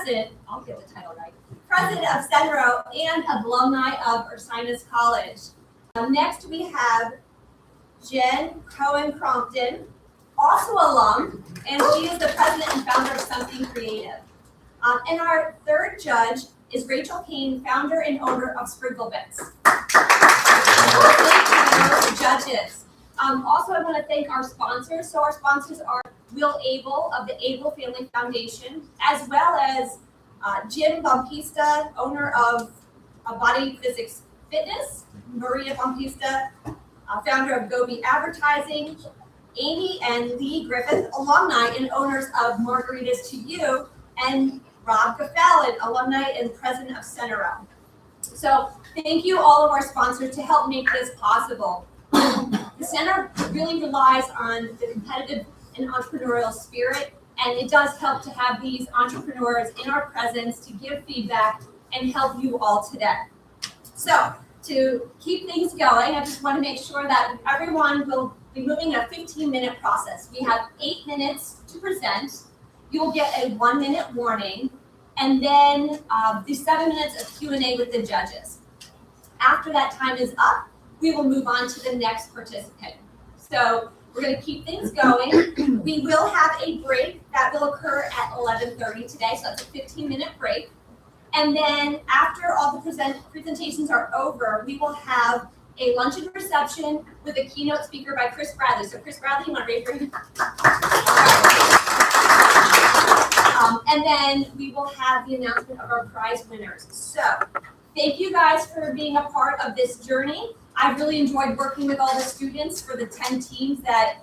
president, I'll get the title right, president of Centro and alumni of Ursinus College. Next we have Jen Cohen-Crompton, also alum, and she is the president and founder of Something Creative. And our third judge is Rachel Kane, founder and owner of Sprinkle Bits. Thank you, judges. Also, I want to thank our sponsors. So our sponsors are Will Abel of the Abel Family Foundation, as well as Jim Bampista, owner of Body Physics Fitness, Maria Bampista, founder of Gobi Advertising, Amy and Lee Griffith, alumni and owners of Margaritas to You, and Rob Gafalin, alumni and president of Centero. So thank you all of our sponsors to help make this possible. The center really relies on the competitive and entrepreneurial spirit, and it does help to have these entrepreneurs in our presence to give feedback and help you all today. So to keep things going, I just want to make sure that everyone will be moving a 15-minute process. We have 8 minutes to present. You will get a 1-minute warning, and then the 7 minutes of Q&A with the judges. After that time is up, we will move on to the next participant. So we're going to keep things going. We will have a break that will occur at 11:30 today, so that's a 15-minute break. And then after all the presentations are over, we will have a luncheon reception with a keynote speaker by Chris Bradley. So Chris Bradley, you want to raise your hand? And then we will have the announcement of our prize winners. So thank you guys for being a part of this journey. I've really enjoyed working with all the students for the 10 teams that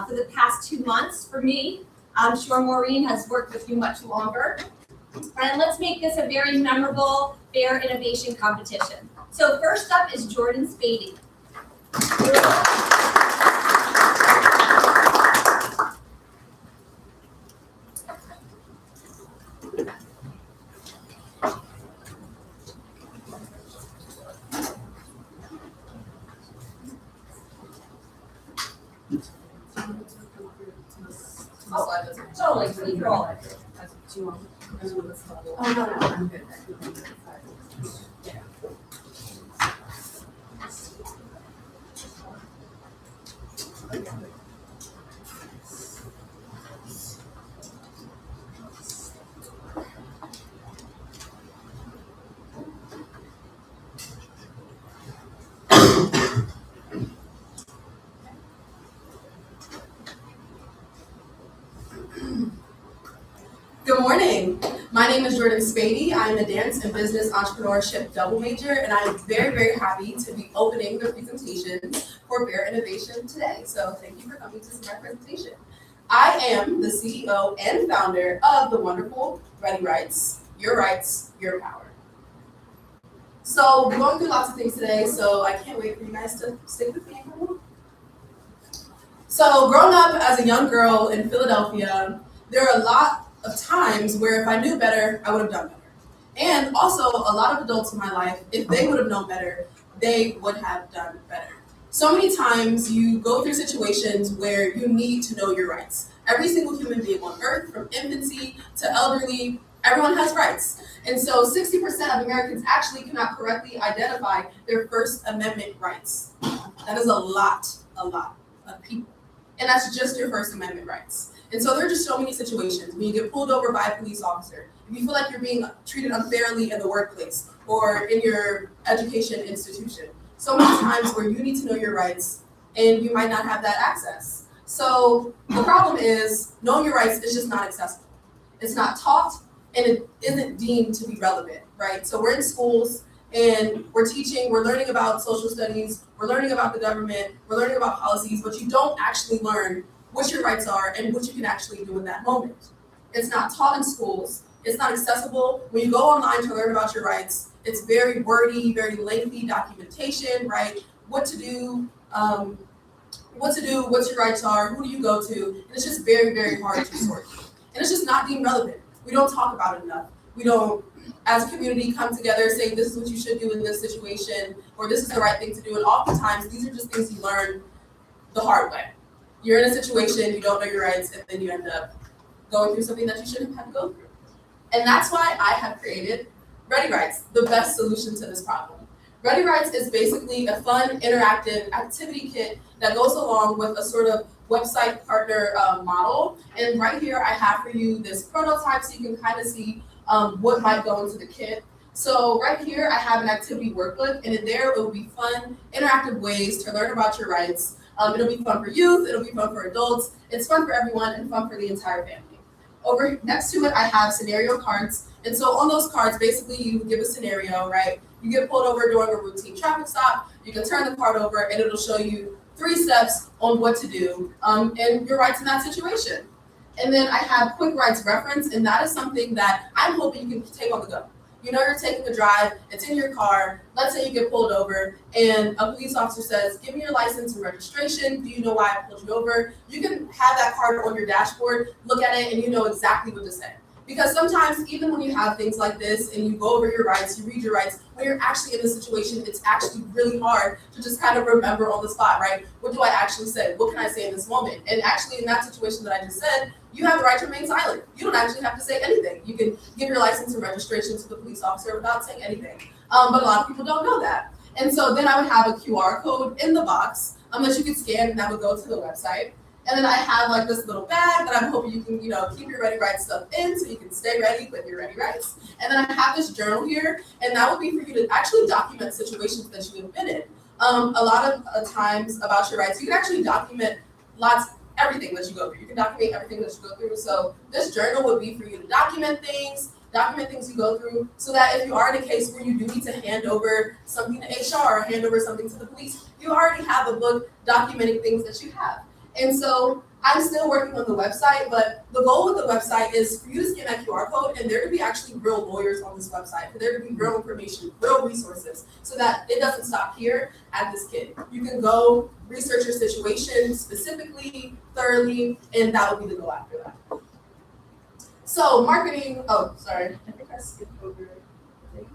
for the past 2 months. For me, I'm sure Maureen has worked with you much longer. And let's make this a very memorable fair innovation competition. So first up is Jordan Spady. Totally, you roll it. Oh, no, I'm good. Good morning. My name is Jordan Spady. I'm a dance and business entrepreneurship double major, and I'm very, very happy to be opening the presentation for Fair Innovation today. So thank you for coming to see my presentation. I am the CEO and founder of the wonderful Ready Rights, Your Power. So we're going through lots of things today, so I can't wait for you guys to stick with me. So growing up as a young girl in Philadelphia, there are a lot of times where if I knew better, I would have done better. And also a lot of adults in my life, if they would have known better, they would have done better. So many times you go through situations where you need to know your rights. Every single human being on earth, from infancy to elderly, everyone has rights. And so 60% of Americans actually cannot correctly identify their First Amendment rights. That is a lot of people. And that's just your First Amendment rights. And so there are just so many situations when you get pulled over by a police officer, if you feel like you're being treated unfairly in the workplace or in your education institution. So many times where you need to know your rights and you might not have that access. So the problem is knowing your rights is just not accessible. It's not taught and it isn't deemed to be relevant, right? So we're in schools and we're teaching, we're learning about social studies, we're learning about the government, we're learning about policies, but you don't actually learn what your rights are and what you can actually do in that moment. It's not taught in schools. It's not accessible. When you go online to learn about your rights, it's very wordy, very lengthy documentation, right? What to do, what your rights are, who do you go to, and it's just very, very hard to sort through. And it's just not deemed relevant. We don't talk about it enough. We don't, as a community, come together, say this is what you should do in this situation, or this is the right thing to do. And oftentimes, these are just things you learn the hard way. You're in a situation, you don't know your rights, and then you end up going through something that you shouldn't have to go through. And that's why I have created Ready Rights, the best solution to this problem. Ready Rights is basically a fun, interactive activity kit that goes along with a sort of website partner model. And right here, I have for you this prototype so you can kind of see what might go into the kit. So right here, I have an activity workbook, and in there, it will be fun, interactive ways to learn about your rights. It'll be fun for youth, it'll be fun for adults, it's fun for everyone, and fun for the entire family. Over next to it, I have scenario cards. And so on those cards, basically you give a scenario, right? You get pulled over during a routine traffic stop, you can turn the card over and it'll show you 3 steps on what to do and your rights in that situation. And then I have quick rights reference, and that is something that I'm hoping you can take on the go. You know you're taking a drive, it's in your car, let's say you get pulled over and a police officer says, give me your license and registration, do you know why I pulled you over? You can have that card on your dashboard, look at it, and you know exactly what to say. Because sometimes, even when you have things like this and you go over your rights, you read your rights, when you're actually in a situation, it's actually really hard to just kind of remember on the spot, right? What do I actually say? What can I say in this moment? And actually, in that situation that I just said, you have the right to remain silent. You don't actually have to say anything. You can give your license and registration to the police officer without saying anything. But a lot of people don't know that. And so then I would have a QR code in the box that you could scan, and that would go to the website. And then I have like this little bag that I'm hoping you can, keep your Ready Rights stuff in so you can stay ready with your Ready Rights. And then I have this journal here, and that would be for you to actually document situations that you have been in. A lot of times about your rights, you can actually document everything that you go through. You can document everything that you go through. So this journal would be for you to document things you go through, so that if you are in a case where you do need to hand over something to HR or hand over something to the police, you already have a book documenting things that you have. And so I'm still working on the website, but the goal with the website is for you to scan that QR code and there to be actually real lawyers on this website, for there to be real information, real resources, so that it doesn't stop here at this kit. You can go research your situation specifically, thoroughly, and that would be the goal after that. So marketing, I think I skipped over.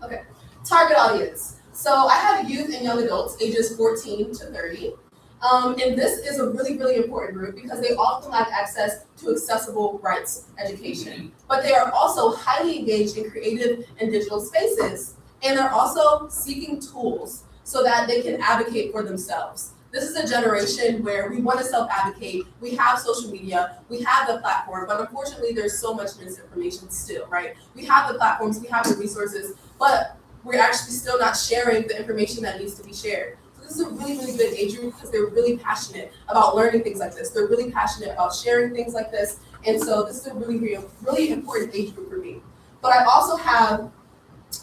Okay, target audience. So I have youth and young adults ages 14 to 30. And this is a really, really important group because they often lack access to accessible rights education. But they are also highly engaged in creative and digital spaces. And they're also seeking tools so that they can advocate for themselves. This is a generation where we want to self-advocate. We have social media, we have the platform, but unfortunately there's so much misinformation still, right? We have the platforms, we have the resources, but we're actually still not sharing the information that needs to be shared. This is a really, really good age group because they're really passionate about learning things like this. They're really passionate about sharing things like this. And so this is a really, really important age group for me. But I also have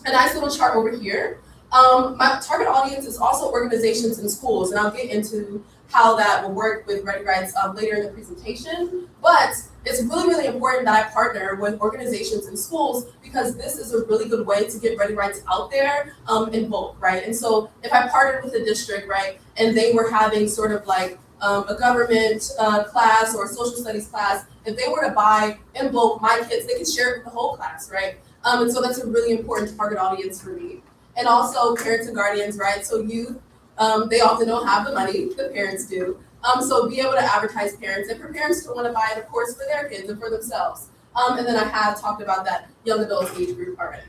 a nice little chart over here. My target audience is also organizations and schools, and I'll get into how that will work with Ready Rights later in the presentation. But it's really, really important that I partner with organizations and schools because this is a really good way to get Ready Rights out there in bulk, right? And so if I partnered with a district, right, and they were having sort of like a government class or a social studies class, if they were to buy in bulk my kits, they could share it with the whole class, right? And so that's a really important target audience for me. And also parents and guardians, right? So youth, they often don't have the money, the parents do. So be able to advertise parents and for parents to want to buy it, of course, for their kids and for themselves. And then I have talked about that young adults age group already.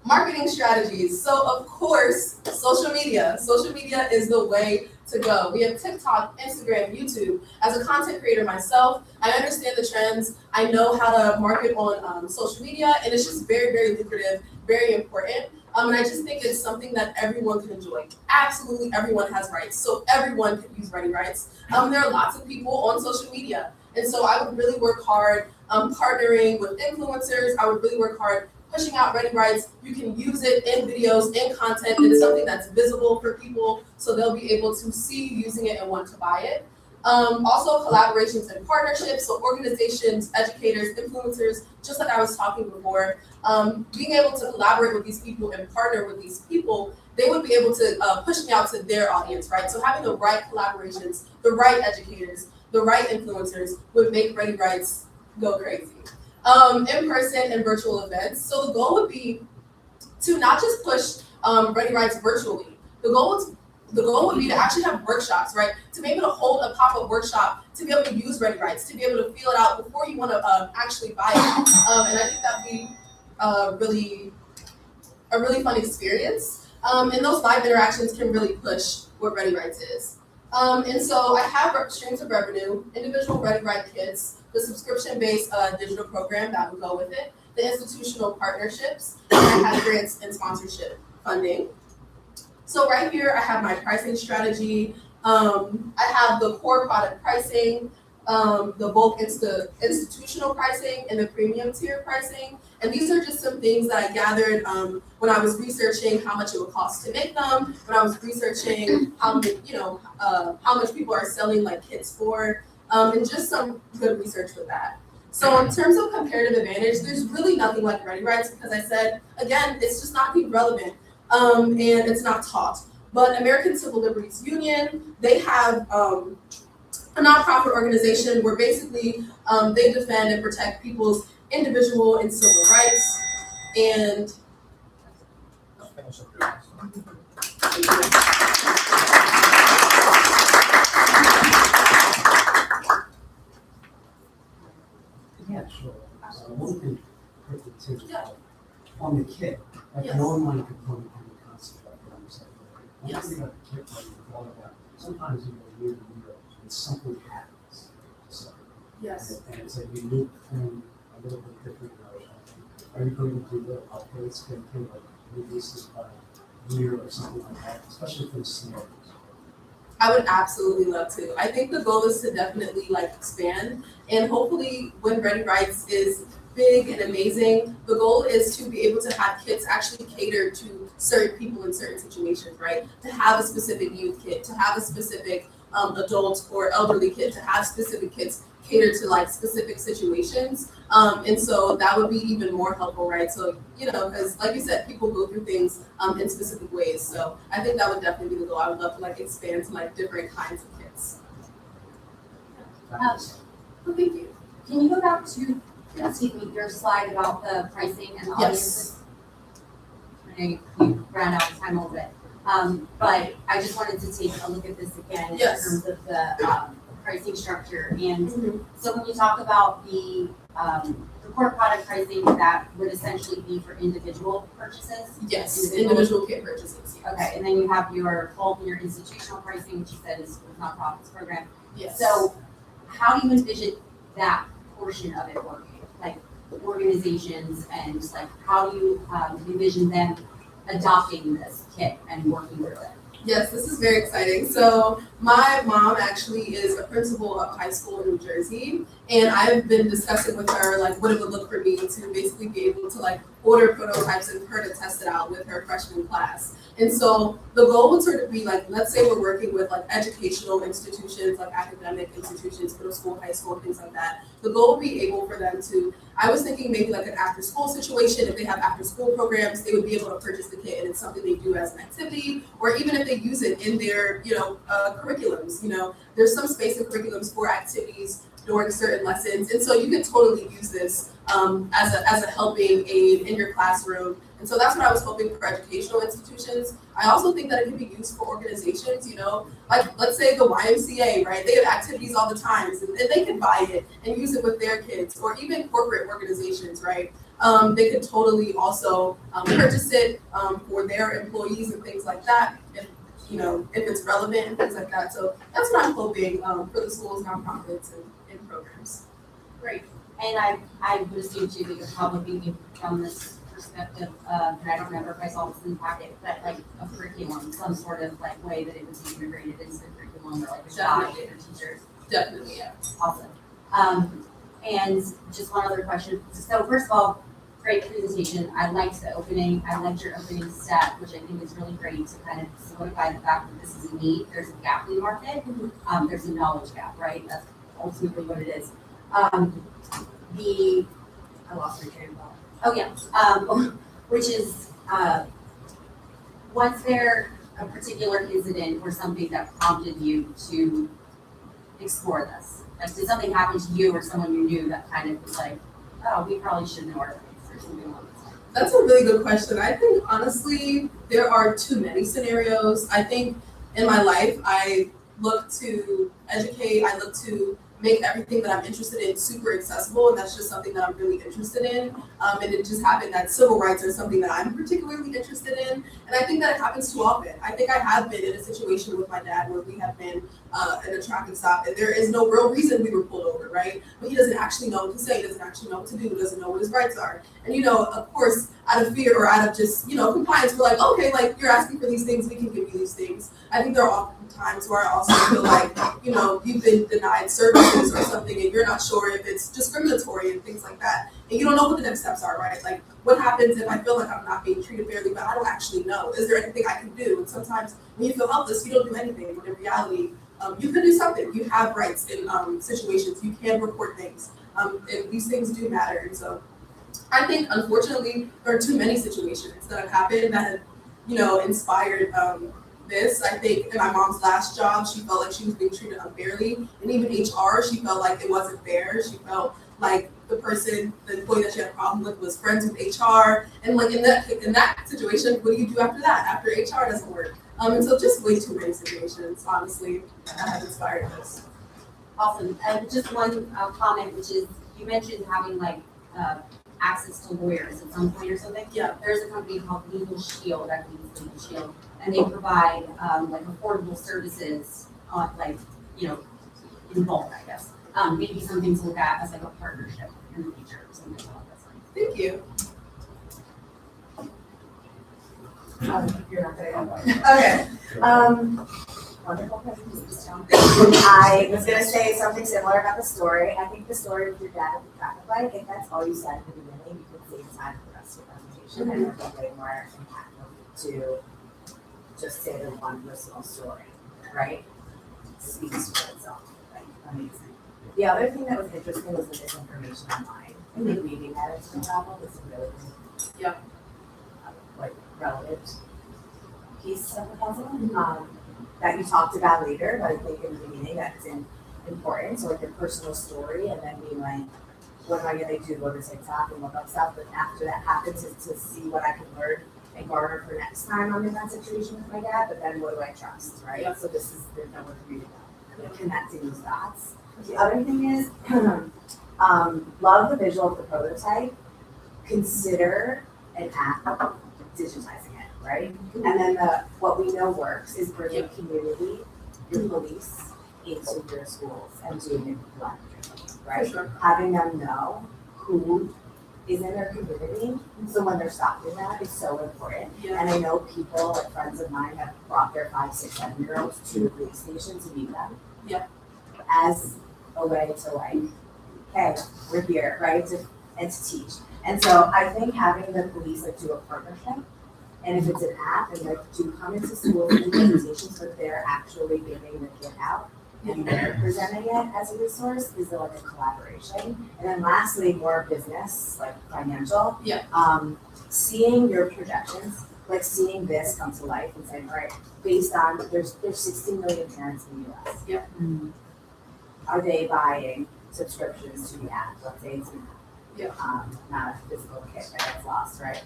Marketing strategies. So of course, social media. Social media is the way to go. We have TikTok, Instagram, YouTube. As a content creator myself, I understand the trends. I know how to market on social media, and it's just very, very lucrative, very important. And I just think it's something that everyone can enjoy. Absolutely everyone has rights, so everyone can use Ready Rights. There are lots of people on social media, and so I would really work hard partnering with influencers. I would really work hard pushing out Ready Rights. You can use it in videos, in content. It is something that's visible for people, so they'll be able to see you using it and want to buy it. Also collaborations and partnerships, so organizations, educators, influencers, just like I was talking before, being able to collaborate with these people and partner with these people, they would be able to push me out to their audience, right? So having the right collaborations, the right educators, the right influencers would make Ready Rights go crazy. In-person and virtual events. So the goal would be to not just push Ready Rights virtually. The goal the goal would be to actually have workshops, right? To be able to hold a pop-up workshop, to be able to use Ready Rights, to be able to feel it out before you want to actually buy it. And I think that'd be a really fun experience. And those live interactions can really push what Ready Rights is. And so I have streams of revenue, individual Ready Right kits, the subscription-based digital program that would go with it, the institutional partnerships, and I have grants and sponsorship funding. So right here, I have my pricing strategy. I have the core product pricing, the bulk institutional pricing, and the premium tier pricing. And these are just some things that I gathered when I was researching how much it would cost to make them, when I was researching how much people are selling like kits for, and just some good research with that. So in terms of comparative advantage, there's really nothing like Ready Rights because I said, again, it's just not being relevant. And it's not taught. But American Civil Liberties Union, they have a nonprofit organization where basically they defend and protect people's individual and civil rights. And yeah, sure. One thing quickly too, on the kit, like an online component can be concept like what I'm saying. One thing about the kit, like you thought about, sometimes you go year to year and something happens. So, yes, and it's a unique thing, a little bit different. Are you going to do the updates, can like releases by year or something like that, especially for the scenarios? I would absolutely love to. I think the goal is to definitely like expand, and hopefully when Ready Rights is big and amazing, the goal is to be able to have kits actually cater to certain people in certain situations, right? To have a specific youth kit, to have a specific adult or elderly kit, to have specific kits cater to like specific situations. And so that would be even more helpful, right? So, because like you said, people go through things in specific ways. So I think that would definitely be the goal. I would love to like expand to like different kinds of kits. Well, thank you. Can you go back to, your slide about the pricing and the audiences? I know you ran out of time a little bit. But I just wanted to take a look at this again in terms of the pricing structure. And so when you talk about the core product pricing, that would essentially be for individual purchases? Yes, individual kit purchases. Yes. Okay, and then you have your bulk and your institutional pricing, which you said is for nonprofits program. Yes. So how do you envision that portion of it working? Like organizations and like how do you envision them adopting this kit and working with it? Yes, this is very exciting. So my mom actually is a principal of high school in New Jersey, and I've been discussing with her like what it would look for me to basically be able to like order prototypes and her to test it out with her freshman class. And so the goal would sort of be like, let's say we're working with like educational institutions, like academic institutions, middle school, high school, things like that. The goal would be able for them to, I was thinking maybe like an after school situation. If they have after school programs, they would be able to purchase the kit and it's something they do as an activity, or even if they use it in their, curriculums, there's some space in curriculums for activities during certain lessons. And so you can totally use this as a helping aid in your classroom. And so that's what I was hoping for educational institutions. I also think that it can be used for organizations, like let's say the YMCA, right? They have activities all the time, and they can buy it and use it with their kids, or even corporate organizations, right? They could totally also purchase it for their employees and things like that, if it's relevant and things like that. So that's what I'm hoping for the schools, nonprofits, and programs. Great. And I would assume too that you're probably thinking from this perspective, and I don't remember if I saw this in the packet, but like a curriculum, some sort of like way that it would be integrated into the curriculum or like a guide to your teachers. Definitely, yeah. Awesome. And just one other question. So first of all, great presentation. I liked the opening. I liked your opening stat, which I think is really great to kind of solidify the fact that this is a need. There's a gap in the market. There's a knowledge gap, right? That's ultimately what it is. I lost my train of thought. Oh yeah, which is, was there a particular incident or something that prompted you to explore this? Like, did something happen to you or someone you knew that kind of was like, oh, we probably shouldn't order these or something like that? That's a really good question. I think honestly, there are too many scenarios. I think in my life, I look to educate, I look to make everything that I'm interested in super accessible, and that's just something that I'm really interested in. And it just happened that civil rights are something that I'm particularly interested in, and I think that it happens too often. I think I have been in a situation with my dad where we have been in a traffic stop, and there is no real reason we were pulled over, right? But he doesn't actually know what to say, doesn't actually know what to do, doesn't know what his rights are. And of course, out of fear or out of just, compliance, we're like, okay, like you're asking for these things, we can give you these things. I think there are often times where I also feel like, you've been denied services or something and you're not sure if it's discriminatory and things like that. And you don't know what the next steps are, right? Like, what happens if I feel like I'm not being treated fairly, but I don't actually know? Is there anything I can do? And sometimes when you feel helpless, you don't do anything. When in reality, you can do something. You have rights in situations. You can report things. And these things do matter. And so I think, unfortunately, there are too many situations that have happened that have, inspired this. I think in my mom's last job, she felt like she was being treated unfairly. And even HR, she felt like it wasn't fair. She felt like the employee that she had a problem with was friends with HR. And like in that situation, what do you do after that? After HR doesn't work? And so just way too many situations, honestly, that have inspired this. Awesome. Just one comment, which is you mentioned having access to lawyers at some point or something. Yeah. There's a company called Legal Shield, I think it's Legal Shield, and they provide affordable services on in bulk, I guess. Maybe something to look at as a partnership in the future or something along those lines. Thank you. You're not gonna okay. Wonderful presentation. I was gonna say something similar about the story. I think the story with your dad at the traffic light, if that's all you said at the beginning, you could save time for the rest of your presentation and it would be way more impactful to just say the one personal story, right? It speaks for itself. Like, amazing. The other thing that was interesting was the misinformation online. I think weaving that into the novel is a really relevant piece of the puzzle that you talked about later, but I think in the beginning that's important. So like your personal story and then being like, what am I gonna do? Go to TikTok and look up stuff. But after that happens is to see what I can learn and garner for next time I'm in that situation with my dad, but then what do I trust, right? Yeah. So there's no one to read about. Connecting those dots. The other thing is, love the visual of the prototype. Consider an app digitizing it, right? And then what we know works is bringing community, your police, into your schools and doing it collaboratively, right? Sure. Having them know who is in their community, so when they're stopping that is so important. Yeah. And I know people, like friends of mine, have brought their 5, 6, 7-year-olds to the police station to meet them. Yep. As a way to hey, we're here, right? And to teach. And so I think having the police do a partnership, and if it's an app and do come into schools and do presentations, but they're actually giving the kid out and they're presenting it as a resource is a collaboration. And then lastly, more business, financial. Yeah. Seeing your projections, seeing this come to life and saying, all right, based on there's 16 million parents in the US. Yeah. Mm-hmm. Are they buying subscriptions to the app? Let's say it's an app. Yeah. Not a physical kit that gets lost, right?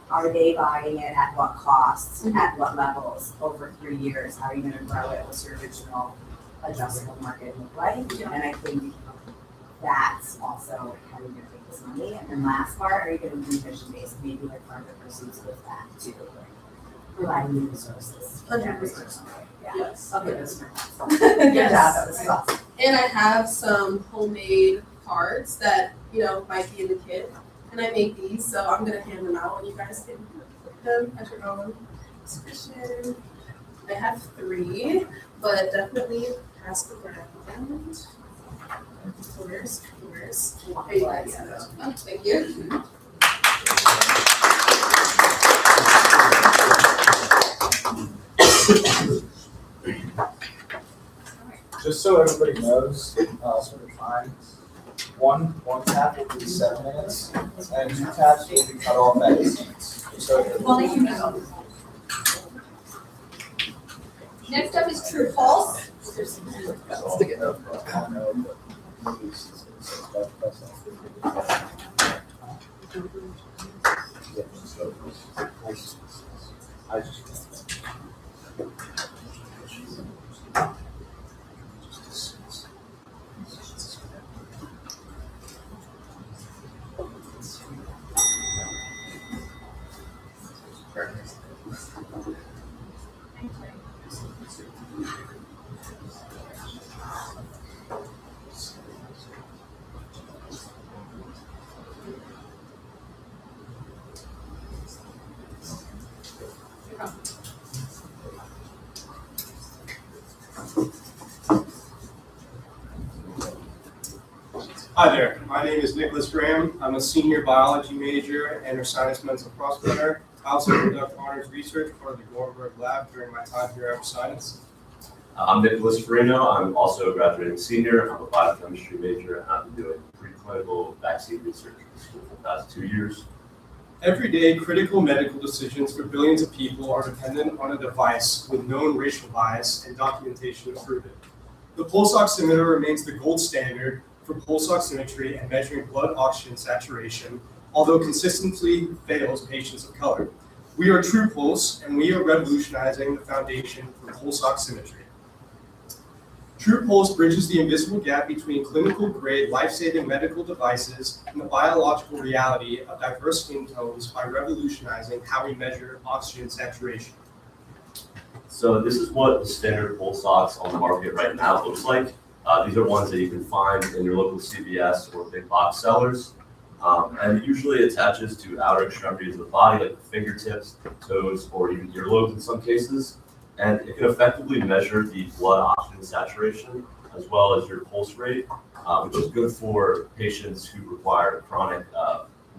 Are they buying it at what costs, mm-hmm. at what levels, over 3 years? How are you going to grow it? What's your original addressable market look like? Yeah. And I think that's also how you're going to take this money. And then last part, are you going to be vision-based? Maybe further pursuits with that too, providing new resources. 100%. Yeah. Yes. Okay, that's fantastic. Good job. That was awesome. And I have some homemade cards that might be in the kit. And I make these, so I'm gonna hand them out and you guys can put them at your own discretion. I have 3, but definitely pass the around. Where's? Hey, you guys. Oh, thank you. Just so everybody knows, sort of times. One tap will be 7 minutes, and 2 taps will be cut off at 8 minutes. Next up is true false. Hi there, my name is Nicholas Graham. I'm a senior biology major and Ursinus mental prospector. I also conduct honors research for the Gornberg Lab during my time here at Ursinus. I'm Nicholas Farino. I'm also a graduating senior. I'm a biochemistry major, and I've been doing preclinical vaccine research in school for the past 2 years. Every day, critical medical decisions for billions of people are dependent on a device with known racial bias and documentation to prove it. The pulse oximeter remains the gold standard for pulse oximetry and measuring blood oxygen saturation, although consistently fails patients of color. We are TruePulse, and we are revolutionizing the foundation for pulse oximetry. TruePulse bridges the invisible gap between clinical-grade, life-saving medical devices and the biological reality of diverse skin tones by revolutionizing how we measure oxygen saturation. So this is what the standard pulse ox on the market right now looks like. These are ones that you can find in your local CVS or big box sellers. And it usually attaches to outer extremities of the body, like the fingertips, toes, or even earlobes in some cases. And it can effectively measure the blood oxygen saturation as well as your pulse rate, which is good for patients who require chronic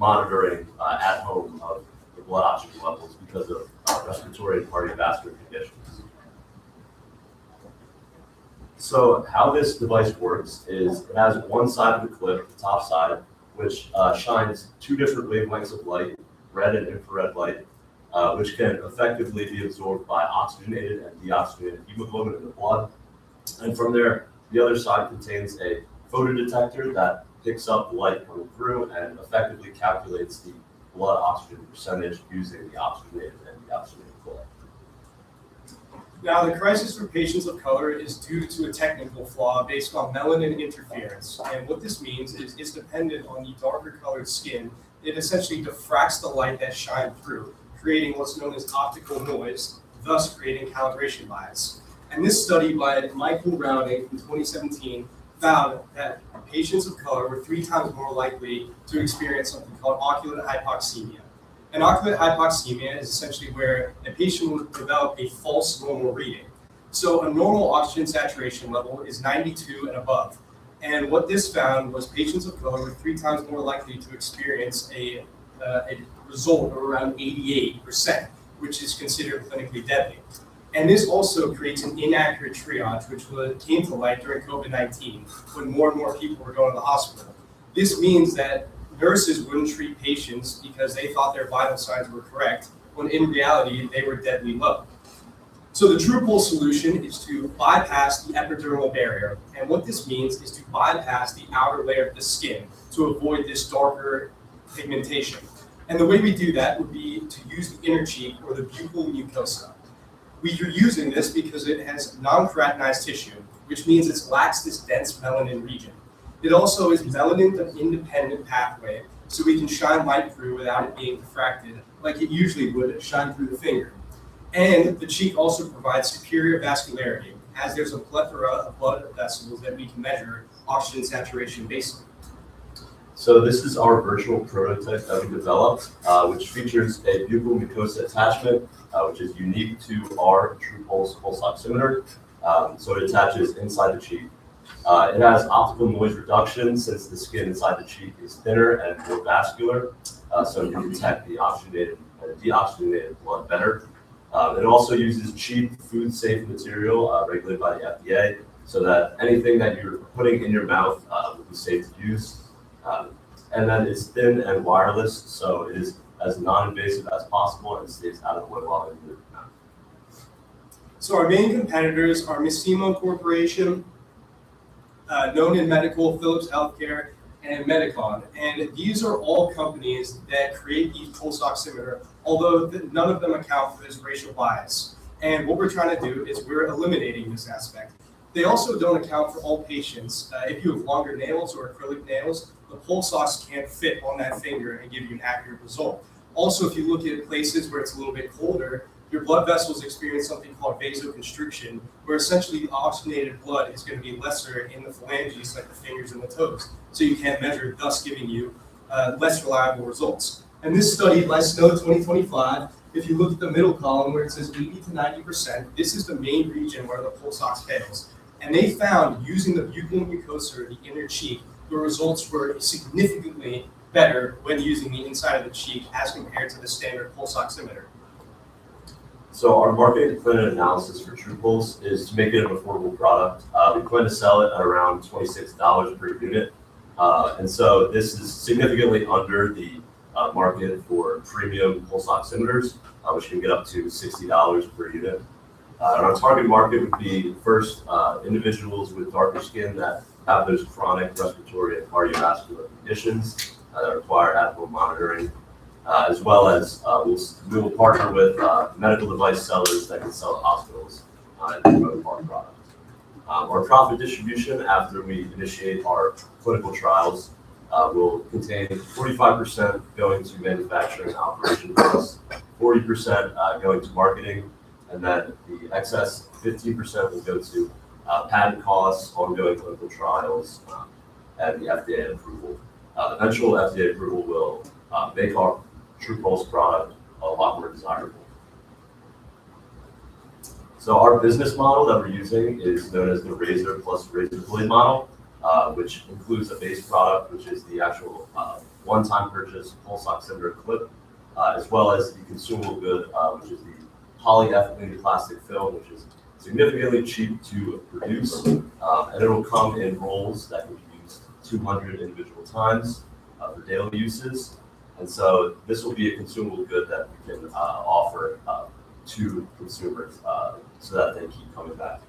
monitoring at home of the blood oxygen levels because of respiratory and cardiovascular conditions. So how this device works is it has one side of the clip, the top side, which shines 2 different wavelengths of light, red and infrared light, which can effectively be absorbed by oxygenated and deoxygenated hemoglobin in the blood. And from there, the other side contains a photodetector that picks up the light coming through and effectively calculates the blood oxygen percentage using the oxygenated and deoxygenated blood. Now, the crisis for patients of color is due to a technical flaw based on melanin interference. And what this means is it's dependent on the darker colored skin. It essentially diffracts the light that shines through, creating what's known as optical noise, thus creating calibration bias. And this study by Michael Rounding in 2017 found that patients of color were 3 times more likely to experience something called ocular hypoxemia. And ocular hypoxemia is essentially where a patient will develop a false normal reading. So a normal oxygen saturation level is 92 and above. And what this found was patients of color were 3 times more likely to experience a result of around 88%, which is considered clinically deadly. And this also creates an inaccurate triage, which came to light during COVID-19 when more and more people were going to the hospital. This means that nurses wouldn't treat patients because they thought their vital signs were correct, when in reality, they were deadly low. So the TruePulse solution is to bypass the epidermal barrier. And what this means is to bypass the outer layer of the skin to avoid this darker pigmentation. And the way we do that would be to use the inner cheek or the buccal mucosa. We are using this because it has non-keratinized tissue, which means it lacks this dense melanin region. It also is melanin-independent pathway, so we can shine light through without it being diffracted like it usually would shine through the finger. And the cheek also provides superior vascularity, as there's a plethora of blood vessels that we can measure oxygen saturation based on. So this is our virtual prototype that we developed, which features a buccal mucosa attachment, which is unique to our TruePulse pulse oximeter. So it attaches inside the cheek. It has optical noise reduction since the skin inside the cheek is thinner and more vascular, so you can detect the oxygenated and deoxygenated blood better. It also uses cheap, food-safe material regulated by the FDA, so that anything that you're putting in your mouth will be safe to use. And then it's thin and wireless, so it is as non-invasive as possible and stays out of the way while in your mouth. So our main competitors are Missimo Corporation, known in medical, Philips Healthcare, and Medicon. And these are all companies that create these pulse oximeter, although none of them account for this racial bias. And what we're trying to do is we're eliminating this aspect. They also don't account for all patients. If you have longer nails or acrylic nails, the pulse ox can't fit on that finger and give you an accurate result. Also, if you look at places where it's a little bit colder, your blood vessels experience something called vasoconstriction, where essentially the oxygenated blood is going to be lesser in the phalanges, like the fingers and the toes. So you can't measure, thus giving you less reliable results. And this study by Snow 2025, if you look at the middle column where it says 80 to 90%, this is the main region where the pulse ox fails. And they found using the buccal mucosa, or the inner cheek, the results were significantly better when using the inside of the cheek as compared to the standard pulse oximeter. So our marketing plan and analysis for TruePulse is to make it an affordable product. We plan to sell it at around $26 per unit. And so this is significantly under the market for premium pulse oximeters, which can get up to $60 per unit. And our target market would be first individuals with darker skin that have those chronic respiratory and cardiovascular conditions that require at-home monitoring, as well as we will partner with medical device sellers that can sell to hospitals and promote our product. Our profit distribution after we initiate our clinical trials will contain 45% going to manufacturing and operation costs, 40% going to marketing, and then the excess 15% will go to patent costs, ongoing clinical trials, and the FDA approval. Eventual FDA approval will make our TruePulse product a lot more desirable. So our business model that we're using is known as the razor plus razor blade model, which includes a base product, which is the actual one-time purchase pulse oximeter clip, as well as the consumable good, which is the polyethylene plastic film, which is significantly cheap to produce, and it will come in rolls that can be used 200 individual times for daily uses. And so this will be a consumable good that we can offer to consumers so that they keep coming back.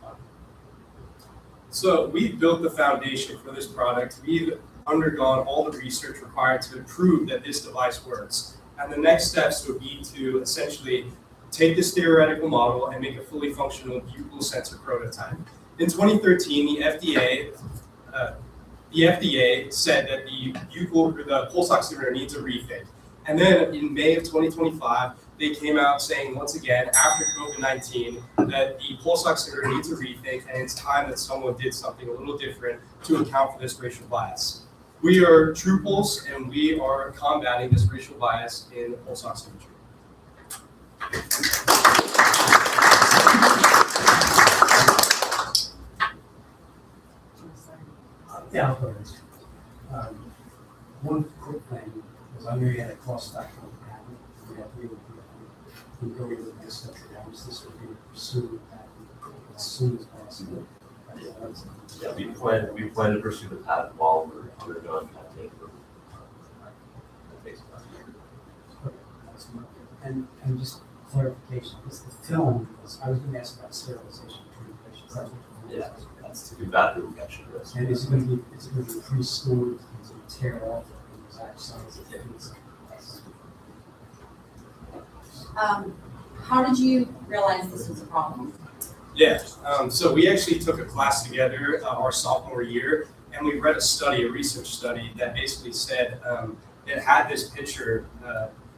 So we've built the foundation for this product. We've undergone all the research required to prove that this device works. And the next steps would be to essentially take this theoretical model and make a fully functional buccal sensor prototype. In 2013, the FDA said that the pulse oximeter needs a refit. And then in May of 2025, they came out saying once again, after COVID-19, that the pulse oximeter needs a rethink, and it's time that someone did something a little different to account for this racial bias. We are TruePulse, and we are combating this racial bias in pulse oximetry. Yeah, I'll go ahead. One quick thing was I knew you had a cross-sectional patent. We have we go to the next step down. This would be pursue the patent as soon as possible. Yeah, we plan to pursue the patent while we're undergoing patent approval. And just clarification, is the film, I was going to ask about sterilization between patients. That's what Yeah, that's to be bad infection risk. And is it going to be pre-stored? Is it tear off the exact size of things? How did you realize this was a problem? Yeah, so we actually took a class together our sophomore year, and we read a research study that basically said it had this picture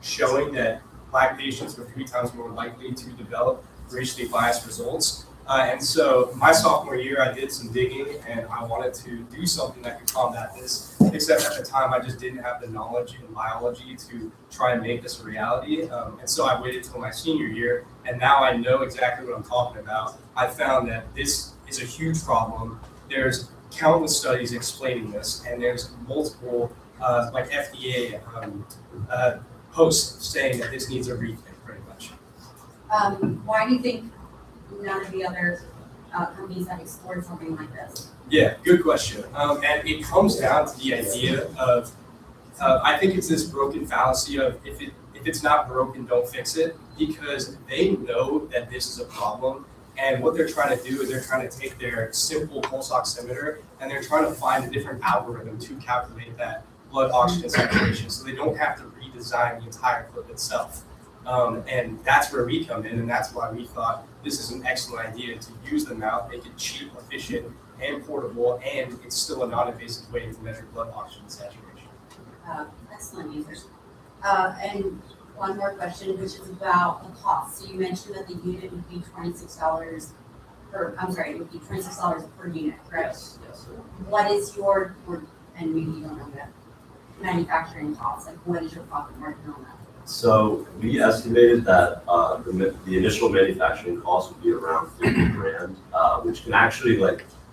showing that Black patients were 3 times more likely to develop racially biased results. And so my sophomore year, I did some digging, and I wanted to do something that could combat this, except at the time, I just didn't have the knowledge in biology to try and make this a reality. And so I waited till my senior year, and now I know exactly what I'm talking about. I found that this is a huge problem. There's countless studies explaining this, and there's multiple like FDA posts saying that this needs a rethink, pretty much. Why do you think none of the other companies have explored something like this? Yeah, good question. And it comes down to the idea of, I think it's this broken fallacy of if it's not broken, don't fix it, because they know that this is a problem. And what they're trying to do is they're trying to take their simple pulse oximeter and they're trying to find a different algorithm to calculate that blood oxygen saturation, so they don't have to redesign the entire clip itself. And that's where we come in, and that's why we thought this is an excellent idea to use the mouth, make it cheap, efficient, and portable, and it's still a non-invasive way to measure blood oxygen saturation. Excellent answers. And one more question, which is about the cost. So you mentioned that the unit would be $26 it would be $26 per unit, correct? Yes. What is your, and maybe you don't know that, manufacturing cost? Like, what is your profit margin on that? So we estimated that the initial manufacturing cost would be around $50,000, which can actually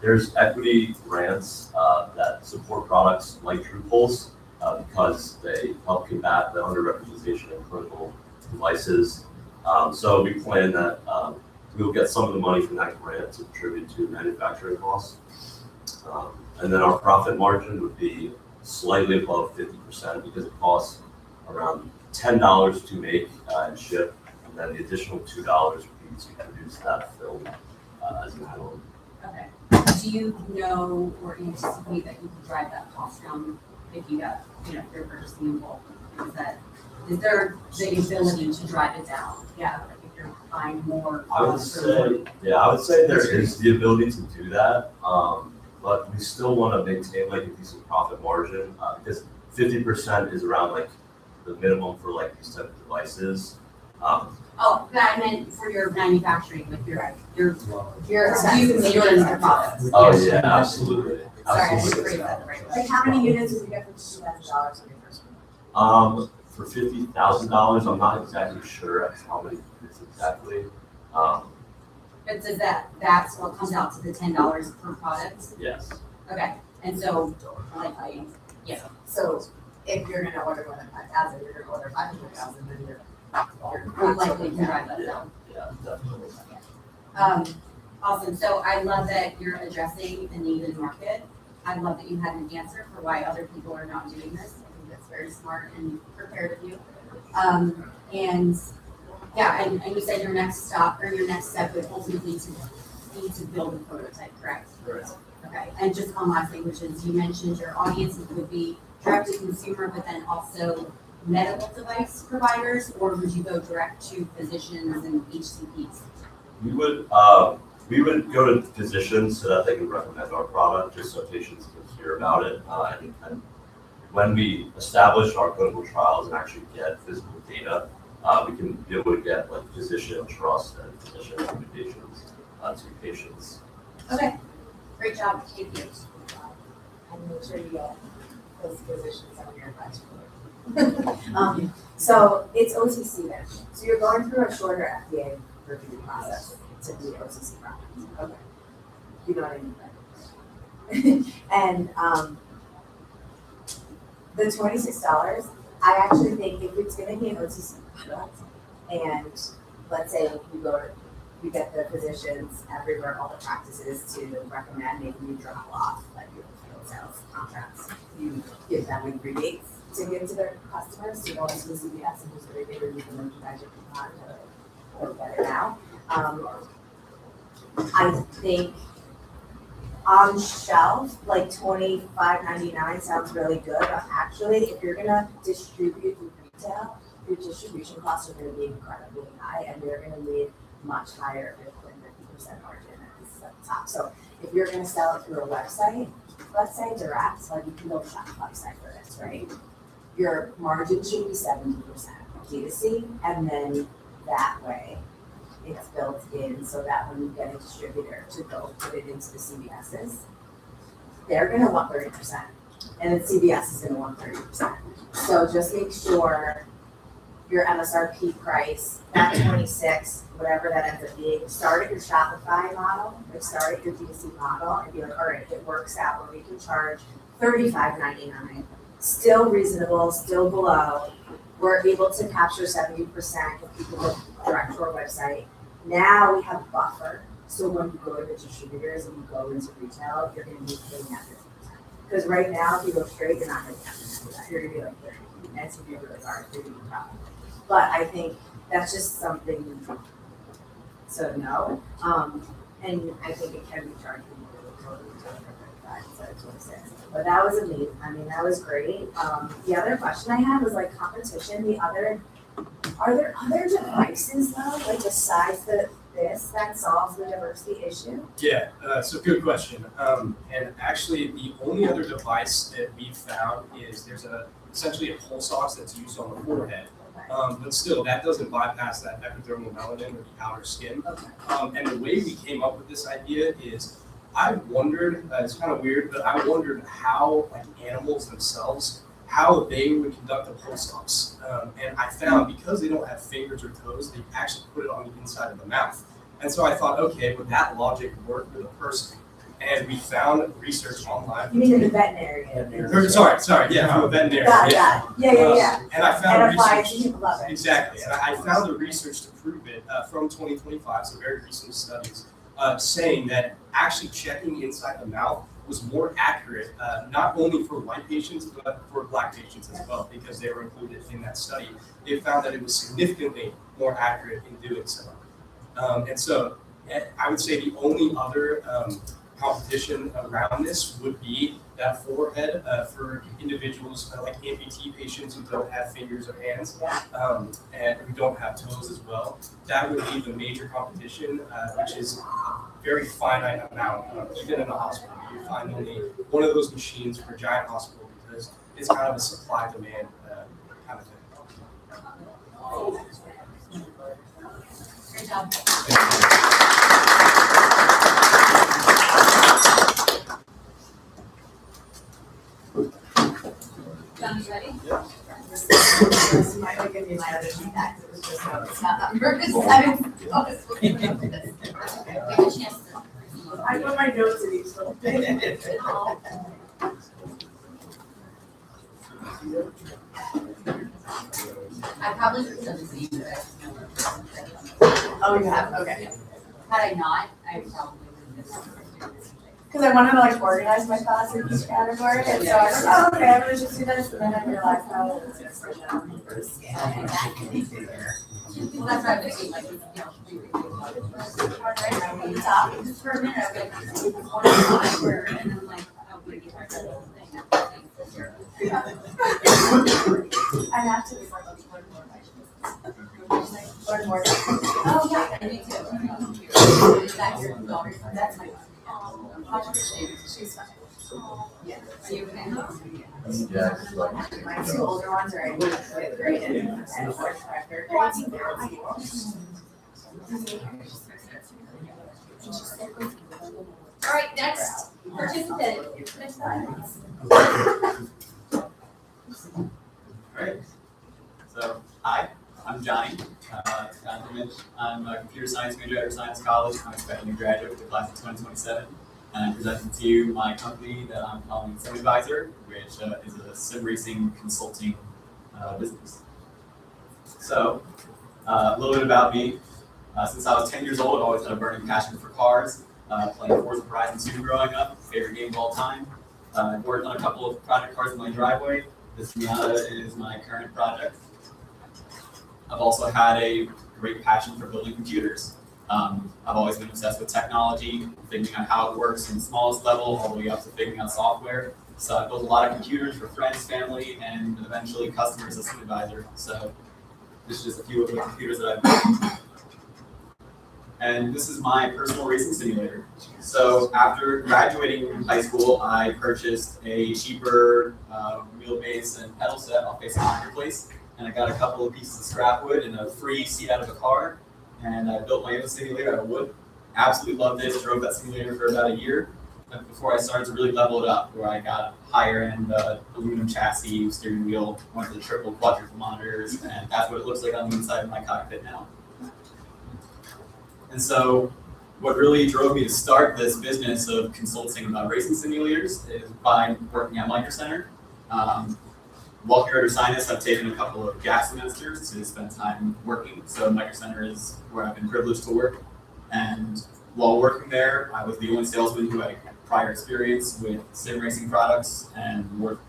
There's equity grants that support products like TruePulse because they help combat the underrepresentation of clinical devices. So we plan that we will get some of the money from that grant to contribute to manufacturing costs. And then our profit margin would be slightly above 50% because it costs around $10 to make and ship, and then the additional $2 would be to produce that film as an add-on. Okay. Do you know or anticipate that you could drive that cost down if you got, if you're purchasing in bulk? Is there the ability to drive it down? Yeah, like if you're buying more. I would say there is the ability to do that, but we still want to maintain like a decent profit margin because 50% is around like the minimum for like these type of devices. Oh, that I meant for your manufacturing, like your expenses. your profits. Oh yeah, absolutely. Sorry, I Absolutely. should phrase that the right way. Like how many units would you get for $2,000 on your first one? For $50,000, I'm not exactly sure how many units exactly. But does that's what comes out to the $10 per product? Yes. Okay, and so, So if you're gonna order more than 5,000, you're gonna order 500,000, then you're more likely to drive that down. Yeah, definitely. Awesome, so I love that you're addressing the need in the market. I love that you had an answer for why other people are not doing this. I think that's very smart and prepared of you. And you said your next stop or your next step would ultimately be to build a prototype, correct? Correct. Okay, and just one last thing, which is you mentioned your audiences would be direct to consumer, but then also medical device providers, or would you go direct to physicians and HCPs? We would go to physicians so that they can recommend our product, just so patients can hear about it. And when we establish our clinical trials and actually get physical data, we can be able to get like physician trust and physician recommendations to patients. Okay, great job, thank you. and make sure you get those physicians on your advice board. So it's OTC then. So you're going through a shorter FDA review process to do OTC products. Okay. You know what I mean? And the $26, I actually think if it's gonna be an OTC product, and let's say you get the physicians everywhere, all the practices to recommend making you drop off like your field sales contracts. You give them like rebates to give to their customers, to go into the CVS and just really review the merchandise you can find to work better now. I think on shelf, like $25.99 sounds really good, but actually, if you're gonna distribute through retail, your distribution costs are gonna be incredibly high, and you're gonna need much higher than 50% margin at the top. So if you're gonna sell it through a website, let's say direct, like you can go to Shopify for this, right? Your margin should be 70% D2C, and then that way it's built in so that when you get a distributor to go put it into the CVS's, they're gonna want 30%, and then CVS is gonna want 30%. So just make sure your MSRP price, that 26, whatever that ends up being, start at your Shopify model, like start at your D2C model, and be like, all right, it works out where we can charge $35.99, still reasonable, still below. We're able to capture 70% of people go direct to our website. Now we have a buffer, so when you go to the distributors and you go into retail, you're gonna be paying that 50%. Because right now, if you go straight, you're not gonna get that. You're gonna be like 30, and it's gonna be really hard for you to problem. But I think that's just something to know. And I think it can be charged totally so it's 26. But that was amazing. I mean, that was great. The other question I had was like competition. Are there other devices though, like besides this that solves the diversity issue? Yeah, so good question. And actually, the only other device that we've found is there's essentially a pulse ox that's used on the forehead. But still, that doesn't bypass that epidermal melanin or the outer skin. Okay. And the way we came up with this idea is I wondered, it's kind of weird, but I wondered how like animals themselves, how they would conduct a pulse ox. And I found because they don't have fingers or toes, they actually put it on the inside of the mouth. And so I thought, okay, would that logic work with a person? And we found research online. You mean in the veterinary? Sorry, yeah, from a veterinarian. Got it. Yeah. And I found And applies, research. people love it. Exactly, and I found the research to prove it from 2025, so very recent studies, saying that actually checking inside the mouth was more accurate, not only for white patients, but for black patients as well, because they were included in that study. They found that it was significantly more accurate in doing so. And so I would say the only other competition around this would be that forehead for individuals like amputee patients who don't have fingers or hands and who don't have toes as well. That would be the major competition, which is a very finite amount. Even in a hospital, you find only one of those machines per giant hospital because it's kind of a supply-demand kind of thing. Great job. John, you ready? This might have given you my other feedback, it was just, it's not that nervous, I mean, Give a chance to. I put my notes in each little thing. I probably would have done the same, Oh, you have, okay. had I not, I probably would have done Because I wanted to like organize my class in each category, and so I was like, oh, okay, I'm gonna just do this, and then I realized how it's just for them first. Well, that's what I was thinking, like, you know, Top. just for a minute, I was like, and then like, oh, we get our thing. I have to be like, learn more about business. Learn more. Oh, yeah, I do too. Is that your daughter? That's my. She's fine. Yeah. Are you okay? Yeah. My two older ones are in fifth grade and fourth, third grade. All right, next participant. Next slide. Alright, so hi, I'm Johnny. I'm a computer science major at Science College. I'm expecting to graduate with the class of 2027. And I'm presenting to you my company that I'm calling SimAdvisor, which is a sim racing consulting business. So, a little bit about me. Since I was 10 years old, I've always had a burning passion for cars. Playing Forza Horizon 2 growing up, favorite game of all time. I've worked on a couple of project cars in my driveway. This Miata is my current project. I've also had a great passion for building computers. I've always been obsessed with technology, figuring out how it works from the smallest level all the way up to figuring out software. So I built a lot of computers for friends, family, and eventually customers as SimAdvisor. So this is just a few of the computers that I've built. And this is my personal racing simulator. So after graduating from high school, I purchased a cheaper wheelbase and pedal set off Facebook Marketplace. And I got a couple of pieces of scrap wood and a free seat out of a car. And I built my own simulator out of wood. Absolutely loved it. Drove that simulator for about a year before I started to really level it up, where I got higher end aluminum chassis, steering wheel, went to the triple quadruple monitors, and that's what it looks like on the inside of my cockpit now. And so what really drove me to start this business of consulting about racing simulators is by working at Micro Center. While here at Ursinus, I've taken a couple of gap semesters to spend time working. So Micro Center is where I've been privileged to work. And while working there, I was the only salesman who had prior experience with sim racing products and work,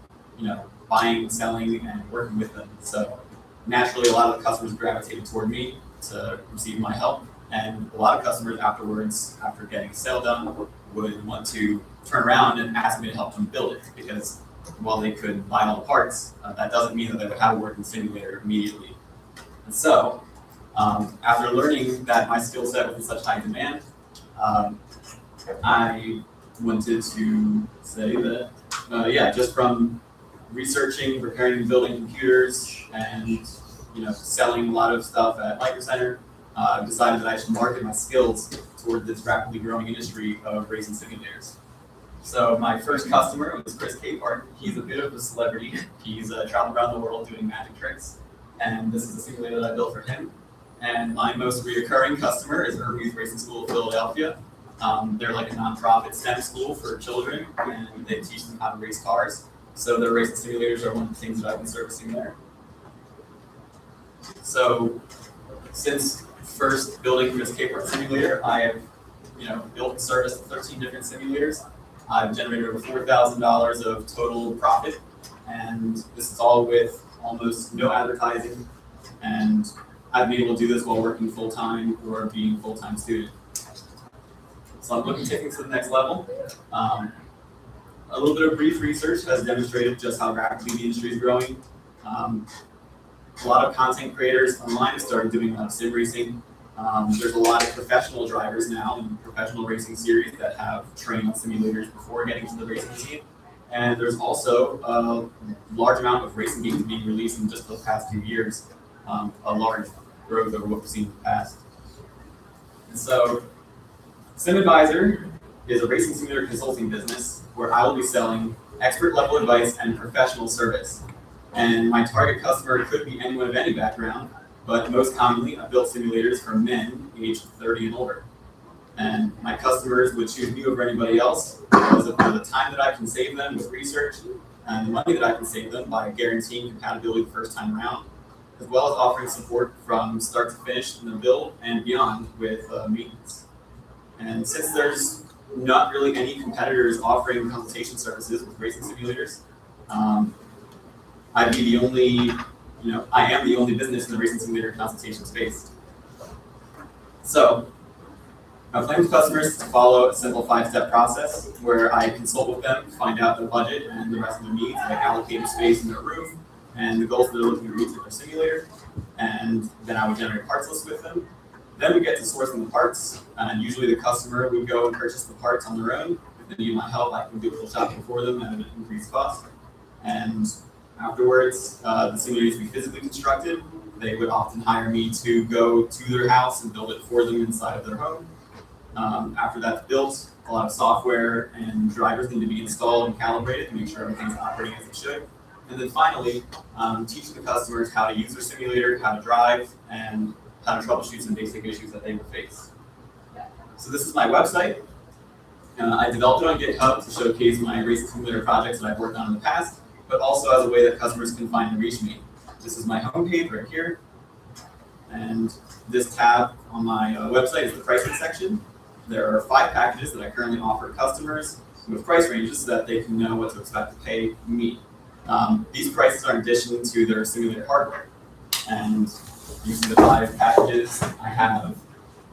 buying, selling, and working with them. So naturally, a lot of the customers gravitated toward me to receive my help. And a lot of customers afterwards, after getting a sale done, would want to turn around and ask me to help them build it, because while they could buy all the parts, that doesn't mean that they would have a working simulator immediately. And so, after learning that my skill set was in such high demand, I wanted to say that, just from researching, repairing and building computers, and selling a lot of stuff at Micro Center, I've decided that I should market my skills toward this rapidly growing industry of racing simulators. So my first customer was Chris Capehart. He's a bit of a celebrity. He's traveled around the world doing magic tricks. And this is a simulator that I built for him. And my most reoccurring customer is Urban Youth Racing School of Philadelphia. They're like a nonprofit STEM school for children, and they teach them how to race cars. So their racing simulators are one of the things that I've been servicing there. So since first building this Cape World simulator, I have built and serviced 13 different simulators. I've generated over $4,000 of total profit, and this is all with almost no advertising. And I've been able to do this while working full-time or being a full-time student. So I'm looking to take it to the next level. A little bit of brief research has demonstrated just how rapidly the industry is growing. A lot of content creators online have started doing a lot of sim racing. There's a lot of professional drivers now in professional racing series that have trained on simulators before getting to the racing team. And there's also a large amount of racing games being released in just the past few years, a large growth over what we've seen in the past. And so, SimAdvisor is a racing simulator consulting business where I will be selling expert level advice and professional service. And my target customer could be anyone of any background, but most commonly I've built simulators for men aged 30 and older. And my customers would choose me over anybody else because of the time that I can save them with research and the money that I can save them by guaranteeing compatibility the first time around, as well as offering support from start to finish in the build and beyond with maintenance. And since there's not really any competitors offering consultation services with racing simulators, I'd be the only, I am the only business in the racing simulator consultation space. So, I plan with customers to follow a simple 5-step process where I consult with them, find out their budget and the rest of their needs, like allocated space in their room and the goals that they're looking to reach with their simulator. And then I would generate parts lists with them. Then we get to sourcing the parts, and usually the customer would go and purchase the parts on their own. If they need my help, I can do a little shopping for them at an increased cost. And afterwards, the simulator needs to be physically constructed. They would often hire me to go to their house and build it for them inside of their home. After that's built, a lot of software and drivers need to be installed and calibrated to make sure everything's operating as it should. And then finally, teach the customers how to use their simulator, how to drive, and how to troubleshoot some basic issues that they would face. So this is my website. I developed it on GitHub to showcase my racing simulator projects that I've worked on in the past, but also as a way that customers can find and reach me. This is my homepage right here. And this tab on my website is the pricing section. There are 5 packages that I currently offer customers with price ranges so that they can know what to expect to pay me. These prices are in addition to their simulator hardware. And using the 5 packages, I have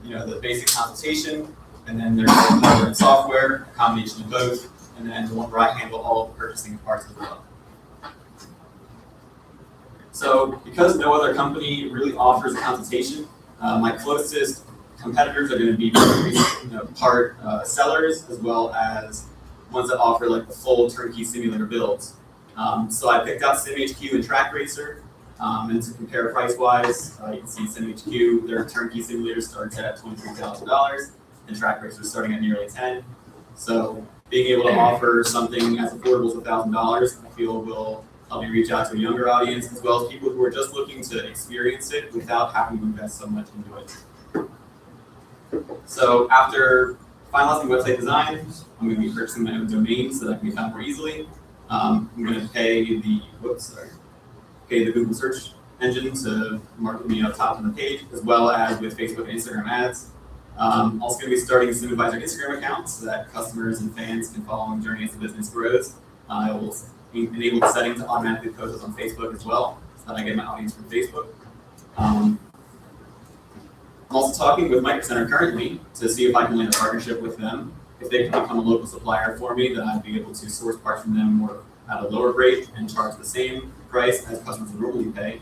the basic consultation, and then there's hardware and software, a combination of both, and then the one where I handle all of the purchasing parts as well. So because no other company really offers a consultation, my closest competitors are going to be part sellers as well as ones that offer like the full turnkey simulator builds. So I picked out SimHQ and TrackRacer, and to compare price-wise, you can see SimHQ, their turnkey simulator starts at $23,000, and TrackRacer is starting at nearly $10,000. So being able to offer something as affordable as $1,000, I feel will help me reach out to a younger audience as well as people who are just looking to experience it without having to invest so much into it. So after finalizing website design, I'm going to be purchasing my own domain so that I can be found more easily. I'm going to pay the Google search engine to market me up top on the page, as well as with Facebook and Instagram ads. I'm also going to be starting a SimAdvisor Instagram account so that customers and fans can follow my journey as the business grows. I will enable the setting to automatically post on Facebook as well, so that I get my audience from Facebook. I'm also talking with Micro Center currently to see if I can land a partnership with them. If they can become a local supplier for me, then I'd be able to source parts from them more at a lower rate and charge the same price as customers would normally pay.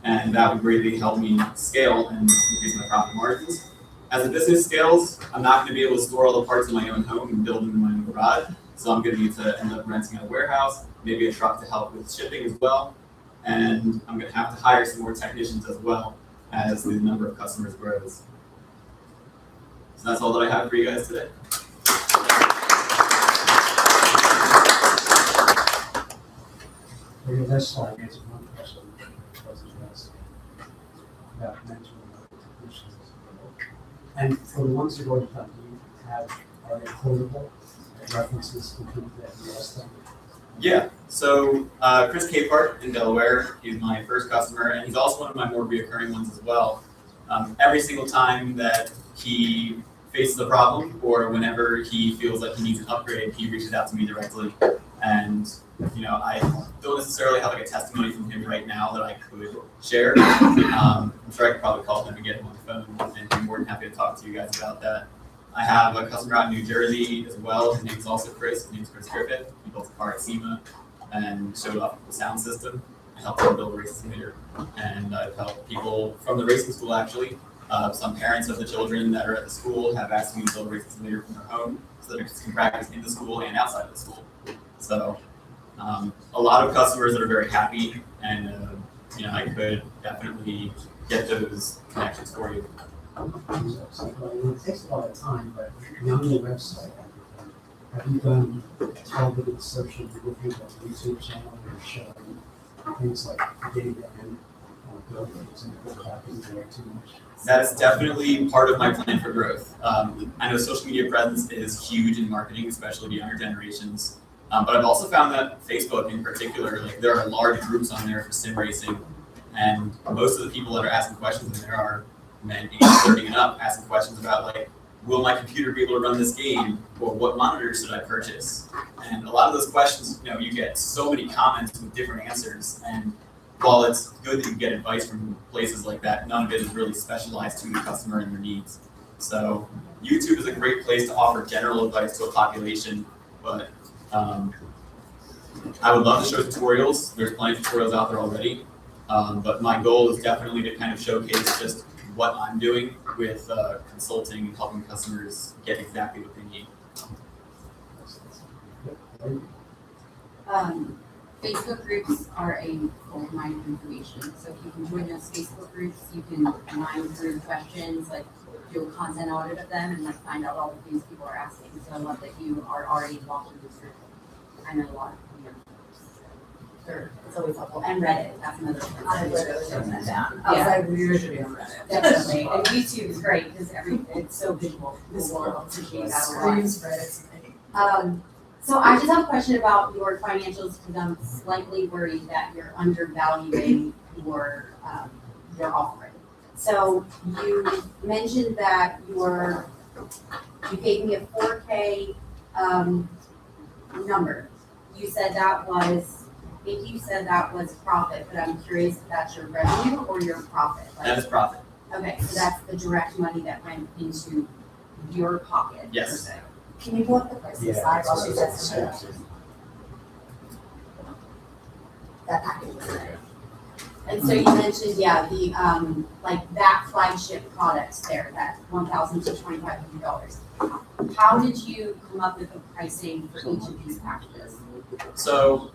And that would greatly help me scale and increase my profit margins. As the business scales, I'm not going to be able to store all the parts in my own home and build them in my own garage. So I'm going to need to end up renting out a warehouse, maybe a truck to help with shipping as well. And I'm going to have to hire some more technicians as well as the number of customers grows. So that's all that I have for you guys today. For your next slide, answer one question that wasn't asked about mentoring other technicians. And for the ones who already done, do you have, are they quotable? References to people that you asked them? Yeah, so Chris Capehart in Delaware, he's my first customer, and he's also one of my more reoccurring ones as well. Every single time that he faces a problem or whenever he feels like he needs an upgrade, he reaches out to me directly. And I don't necessarily have like a testimony from him right now that I could share. I'm sure I could probably call him and get him on the phone, and be more than happy to talk to you guys about that. I have a customer out in New Jersey as well. His name is also Chris. His name is Chris Griffith. He built a car at SEMA and showed off the sound system. I helped him build a racing simulator. And I've helped people from the racing school actually. Some parents of the children that are at the school have asked me to build a racing simulator from their home so that they can practice in the school and outside of the school. So a lot of customers that are very happy, and I could definitely get those connections for you. It takes a lot of time, but on the website, have you done targeted social media, like YouTube channel, where you're showing things like data and buildings and people talking there too much? That is definitely part of my plan for growth. I know social media presence is huge in marketing, especially the younger generations. But I've also found that Facebook in particular, like there are large groups on there for sim racing, and most of the people that are asking questions in there are men age 30 and up, asking questions about like, will my computer be able to run this game, or what monitors should I purchase? And a lot of those questions, you get so many comments with different answers, and while it's good that you get advice from places like that, none of it is really specialized to the customer and their needs. So YouTube is a great place to offer general advice to a population, but I would love to show tutorials. There's plenty of tutorials out there already, but my goal is definitely to kind of showcase just what I'm doing with consulting and helping customers get exactly what they need. Facebook groups are a gold mine of information. So if you can join those Facebook groups, you can mine through questions, like do a content audit of them, and like find out all the things people are asking. So I love that you are already involved in this group. I know a lot of you. It's always helpful. And Reddit, that's another thing. I literally wrote that down. Yeah. I was like, we should be on Reddit. Definitely. And YouTube is great because it's so visual. This People world appreciate that a lot. screams Reddit. So I just have a question about your financials because I'm slightly worried that you're undervaluing your offering. So you mentioned that you gave me a 4K number. You said that was, I think you said that was profit, but I'm curious if that's your revenue or your profit. That is profit. Okay, so that's the direct money that went into your pocket. Yes. per se. Can you pull up the pricing slide while she says something? That package was there. And so you mentioned, the, like that flagship product there, that $1,000 to $2,500. How did you come up with the pricing for each of these packages? So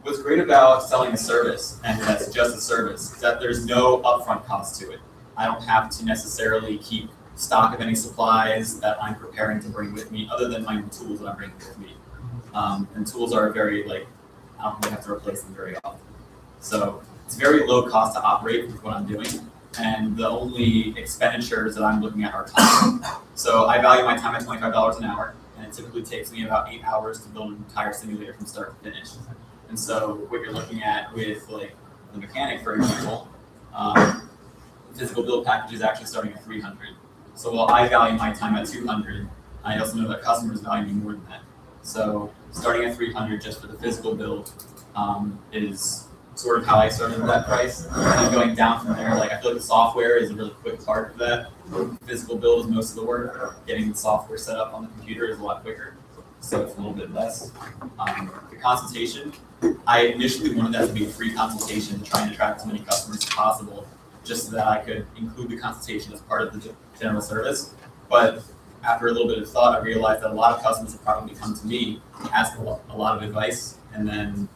what's great about selling a service, and that's just a service, is that there's no upfront cost to it. I don't have to necessarily keep stock of any supplies that I'm preparing to bring with me, other than my tools that I'm bringing with me. And tools are very, I don't really have to replace them very often. So it's very low cost to operate with what I'm doing. And the only expenditures that I'm looking at are time. So I value my time at $25 an hour, and it typically takes me about 8 hours to build an entire simulator from start to finish. And so what you're looking at with the mechanic, for example, the physical build package is actually starting at $300. So while I value my time at $200, I also know that customers value me more than that. So starting at $300 just for the physical build is sort of how I started with that price. And then going down from there, I feel like the software is a really quick part of that. Physical build is most of the work. Getting the software set up on the computer is a lot quicker. So it's a little bit less. The consultation, I initially wanted that to be a free consultation to try and attract as many customers as possible, just so that I could include the consultation as part of the general service. But after a little bit of thought, I realized that a lot of customers have probably come to me, ask a lot of advice, and then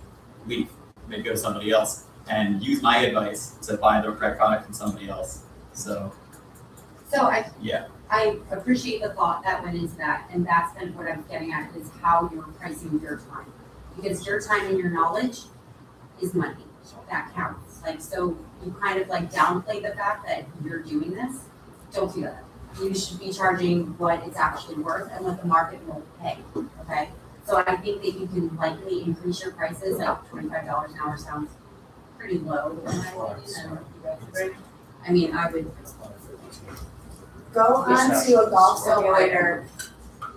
leave. Maybe go to somebody else and use my advice to buy the correct product from somebody else. So I appreciate the thought that went into that, and that's kind of what I'm getting at is how you're pricing your time. Because your time and your knowledge is money. That counts. So you kind of downplay the fact that you're doing this. Don't do that. you should be charging what it's actually worth and what the market will pay, okay? So I think that you can likely increase your prices, like $25 an hour sounds pretty low in my opinion. I don't know if you guys agree. I mean, I would, Go on to a golf So simulator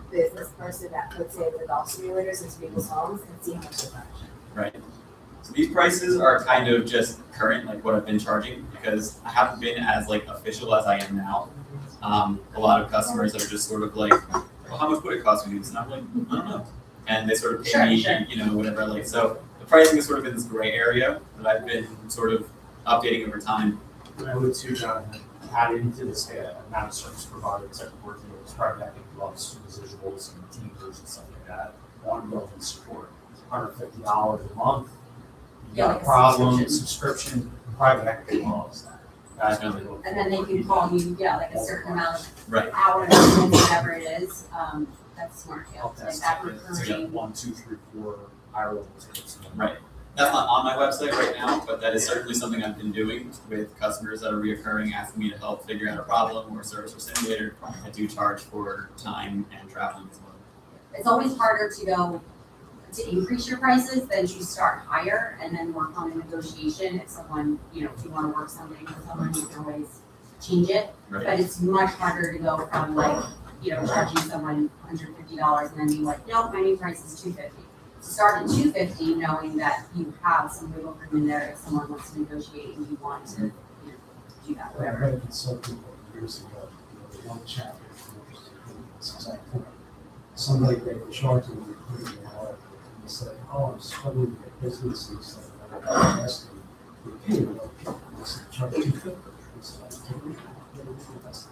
business person that puts in the golf simulators into people's homes and see how much they charge. Right. So these prices are kind of just current, like what I've been charging, because I haven't been as like official as I am now. A lot of customers that are just sort of like, well, how much would it cost me to do this? And I'm like, I don't know. And they sort of pay me, Sure. you know, whatever. Like, so the pricing is sort of in this gray area that I've been sort of updating over time. I would too, Jonathan, add into this amount of service providers that we're working with, private equity gloves, residuals, and teamers and stuff like that, ongoing support, $150 a month. You Yeah, got like a a problem, subscription, private equity loves that. That's gonna be. and then they can call you, yeah, like a certain amount of Right. hours, whatever it is, that's smart, yeah, Help like desk, that so you got recurring. 1, 2, 3, 4 higher level tickets. Right. That's not on my website right now, but that is certainly something I've been doing with customers that are reoccurring, asking me to help figure out a problem or service or simulator. I do charge for time and traveling as well. It's always harder to go, to increase your prices than to start higher and then work on a negotiation. If someone, you know, if you wanna work something with someone, you can always change it. Right. But it's much harder to go from like, you know, charging someone $150 and then be like, no, my new price is $250. To start at $250, knowing that you have some wiggle room in there if someone wants to negotiate and you want to, you know, do that, I whatever. read a consulting book years ago, the one chapter, this exact point. Somebody they were charging them recruiting an hour, and they said, oh, I'm struggling to get business, and he said, I'm asking, the opinion of people, and they said, charge $250. He said, I can't read that.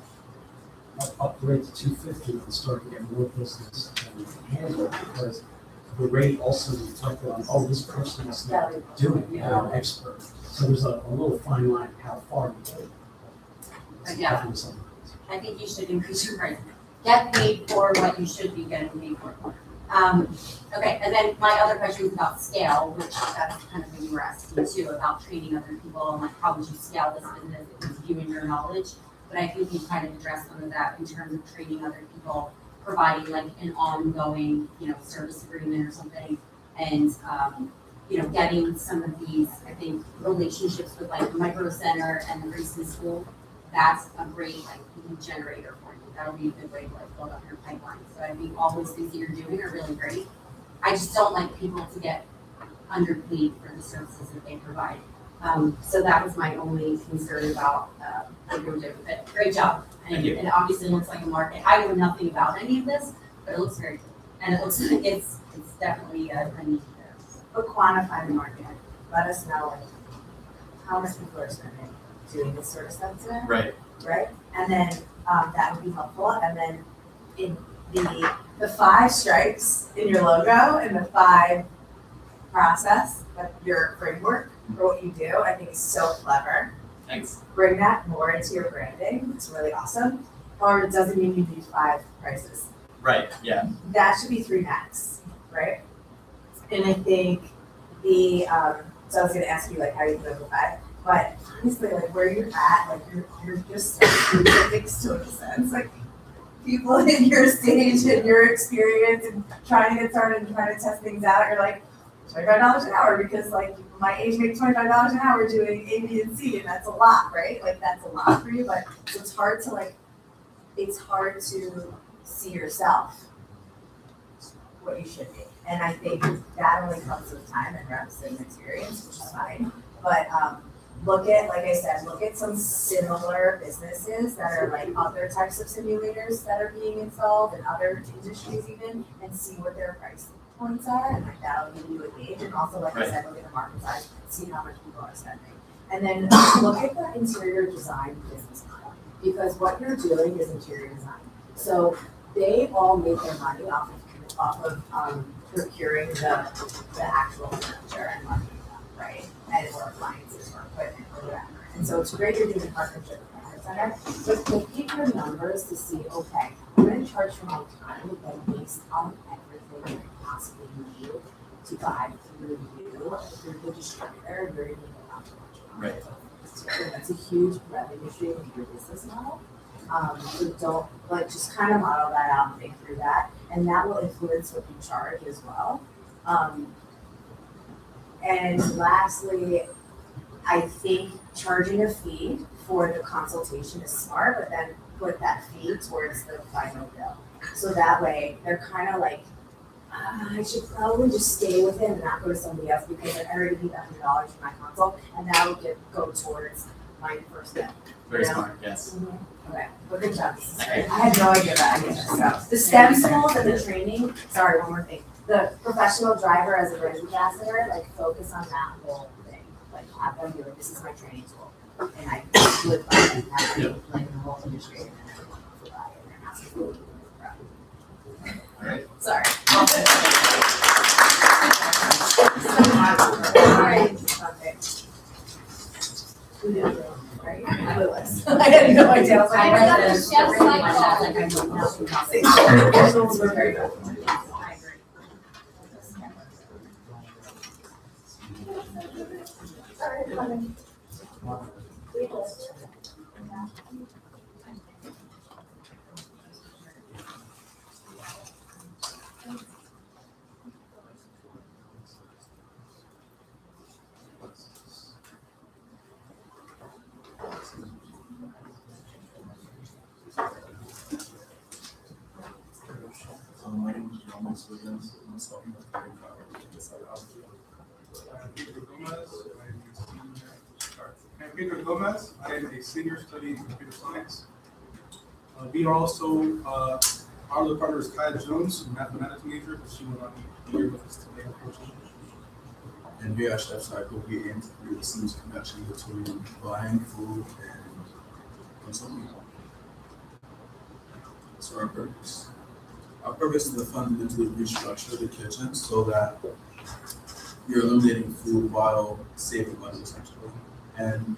Upgrade to $250 and start to get more business and you can handle it because the rate also reflected on, oh, this person is not doing it, they're an expert. So there's a little fine line of how far you go. But yeah. I think you should increase your price. Get paid for what you should be getting paid for. Okay, and then my other question is about scale, which that's kind of what you were asking too, about training other people and like how would you scale this business with you and your knowledge. But I think you kind of addressed some of that in terms of training other people, providing like an ongoing, you know, service agreement or something. And, you know, getting some of these, I think, relationships with like Micro Center and the Graceland School, that's a great like lead generator for you. That'll be a good way to like build up your pipeline. So I think all those things that you're doing are really great. I just don't like people to get underpaid for the services that they provide. So that was my only concern about what you were doing. But great job. Thank you. And it obviously looks like a market. I know nothing about any of this, but it looks very good. And it looks like it's definitely a need there. But quantify the market. Let us know like how much people are spending doing this sort of stuff today, Right. right? And then that would be helpful. And then in the 5 stripes in your logo and the 5 process, like your framework for what you do, I think is so clever. Thanks. Bring that more into your branding. It's really awesome. However, it doesn't mean you need 5 prices. Right. Yeah. That should be 3 max, right? And I think so I was gonna ask you like how you put the 5, but honestly, like where you're at, like you're just specific to a sense, like people in your stage and your experience and trying to get started and trying to test things out, you're like $25 an hour because like my age makes $25 an hour doing A, B, and C, and that's a lot, right? Like that's a lot for you, but it's hard to see yourself what you should be. And I think that only comes with time and reps and experience, which is fine. But look at some similar businesses that are like other types of simulators that are being installed in other industries even, and see what their price points are, and like that'll give you a gauge. And also, like I said, look at the market size, see how much people are spending. And then look at the interior design business model, because what you're doing is interior design. So they all make their money off of procuring the actual furniture and marketing them, right? And or appliances or equipment or whatever. And so it's great you're doing a partnership with Market Center, but look at your numbers to see, okay, I'm gonna charge for my time, then based on everything I possibly need to buy through you, if you're the distributor, you're gonna need a lot of money. Right. So that's a huge revenue stream in your business model. So don't, like, just kind of model that out and think through that, and that will influence what you charge as well. And lastly, I think charging a fee for the consultation is smart, but then put that fee towards the final bill. So that way, they're kind of like, I should probably just stay with it and not go to somebody else because I already need $100 for my consult, and that would go towards my first bill. Very Yeah. smart, yes. Okay, well, good job. This is great. I had no idea that. I did this stuff. The STEM schools and the training, sorry, one more thing. The professional driver as a brand ambassador, like focus on that whole thing. Like have them be like, this is my training tool. And I live by it and have them like the whole industry and then everyone will buy it and they're not supposed to. Alright. Sorry. Alright, okay. Who did it? Right? Clueless. I had no idea. I was like, I I read read the this. chef's Like, cycle. Visuals were very good. I agree. My name is Thomas Williams. I'm talking about Pedro Gomez, I am a senior studying computer science. We are also, our other partner is Kaya Jones, a mathematics major, but she will not be here with us today, unfortunately. And we at Chef Cycle, we aim to create a seamless connection between buying food and consuming. So our purpose. Our purpose is to fundamentally restructure the kitchen so that you're eliminating food while saving money essentially. And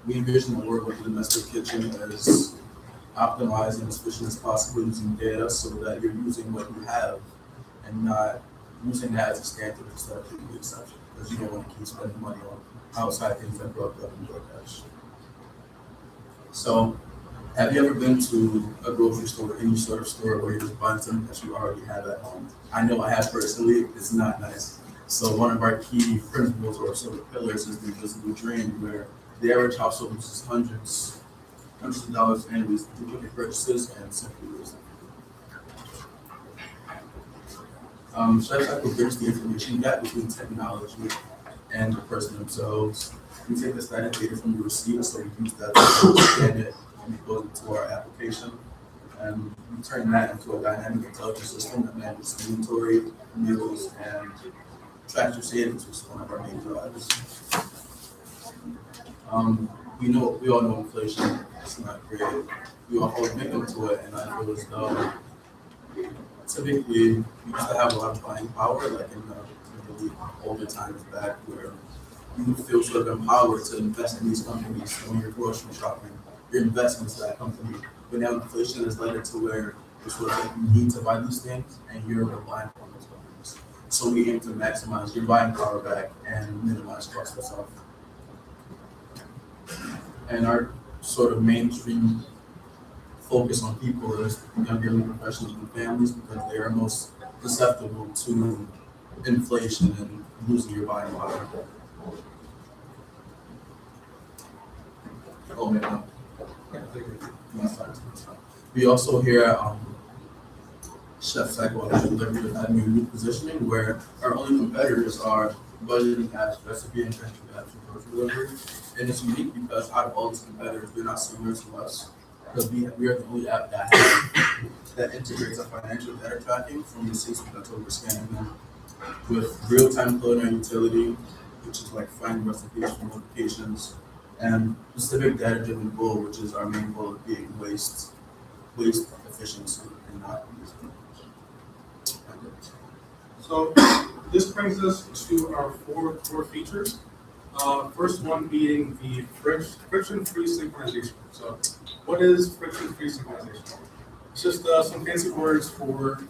we envision a world where the domestic kitchen is optimized and as efficient as possible using data so that you're using what you have and not using that as a standard instead of the exception, because you don't want to keep spending money on outside things that broke up and DoorDash. So, have you ever been to a grocery store, any sort of store where you're just buying something that you already have at home? I know I have personally, it's not nice. So one of our key principles or sort of pillars is the invisible dream, where the average household uses hundreds of dollars annually to look at purchases and simply lose them. Chef Cycle bridges the information gap between technology and the person themselves. We take the static data from the receipt, so we use that to understand it and it goes into our application. And we turn that into a dynamic intelligence system that manages inventory, meals, and tracks your savings, which is one of our main drivers. We all know inflation is not great. We all fall victim to it, and I feel as though typically we used to have a lot of buying power, like in the older times back, where you feel sort of empowered to invest in these companies. So when you're grocery shopping, your investments to that company. But now inflation has led it to where it's sort of like you need to buy these things, and you're relying on those companies. So we aim to maximize your buying power back and minimize cost of self. And our sort of mainstream focus on people is younger professionals and families because they are most susceptible to inflation and losing your buying power. Oh, man. We also here at Chef Cycle have delivered a new positioning where our only competitors are budgeting apps, recipe and pantry apps for grocery delivery. And it's unique because out of all these competitors, they're not similar to us. Because we are the only app that integrates a financial data tracking from the receipts that's over scanning them with real-time culinary utility, which is like finding recipes from notifications, and specific data-driven goal, which is our main goal of being waste efficiency and not using. So this brings us to our four features. First one being the friction-free synchronization. So what is friction-free synchronization? It's just some fancy words for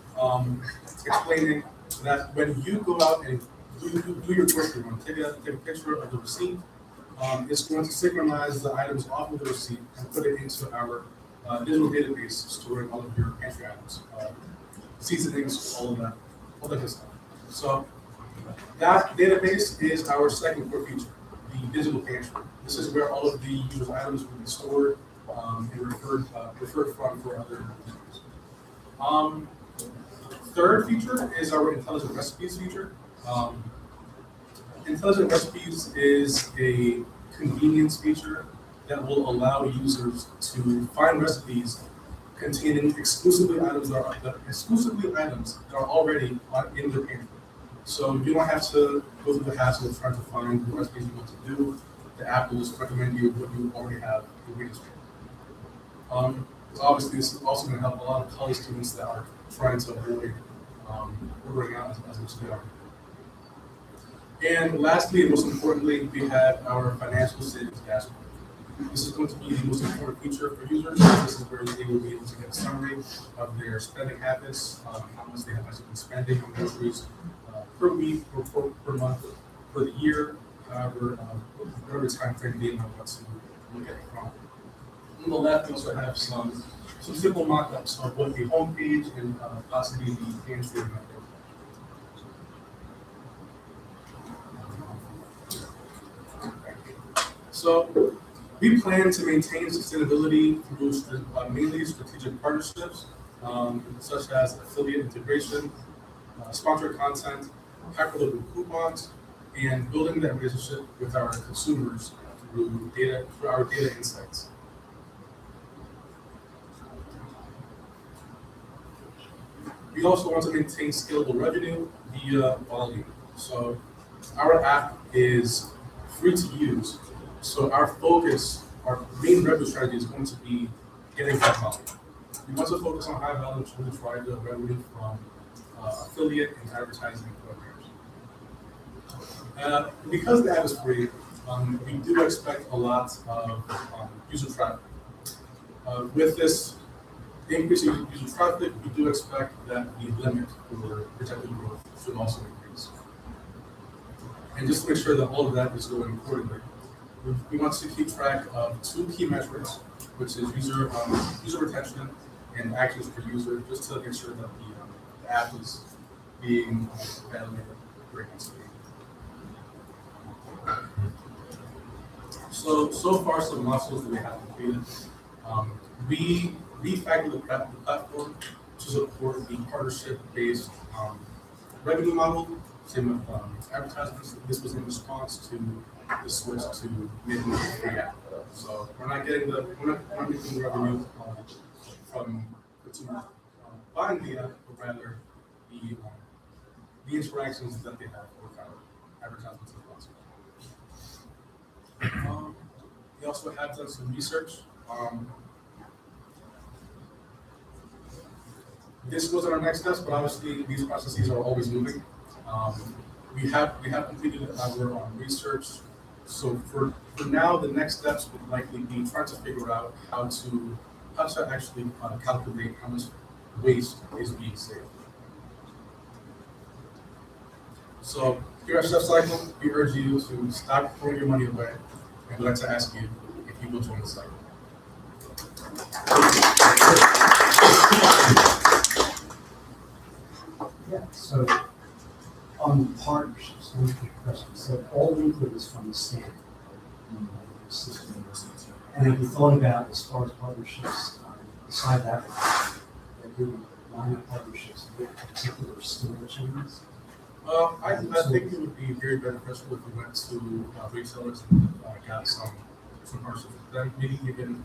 explaining that when you go out and do your grocery run, take a picture of the receipt, It's going to synchronize the items off of the receipt and put it into our digital database, storing all of your pantry items, seasonings, all that good stuff. So that database is our second core feature, the digital pantry. This is where all of the user's items will be stored and referred from for other users. Third feature is our intelligent recipes feature. Intelligent recipes is a convenience feature that will allow users to find recipes containing exclusively items that are already in their pantry. So you don't have to go through the hassle of trying to find the recipes you want to do. The app will just recommend you what you already have in your pantry. Obviously, this is also going to help a lot of college students that are trying to avoid ordering out as much as they are. And lastly, and most importantly, we have our financial savings dashboard. This is going to be the most important feature for users. This is where they will be able to get a summary of their spending habits, how much they have actually been spending on groceries per week, or per month, for the year, whatever time frame they want to look at it from. On the left, we also have some simple mock-ups of what the homepage and possibly the pantry might look like. So we plan to maintain sustainability through mainly strategic partnerships, such as affiliate integration, sponsored content, hyperlocal coupons, and building that relationship with our consumers through our data insights. We also want to maintain scalable revenue via volume. So our app is free to use. So our main revenue strategy is going to be getting high volume. We want to focus on high volume to try to revenue from affiliate and advertising programs. Because the app is free, we do expect a lot of user traffic. With this increase in user traffic, we do expect that the limit for projected growth should also increase. And just to make sure that all of that is going accordingly, we want to keep track of two key metrics, which is user retention and actions per user, just to make sure that the app is being evaluated very nicely. So far, some milestones that we have completed. We refactored the platform to support the partnership-based revenue model. Same with advertisements. This was in response to the switch to making it a free app. So we're not making the revenue from consumers buying the app, but rather the interactions that they have with our advertisements and sponsors. We also have done some research. This was our next steps, but obviously these processes are always moving. We have completed our research. So for now, the next steps would likely be trying to figure out how to actually calculate how much waste is being saved. So here at Chef Cycle, we urge you to stop throwing your money away, and we'd like to ask you if you will join the cycle. Yeah, so on partnerships, one quick question. So all input is from the standard system. And have you thought about, as far as partnerships, beside that, that you line up partnerships with particular store chains? I think it would be very beneficial if we went to retailers and got some partnerships with them. Maybe even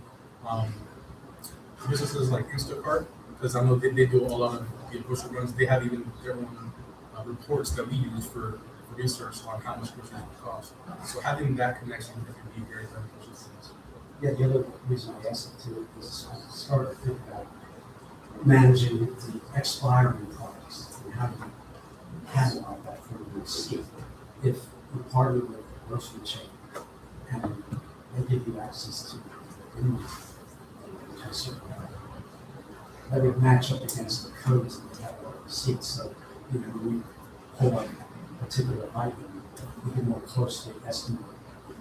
businesses like Instacart, because I know they do a lot of the grocery runs. They have even their own reports that we use for research on how much groceries will cost. So having that connection would be very beneficial to us. Yeah, the other reason I asked it too is I started to think about managing the expiring products and how do you catalog that for the receipt. If you partner with a grocery chain and they give you access to inventory, that would match up against the codes that they have on the receipt. So, when we pull a particular item, we can more closely estimate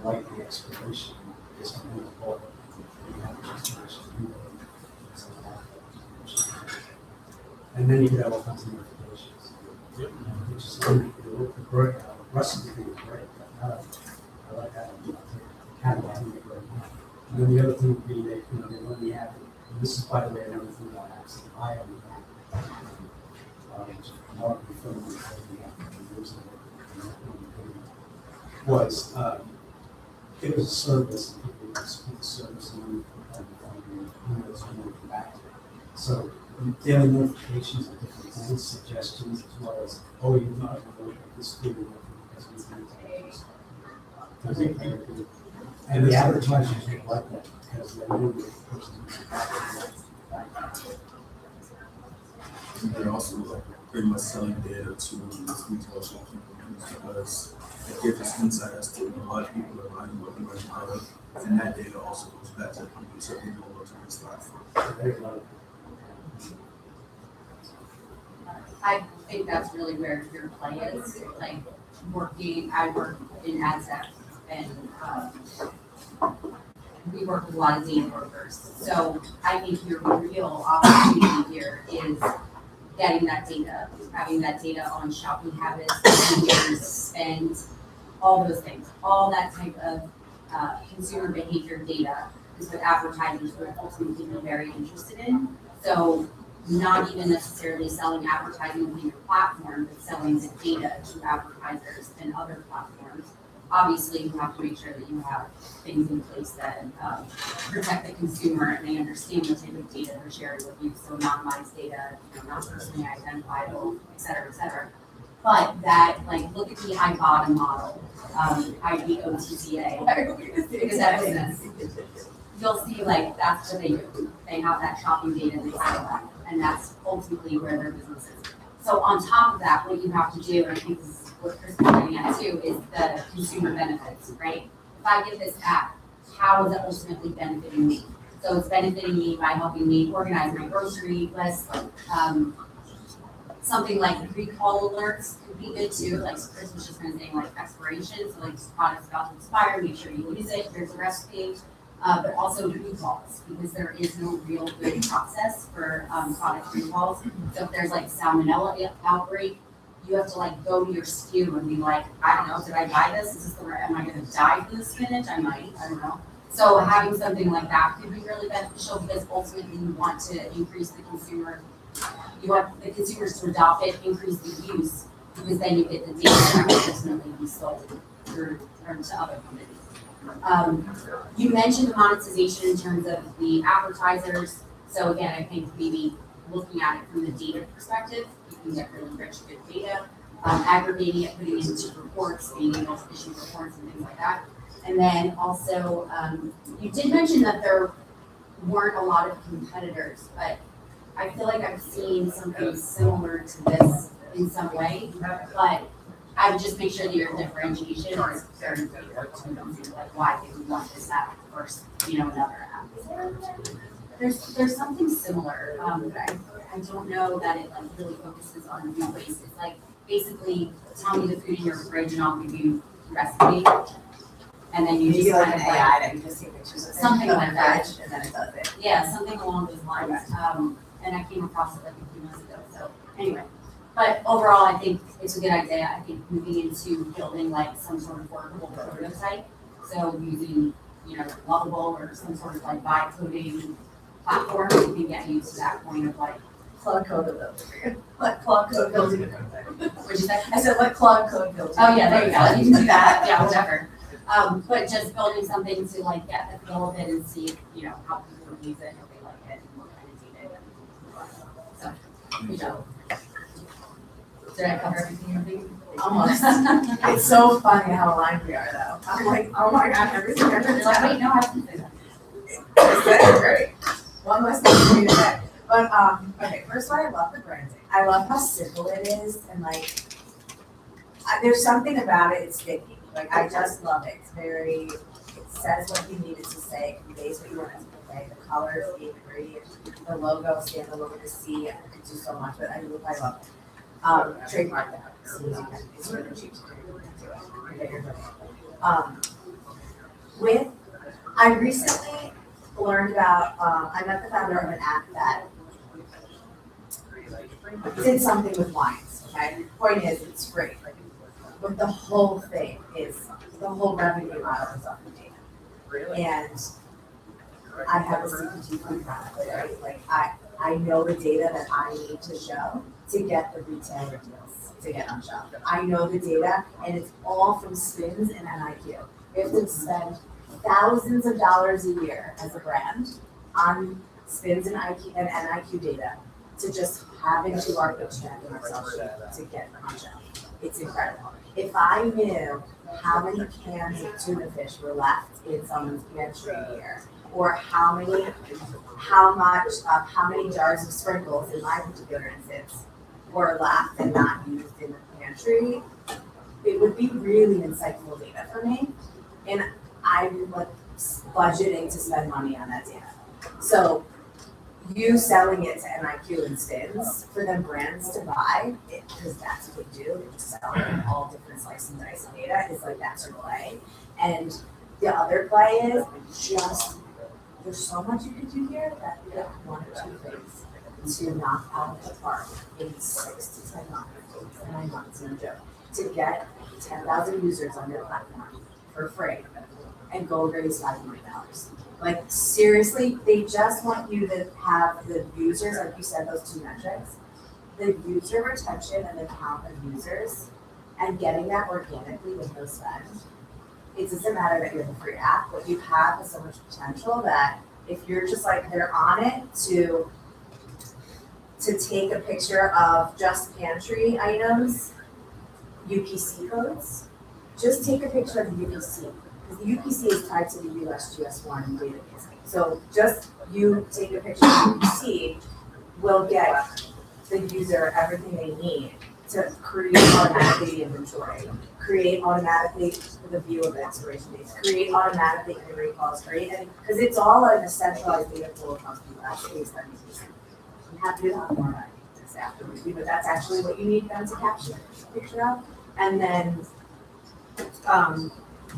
like the expiration is going to be all the average expiration. And then you could have all kinds of notifications. Which is the great, recipe thing is great. I like that. Catalog thing is great. And then the other thing would be that, you know, they let me have, and this is by the way, another thing about apps that I have. Was it was a service and people would speak the service and then emails and then come back to it. So daily notifications of different things, suggestions, as well as, oh, you're not going to this student because we think it's and the advertisers don't like that because they know the person who's back. They're also like pretty much selling data to retail shopkeepers because it gives us insight as to what people are buying, what they're buying, and that data also goes back to the people so they know what to restock. I think that's really where your play is, like I work in ad tech and we work with a lot of data brokers. So I think your real opportunity here is getting that data, having that data on shopping habits, behaviors, spend, all those things, all that type of consumer behavior data is what advertisers would ultimately be very interested in. So not even necessarily selling advertising on your platform, but selling the data to advertisers and other platforms. Obviously, you have to make sure that you have things in place that protect the consumer and they understand what type of data they're sharing with you. So anonymized data, not personally identifiable, et cetera, et cetera. But that, like, look at the iBottom model, IBOTCA, because that business. You'll see, like, that's what they do. They have that shopping data and they sell that. And that's ultimately where their business is. So on top of that, what you have to do, and I think this is what Chris is getting at too, is the consumer benefits, right? If I get this app, how is it ultimately benefiting me? So it's benefiting me by helping me organize my grocery list. Something like recall alerts could be good too. Like Chris was just kind of saying, like expiration. So like this product's about to expire, make sure you use it. Here's a recipe. But also recalls, because there is no real good process for product recalls. So if there's like salmonella outbreak, you have to like go to your SKU and be like, I don't know, did I buy this? Is this the right, am I gonna die for the spinach? I might, I don't know. So having something like that could be really beneficial because ultimately you want to increase the consumer, you want the consumers to adopt it, increase the use, because then you get the data that will ultimately be sold through or to other companies. You mentioned the monetization in terms of the advertisers. So again, I think maybe looking at it from the data perspective, you can get really rich, good data, aggregating it, putting it into reports, being able to issue reports and things like that. And then also, you did mention that there weren't a lot of competitors, but I feel like I've seen something similar to this in some way, but I would just make sure that your differentiation is very clear to them, like why did we want this app versus, another app. There's something similar, but I don't know that it like really focuses on food waste. It's like basically tell me the food in your fridge and I'll give you the recipe. And then you just like kind an of AI like, that you just take pictures of something like that. and then it does it. Yeah, something along those lines. And I came across it like a few months ago. So anyway, but overall, I think it's a good idea. I think moving into building like some sort of workable prototype. So using, Lovable or some sort of like vibe coding platform that can get you to that point of like. Claude Code will build it for you. Let Claude Code build you a prototype. What'd you say? I said let Claude Code build you. Oh yeah, there you go. You can do that. Yeah, whatever. But just building something to like get the feel of it and see, how people use it, if they like it, and what kind of data. So, good job. Did I cover everything you're thinking? Almost. It's so funny how aligned we are though. I'm like, oh my god, everything You're like, wait, no, I didn't say that. That's great. One less thing for me to say. But okay, first of all, I love the branding. I love how simple it is and like there's something about it, it's sticky. Like I just love it. It's very, it says what you need it to say, it conveys what you want it to convey. The colors, the ingredients, the logo, stand the logo to see, I could do so much, but I love it. Trademark that. It's really cheap to do it. I recently learned about, I met the founder of an app that did something with wines, okay? Point is, it's free. But the whole thing is, the whole revenue model is off the data. And I have a CPG food product, right? Like, I know the data that I need to show to get the retailer deals to get on shelf. I know the data, and it's all from spins and NIQ. We have to spend thousands of dollars a year as a brand on spins and NIQ data to just have it to our pitch deck and our sell sheet to get on shelf. It's incredible. If I knew how many cans of tuna fish were left in someone's pantry a year, or how many jars of sprinkles in my particular instance were left and not used in the pantry, it would be really insightful data for me. And I'm like budgeting to spend money on that data. So you selling it to NIQ and spins for them brands to buy, because that's what they do, they just sell them all different slice and dice of data, is like that's their play. And the other play is just, there's so much you could do here that you have one or two things to knock out of the park in 6 to 10 months, 9 months, no joke, to get 10,000 users on your platform for free and go raise $5 million. Like seriously, they just want you to have the users, like you said, those two metrics, the user retention and the count of users, and getting that organically with no spend. It doesn't matter that you have a free app, what you have is so much potential that if you're just like, they're on it to take a picture of just pantry items, UPC codes, just take a picture of the UPC. Because the UPC is tied to the USGS1 database. So just you take a picture of the UPC will get the user everything they need to create automatically the inventory, create automatically the view of the expiration dates, create automatically the recalls, create, because it's all in a centralized data pool across the US based on these. I'm happy to talk more about this afterwards, but that's actually what you need them to capture a picture of. And then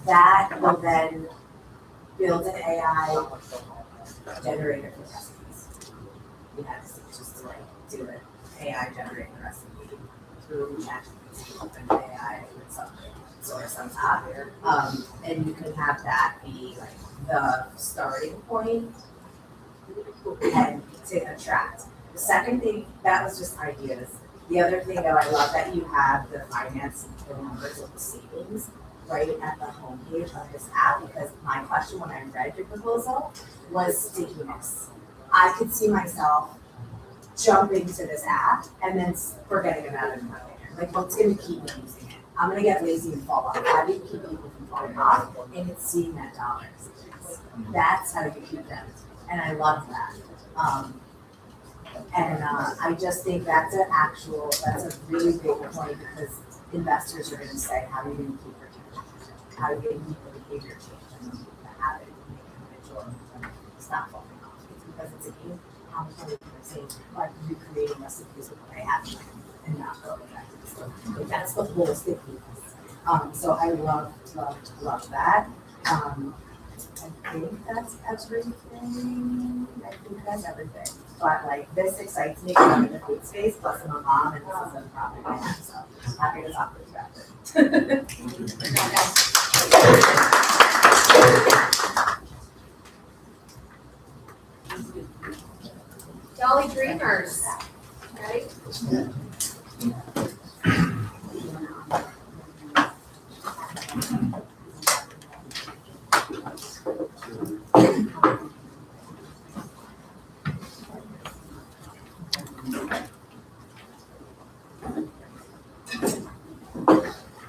that will then build an AI generator for recipes. We had to just like do it, AI generate the recipe through ChatGPT, open AI with something, source on top here. And you can have that be like the starting point and to attract. The second thing, that was just ideas. The other thing that I love that you have the finance, the numbers of the savings right at the homepage of this app, because my question when I read your proposal was stickiness. I could see myself jumping to this app and then forgetting about it in my later. Like, what's going to keep me using it? I'm going to get lazy and fall off. How do you keep people from falling off? And it's seeing that dollar. That's how you keep them. And I love that. I just think that's a really big point, because investors are going to say, how are you going to keep retention? How are you going to keep the behavior change and the habit and make an individual stop falling off? It's because it's a game. How much money can I save by recreating recipes with what I have and not going back to the store? Like, that's the whole stickiness. So I love that. I think that's everything. But like, this excites me because I'm in the food space, plus I'm a mom, and this is a problem I have, so happy to talk with you about it. Dolly Dreamers, right?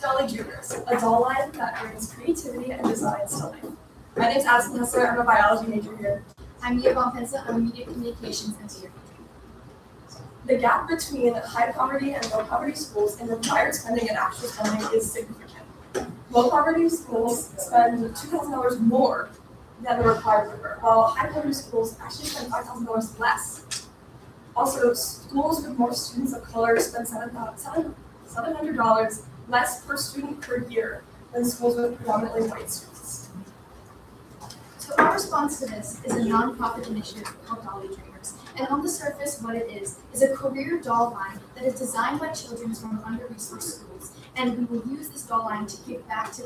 Dolly Dreamers, a doll line that brings creativity and design to life. My name's Addison Hessler, I'm a biology major here. I'm Mia Bonfensa, I'm a media communications and theater major. The gap between high poverty and low poverty schools in required spending and actual spending is significant. Low poverty schools spend $2,000 more than the required number, while high poverty schools actually spend $5,000 less. Also, schools with more students of color spend $700 less per student per year than schools with predominantly white students. response to this is a nonprofit initiative called Dolly Dreamers. And on the surface, what it is a career doll line that is designed by children from under-resourced schools. And we will use this doll line to give back to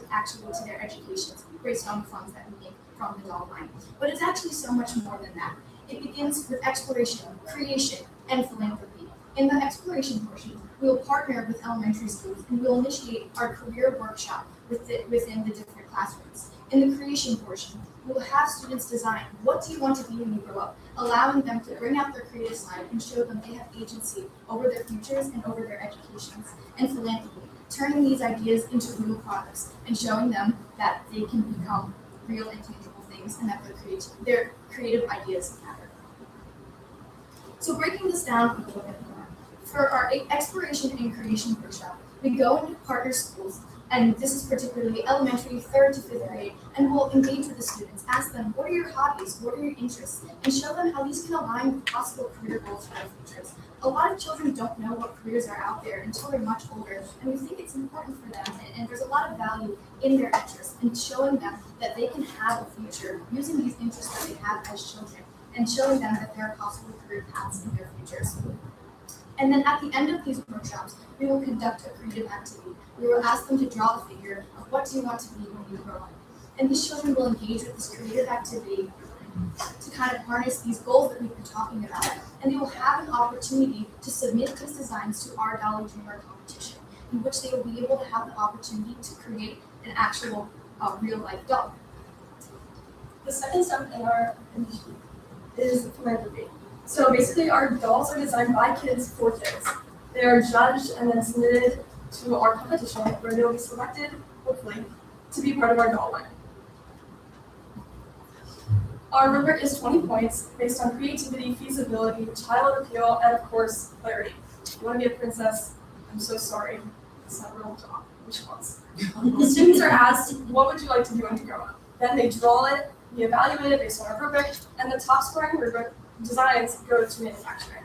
their educations based on the funds that we make from the doll line. But it's actually so much more than that. It begins with exploration, creation, and philanthropy. In the exploration portion, we will partner with elementary schools and we'll initiate our career workshop within the different classrooms. In the creation portion, we will have students design what do you want to be when you grow up, allowing them to bring out their creative side and show them they have agency over their futures and over their educations. And philanthropy, turning these ideas into real products and showing them that they can become real and tangible things and that their creative ideas matter. So breaking this down a little bit more, for our exploration and creation workshop, we go into partner schools, and this is particularly elementary, 3rd to 5th grade, and we'll engage with the students, ask them, what are your hobbies, what are your interests, and show them how these can align with possible career goals for their futures. A lot of children don't know what careers are out there until they're much older, and we think it's important for them, and there's a lot of value in their interests, and showing them that they can have a future using these interests that they have as children, and showing them that there are possible career paths in their futures. And then at the end of these workshops, we will conduct a creative activity. We will ask them to draw a figure of what do you want to be when you grow up. And these children will engage with this creative activity to kind of harness these goals that we've been talking about. And they will have an opportunity to submit these designs to our Dolly Dreamer competition, in which they will be able to have the opportunity to create an actual real-life doll. The second step in our initiative is philanthropy. So basically our dolls are designed by kids for kids. They are judged and then submitted to our competition where they will be selected, hopefully, to be part of our doll line. Our rubric is 20 points based on creativity, feasibility, child appeal, and of course, clarity. You want to be a princess? I'm so sorry. It's not a real job. Which ones? The students are asked, what would you like to do when you grow up? Then they draw it, we evaluate it based on our rubric, and the top scoring rubric designs go to manufacturing.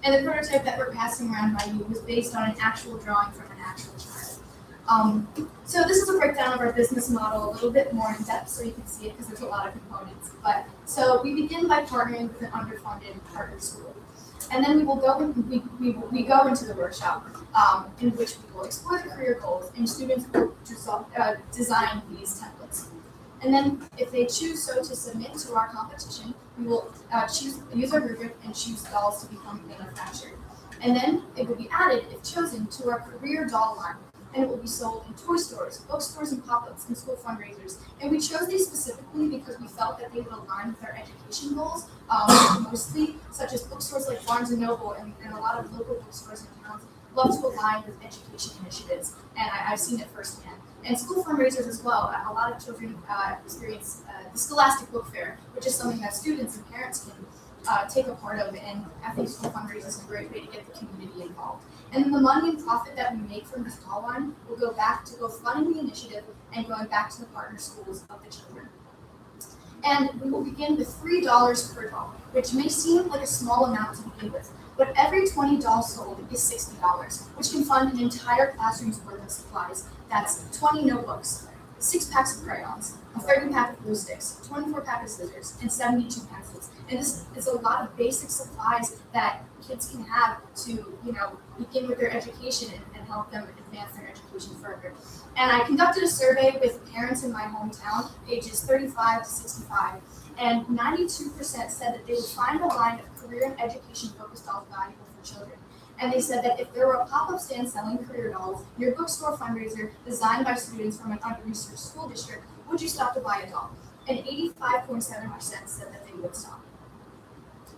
And the prototype that we're passing around by you was based on an actual drawing from an actual child. So this is a breakdown of our business model a little bit more in depth so you can see it because there's a lot of components. But so we begin by partnering with an underfunded partner school. And then we will go we go into the workshop in which we will explore the career goals and students will design these templates. And then if they choose so to submit to our competition, we will use our rubric and choose dolls to become manufactured. And then it will be added, if chosen, to our career doll line. And it will be sold in toy stores, bookstores, and pop-ups, and school fundraisers. And we chose these specifically because we felt that they would align with our education goals, mostly, such as bookstores like Barnes & Noble and a lot of local bookstores in towns love to align with education initiatives. And I've seen it firsthand. And school fundraisers as well. A lot of children experience the Scholastic Book Fair, which is something that students and parents can take a part of. And I think school fundraisers is a great way to get the community involved. And then the money and profit that we make from this doll line will go back to both funding the initiative and going back to the partner schools of the children. And we will begin with $3 per doll, which may seem like a small amount to begin with, but every 20 dolls sold is $60, which can fund an entire classroom's worth of supplies. That's 20 notebooks, 6 packs of crayons, a 30-pack of glue sticks, 24-pack of scissors, and 72 pencils. And this is a lot of basic supplies that kids can have to, begin with their education and help them advance their education further. And I conducted a survey with parents in my hometown, ages 35 to 65, and 92% said that they would find a line of career and education-focused dolls valuable for children. And they said that if there were a pop-up stand selling career dolls, your bookstore fundraiser designed by students from an under-researched school district, would you stop to buy a doll? And 85.7% said that they would stop.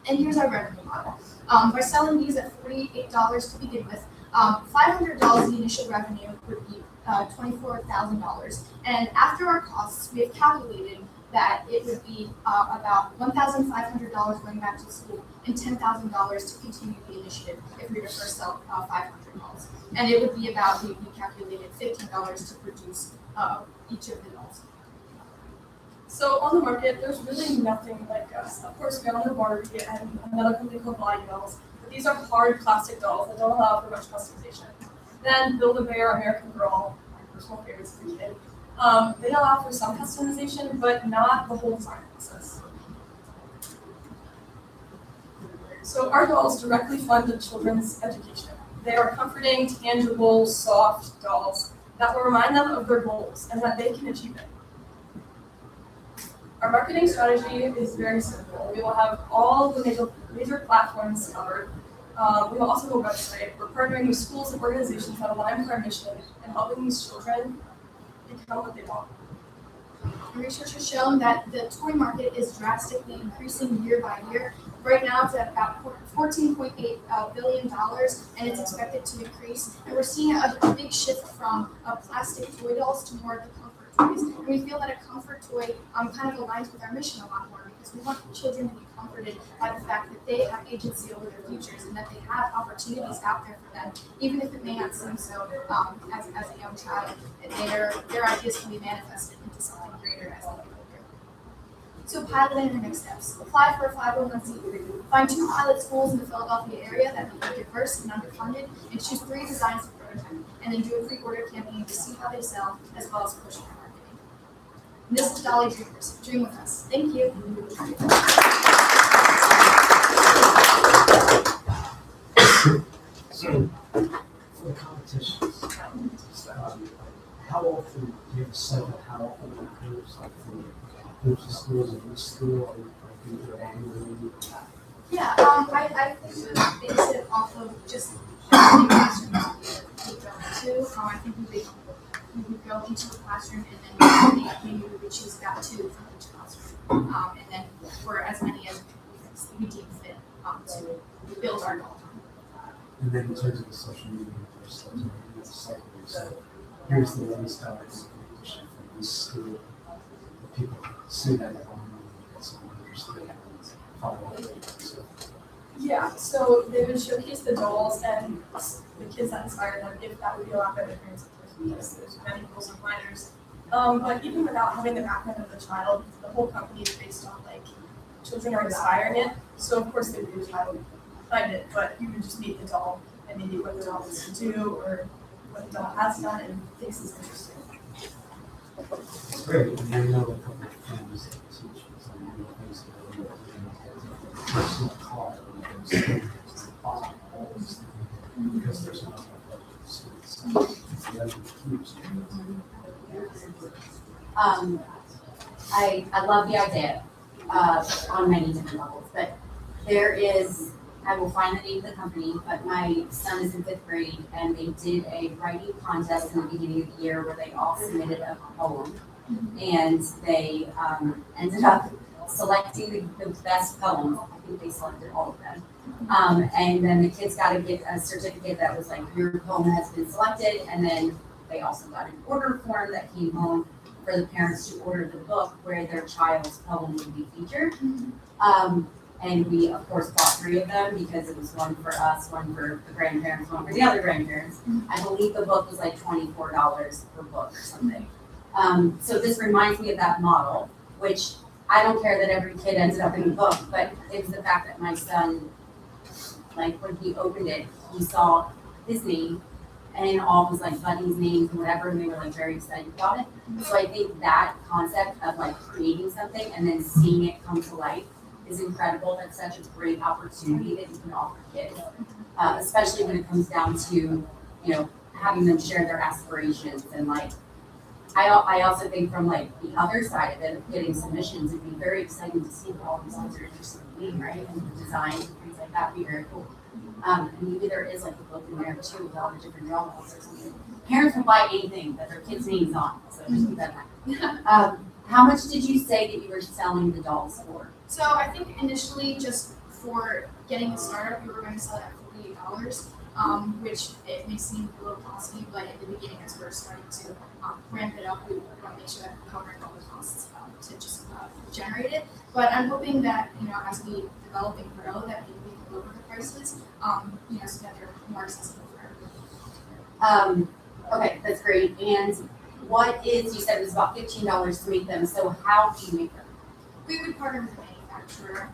And here's our revenue model. By selling these at $48 to begin with, $500 the initial revenue would be $24,000. And after our costs, we have calculated that it would be about $1,500 going back to the school and $10,000 to continue the initiative if we were to first sell 500 dolls. And it would be about, we calculated $15 to produce each of the dolls. So on the market, there's really nothing like us. Of course, we own the Barbie and another company called Body Dolls, but these are hard plastic dolls that don't allow for much customization. Then Build-A-Bear, American Girl, my personal favorites as a kid, They allow for some customization, but not the whole design process. So our dolls directly fund the children's education. They are comforting, tangible, soft dolls that will remind them of their goals and that they can achieve it. Our marketing strategy is very simple. We will have all the major platforms covered. We will also have a website. We're partnering with schools and organizations that align with our mission and helping these children become what they want. Research has shown that the toy market is drastically increasing year by year. Right now, it's at about $14.8 billion, and it's expected to increase. And we're seeing a big shift from plastic toy dolls to more of the comfort toys. And we feel that a comfort toy kind of aligns with our mission a lot more because we want children to be comforted by the fact that they have agency over their futures and that they have opportunities out there for them, even if it may not seem so as a young child. And their ideas can be manifested into something greater as they get older. So piloting the next steps. Apply for a 501c3. Find 2 pilot schools in the Philadelphia area that may be diverse and underfunded, and choose 3 designs to prototype, and then do a pre-order campaign to see how they sell, as well as push their marketing. And this is Dolly Dreamers. Dream with us. Thank you. So, for the competitions, how often do you have a set of how often it occurs, like from groups of schools in each school, or like either annually? Yeah, I think we would base it off of just how many classrooms we go into. I think we would go into the classroom and then maybe we would choose about 2 from each classroom. And then for as many as we deem fit to build our goal. And then in terms of the social media, there's cycle. So here's the latest competition from this school. People see that at home and get someone interested and follow up. So, Yeah, so they would showcase the dolls and the kids that inspire them, if that would be allowed by the parents, of course, because there's many rules and minors. But even without having the background of the child, the whole company is based on like children are inspiring it. So of course they would be the child behind it, but you would just meet the doll and maybe what the doll wants to do or what the doll has done and thinks is interesting. great, and I know a couple of families that teach some of the things that are doing. Personal car, because there's not enough students. I love the idea on many different levels, but there is, I will find the name of the company, but my son is in 5th grade and they did a writing contest in the beginning of the year where they all submitted a poem and they ended up selecting the best poem. I think they selected all of them. And then the kids got to get a certificate that was like, your poem has been selected. And then they also got an order form that came home for the parents to order the book where their child's poem would be featured. And we, of course, bought 3 of them because it was one for us, one for the grandparents, one for the other grandparents. I believe the book was like $24 per book or something. So this reminds me of that model, which I don't care that every kid ended up in the book, but it was the fact that my son, like when he opened it, he saw his name and all was like buddies' names and whatever, and they were like very excited about it. So I think that concept of like creating something and then seeing it come to life is incredible. That's such a great opportunity that you can offer kids, especially when it comes down to, having them share their aspirations and like, I also think from like the other side of it, of getting submissions, it'd be very exciting to see what all these kids are interested in doing, right? And the design and things like that would be very cool. And maybe there is like a book in there too with all the different drawings or something. Parents will buy anything that their kids' names on, so just keep that in mind. How much did you say that you were selling the dolls for? So I think initially just for getting it started, we were going to sell it at $48, which it may seem a little costly, but in the beginning as we're starting to ramp it up, we want to make sure that we're covering all the costs to just generate it. But I'm hoping that, as we develop and grow, that maybe we can lower the prices, so that they're more accessible for everyone. Okay, that's great. And what is, you said it was about $15 to make them, so how do you make them? We would partner with a manufacturer.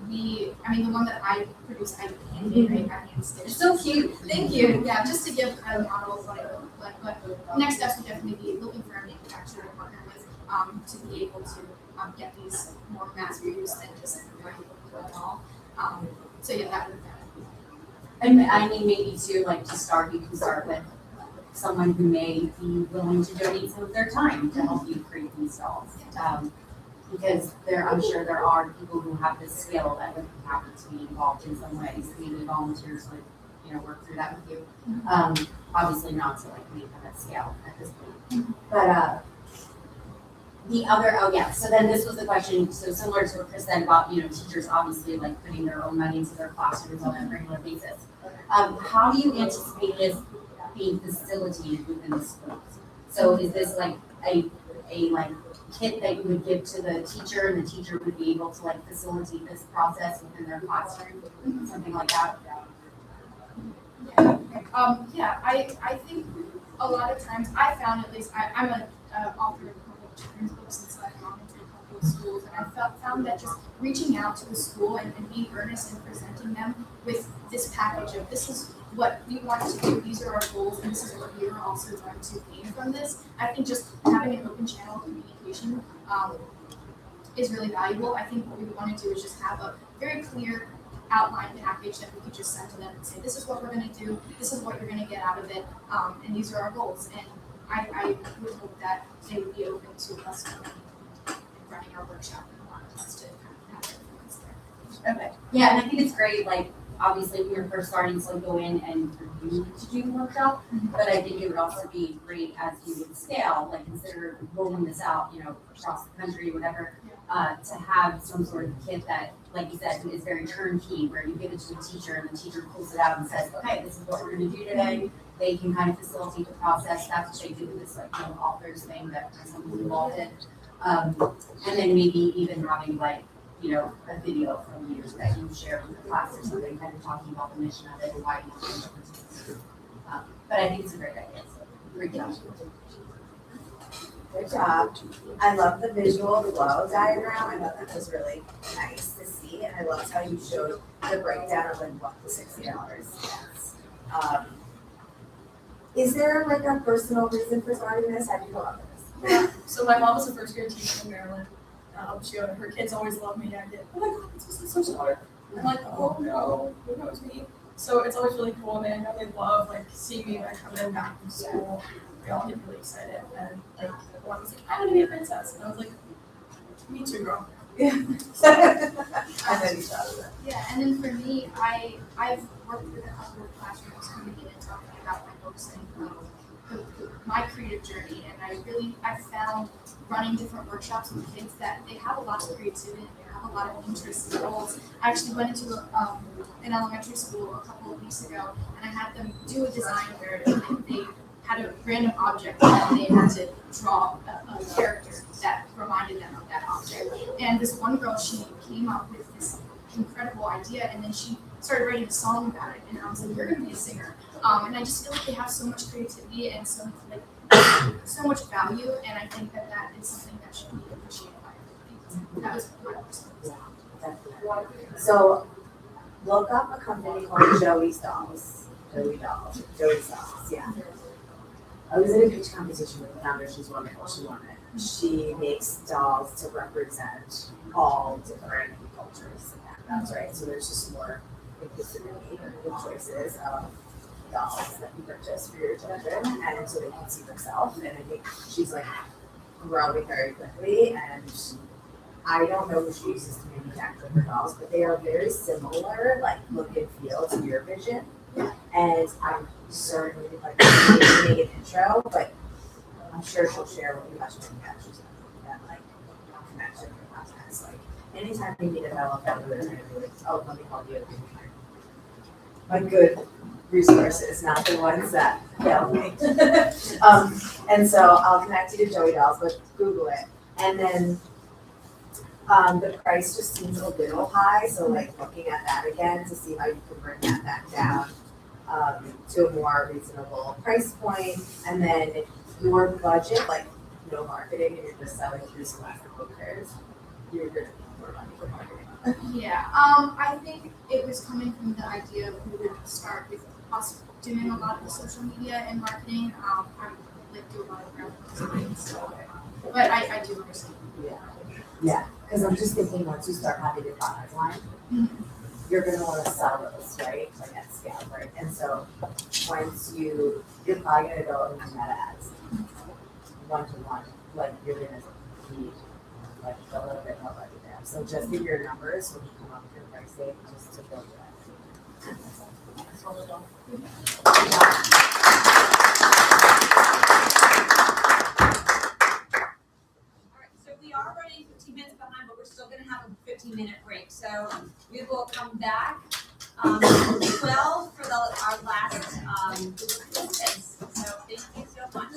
The one that I produce, I hand-made, right? I hand-stitched. It's so cute. Thank you. Yeah, just to give a model of what it would look like. But next steps would definitely be looking for a manufacturer to to be able to get these more mass produced than just one at all. So yeah, that would And I mean, maybe too, like to start, you can start with someone who may be willing to donate some of their time to help you create these dolls. Because I'm sure there are people who have this skill that would be happy to be involved in some ways. Maybe volunteers would, work through that with you. Obviously not to like make them at scale at this point. But so then this was the question, so similar to what Chris said about, teachers obviously like putting their own money into their classrooms on a regular basis. How do you anticipate this being facilitated within the schools? So is this like a like kit that you would give to the teacher and the teacher would be able to like facilitate this process within their classroom, something like that? I think a lot of times I found, at least I'm an author of a couple of children's books, and so I've gone into a couple of schools, and I found that just reaching out to the school and being earnest and presenting them with this package of this is what we want to do, these are our goals, and this is what we are also going to gain from this. I think just having an open channel of communication is really valuable. I think what we want to do is just have a very clear outline package that we could just send to them and say, this is what we're going to do, this is what you're going to get out of it, and these are our goals. And I would hope that they would be open to us running our workshop and want us to kind of have influence there. Okay. Yeah, and I think it's great, like, obviously we were first starting to go in and review to do the workshop, but I think it would also be great as you would scale, like consider rolling this out, across the country, whatever, to have some sort of kit that, like you said, is very turnkey, where you give it to a teacher and the teacher pulls it out and says, okay, this is what we're gonna do today. They can kind of facilitate the process. That's what they do with this like authors thing that someone's involved in. And then maybe even having like, a video from you that you share with the class or something, kind of talking about the mission of it and why you want to. But I think it's a great idea. So great job. Good job. I love the visual flow diagram. I thought that was really nice to see, and I loved how you showed the breakdown of like what the $60 is. Is there like a personal reason for starting this? How do you go about this? Yeah. So my mom was a first grade teacher in Maryland. Her kids always loved me. I get, oh my god, this is such an honor. I'm like, oh no, who knows me? So it's always really cool, and I know they love like seeing me when I come in back from school. We all get really excited, and like one was like, I want to be a princess, and I was like, me too, girl. Yeah. And then you shot it. Yeah, and then for me, I've worked with a couple of classrooms coming in and talking about my books and my creative journey, and I found running different workshops with kids that they have a lot of creativity and they have a lot of interests and goals. I actually went into an elementary school a couple of weeks ago, and I had them do a design where they had a random object and they had to draw a character that reminded them of that object. And this one girl, she came up with this incredible idea, and then she started writing a song about it, and I was like, you're gonna be a singer. And I just feel like they have so much creativity and so much value, and I think that is something that should be appreciated by everybody. That was my personal. So look up a company called Joey's Dolls. Joey's Dolls, yeah. I was in a pitch competition with the founder. She's wonderful. She won it. She makes dolls to represent all different cultures and backgrounds, right? So there's just more inclusivity and choices of dolls that you purchase for your children, and so they can see themselves. And I think she's like growing very quickly, and I don't know who she uses to manufacture her dolls, but they are very similar, like look and feel to your vision. And I'm certainly like make an intro, but I'm sure she'll share what you guys manufactures that like connection and process. Like anytime we need to develop that, we're gonna be like, oh, let me call you. My good resources, not the ones that fail me. And so I'll connect you to Joey Dolls, but Google it. And then the price just seems a little high, so like looking at that again to see how you can bring that back down to a more reasonable price point. And then if your budget, like no marketing, and you're just selling through Scholastic Book Fairs, you're gonna need more money for marketing. Yeah, I think it was coming from the idea of we would start with us doing a lot of the social media and marketing. I like do a lot of graphic design, so but I do understand. Yeah, because I'm just thinking once you start having your product line, you're gonna wanna sell those, right, like at scale, right? And so once you're probably gonna go into meta ads, one-to-one, like you're gonna need like a little bit more budget there. So just give your numbers when you come up with your pricing, just to build that. That's all we're doing. Alright, so we are running 15 minutes behind, but we're still gonna have a 15-minute break. So we will come back 12 for our last participants. So thank you so much.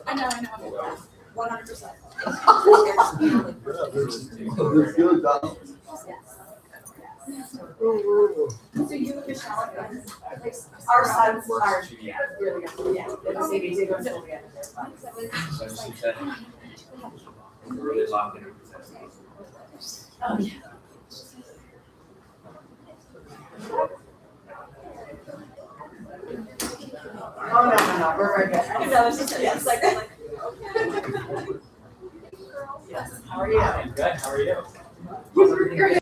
I know. 100%. So you and Michelle are friends? Our sons are really good, yeah, they're the same age, they go to school together, they're fun. Really locked in. Oh, yeah. Oh, no, we're very good. I know, it's just, yes, like, yes, how are you? Good, how are you? You're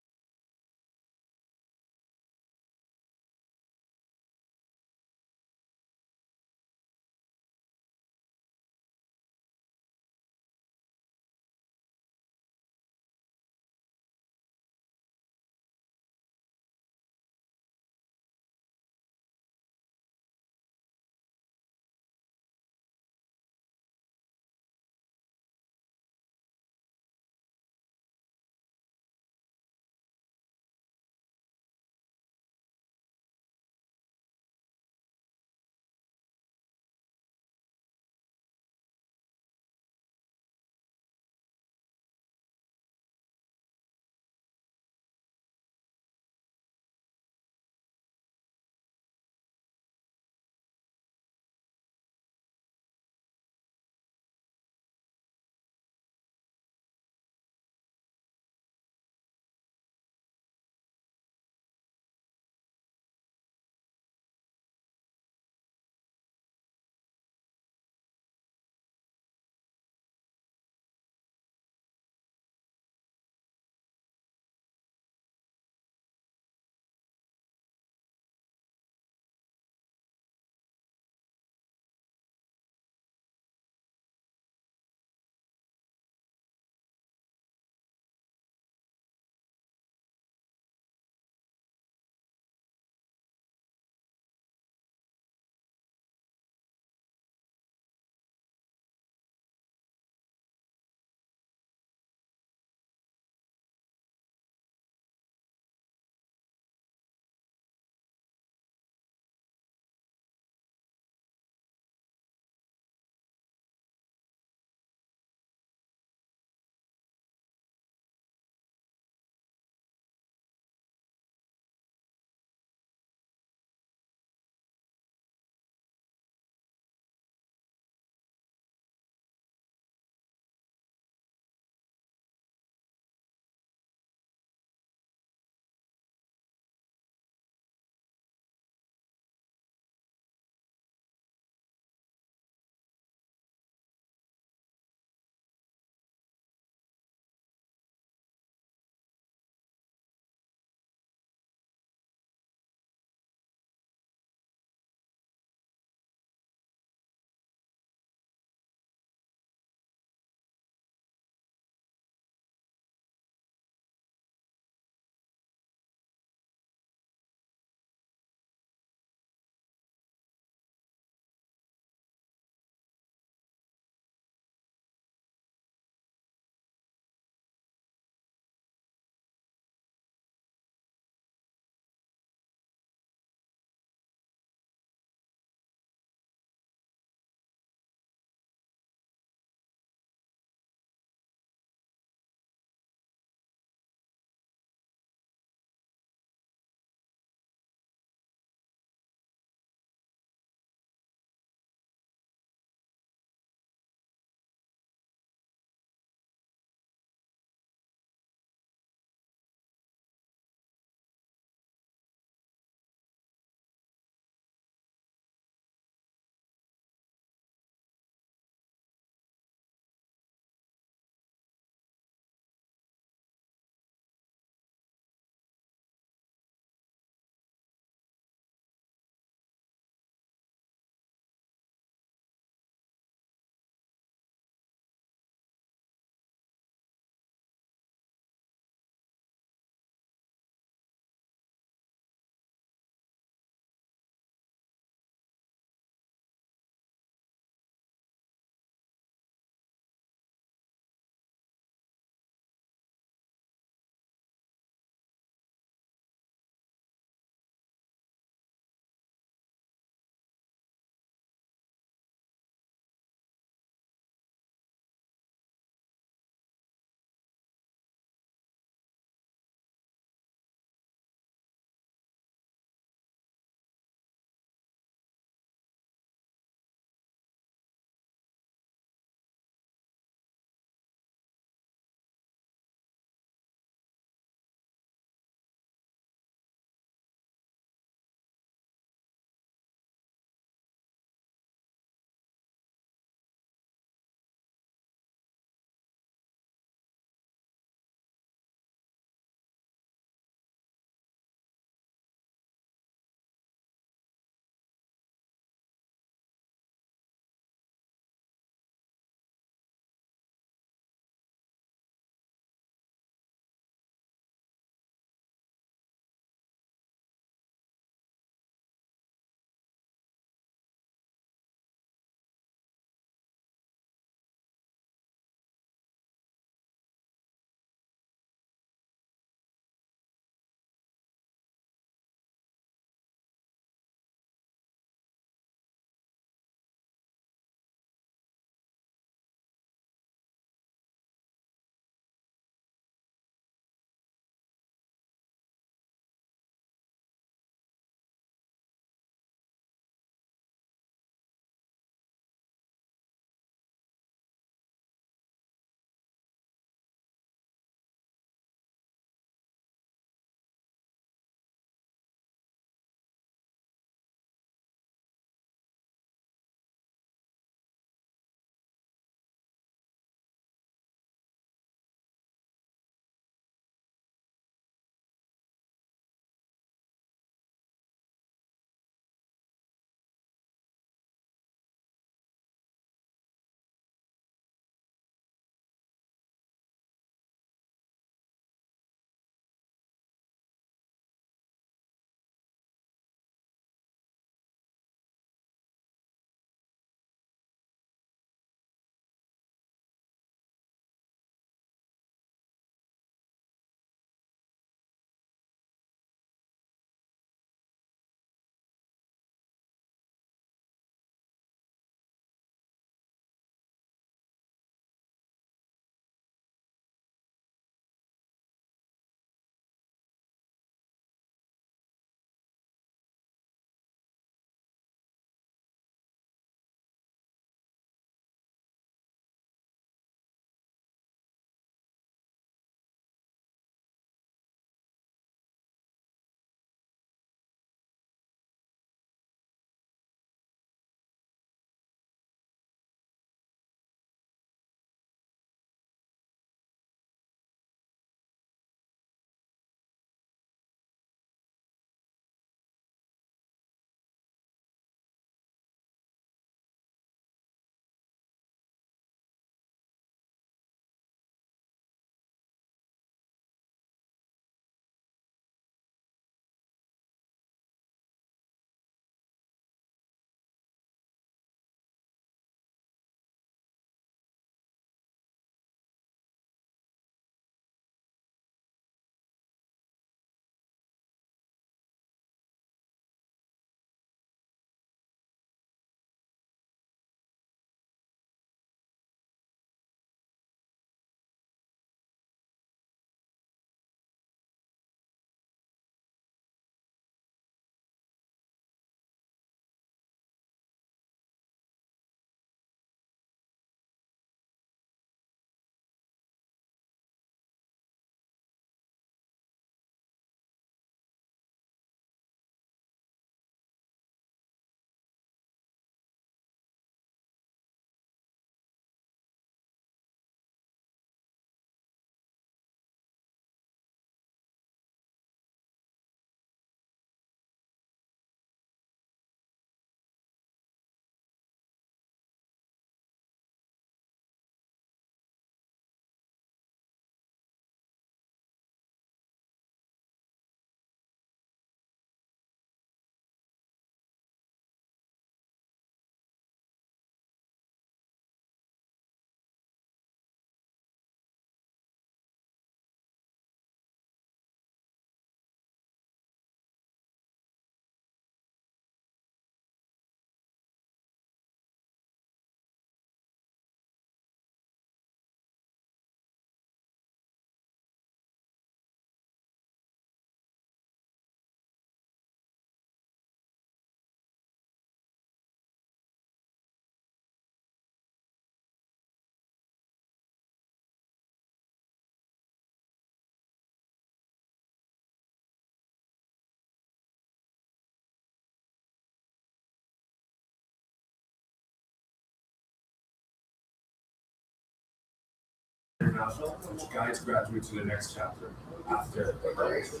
International, which guides graduates to the next chapter after graduation.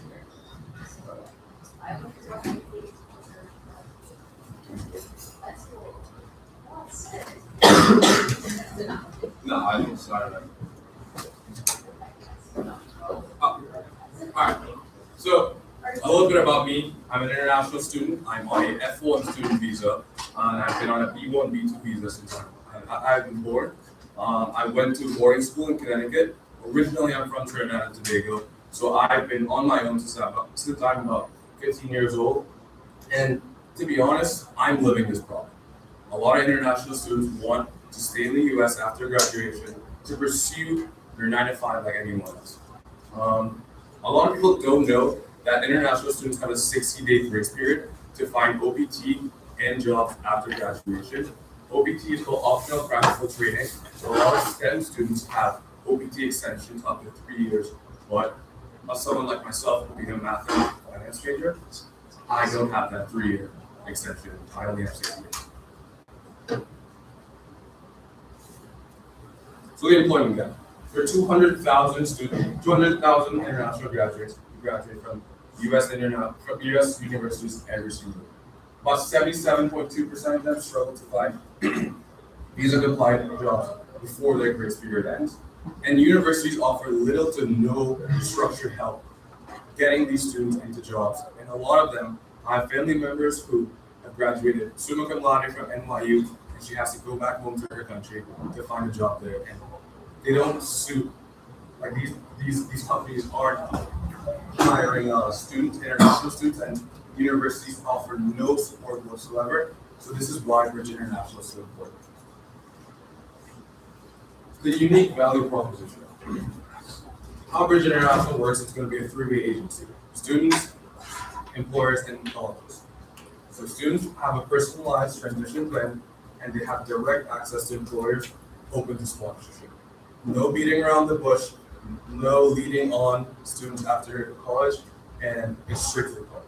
No, I didn't start that. Alright, so a little bit about me. I'm an international student. I'm on a F1 student visa, and I've been on a B1, B2 visa since I've been born. I went to boarding school in Connecticut. Originally, I'm from Trinidad and Tobago, so I've been on my own since I'm about 15 years old. And to be honest, I'm living this problem. A lot of international students want to stay in the U.S. after graduation to pursue their 9-to-5 like anyone else. A lot of people don't know that international students have a 60-day grace period to find OPT and jobs after graduation. OPT is called optional practical training. So a lot of STEM students have OPT extensions up to 3 years, but someone like myself, being a math and finance major, I don't have that 3-year extension. I only have 6 years. So the employment gap. There are 200,000 international graduates who graduate from U.S. universities every single year. About 77.2% of them struggle to find visa-compliant jobs before their grace period ends. And universities offer little to no structured help getting these students into jobs. And a lot of them have family members who have graduated summa cum laude from NYU, and she has to go back home to her country to find a job there. And they don't suit, like these companies aren't hiring students, international students, and universities offer no support whatsoever. So this is why Bridge International is so important. The unique value proposition. How Bridge International works, it's going to be a three-way agency. Students, employers, and colleges. So students have a personalized transition plan, and they have direct access to employers open to sponsorship. No beating around the bush, no leading on students after college, and it's strictly public.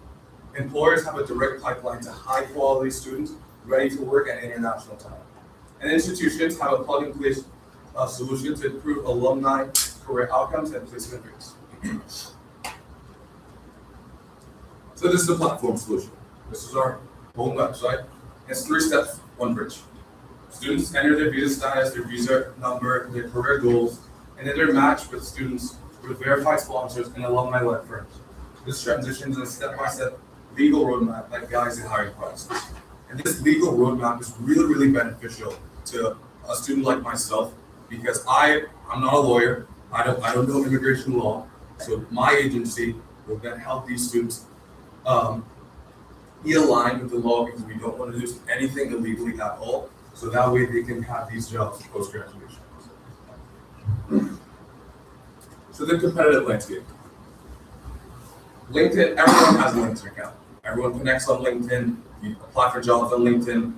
Employers have a direct pipeline to high-quality students ready to work at international talent. And institutions have a plug-and-play solution to improve alumni career outcomes and placement rates. So this is the platform solution. This is our home website. It's 3 steps, 1 bridge. Students enter their visa status, their visa number, their career goals, and then they're matched with students with verified sponsors and alumni-led firms. This transitions in a step-by-step legal roadmap that guides the hiring process. And this legal roadmap is really, really beneficial to a student like myself because I'm not a lawyer. I don't know immigration law. So my agency will then help these students be aligned with the law because we don't want to do anything illegally at all. So that way they can have these jobs post-graduation. So the competitive landscape. LinkedIn, everyone has a LinkedIn account. Everyone connects on LinkedIn. You apply for jobs on LinkedIn,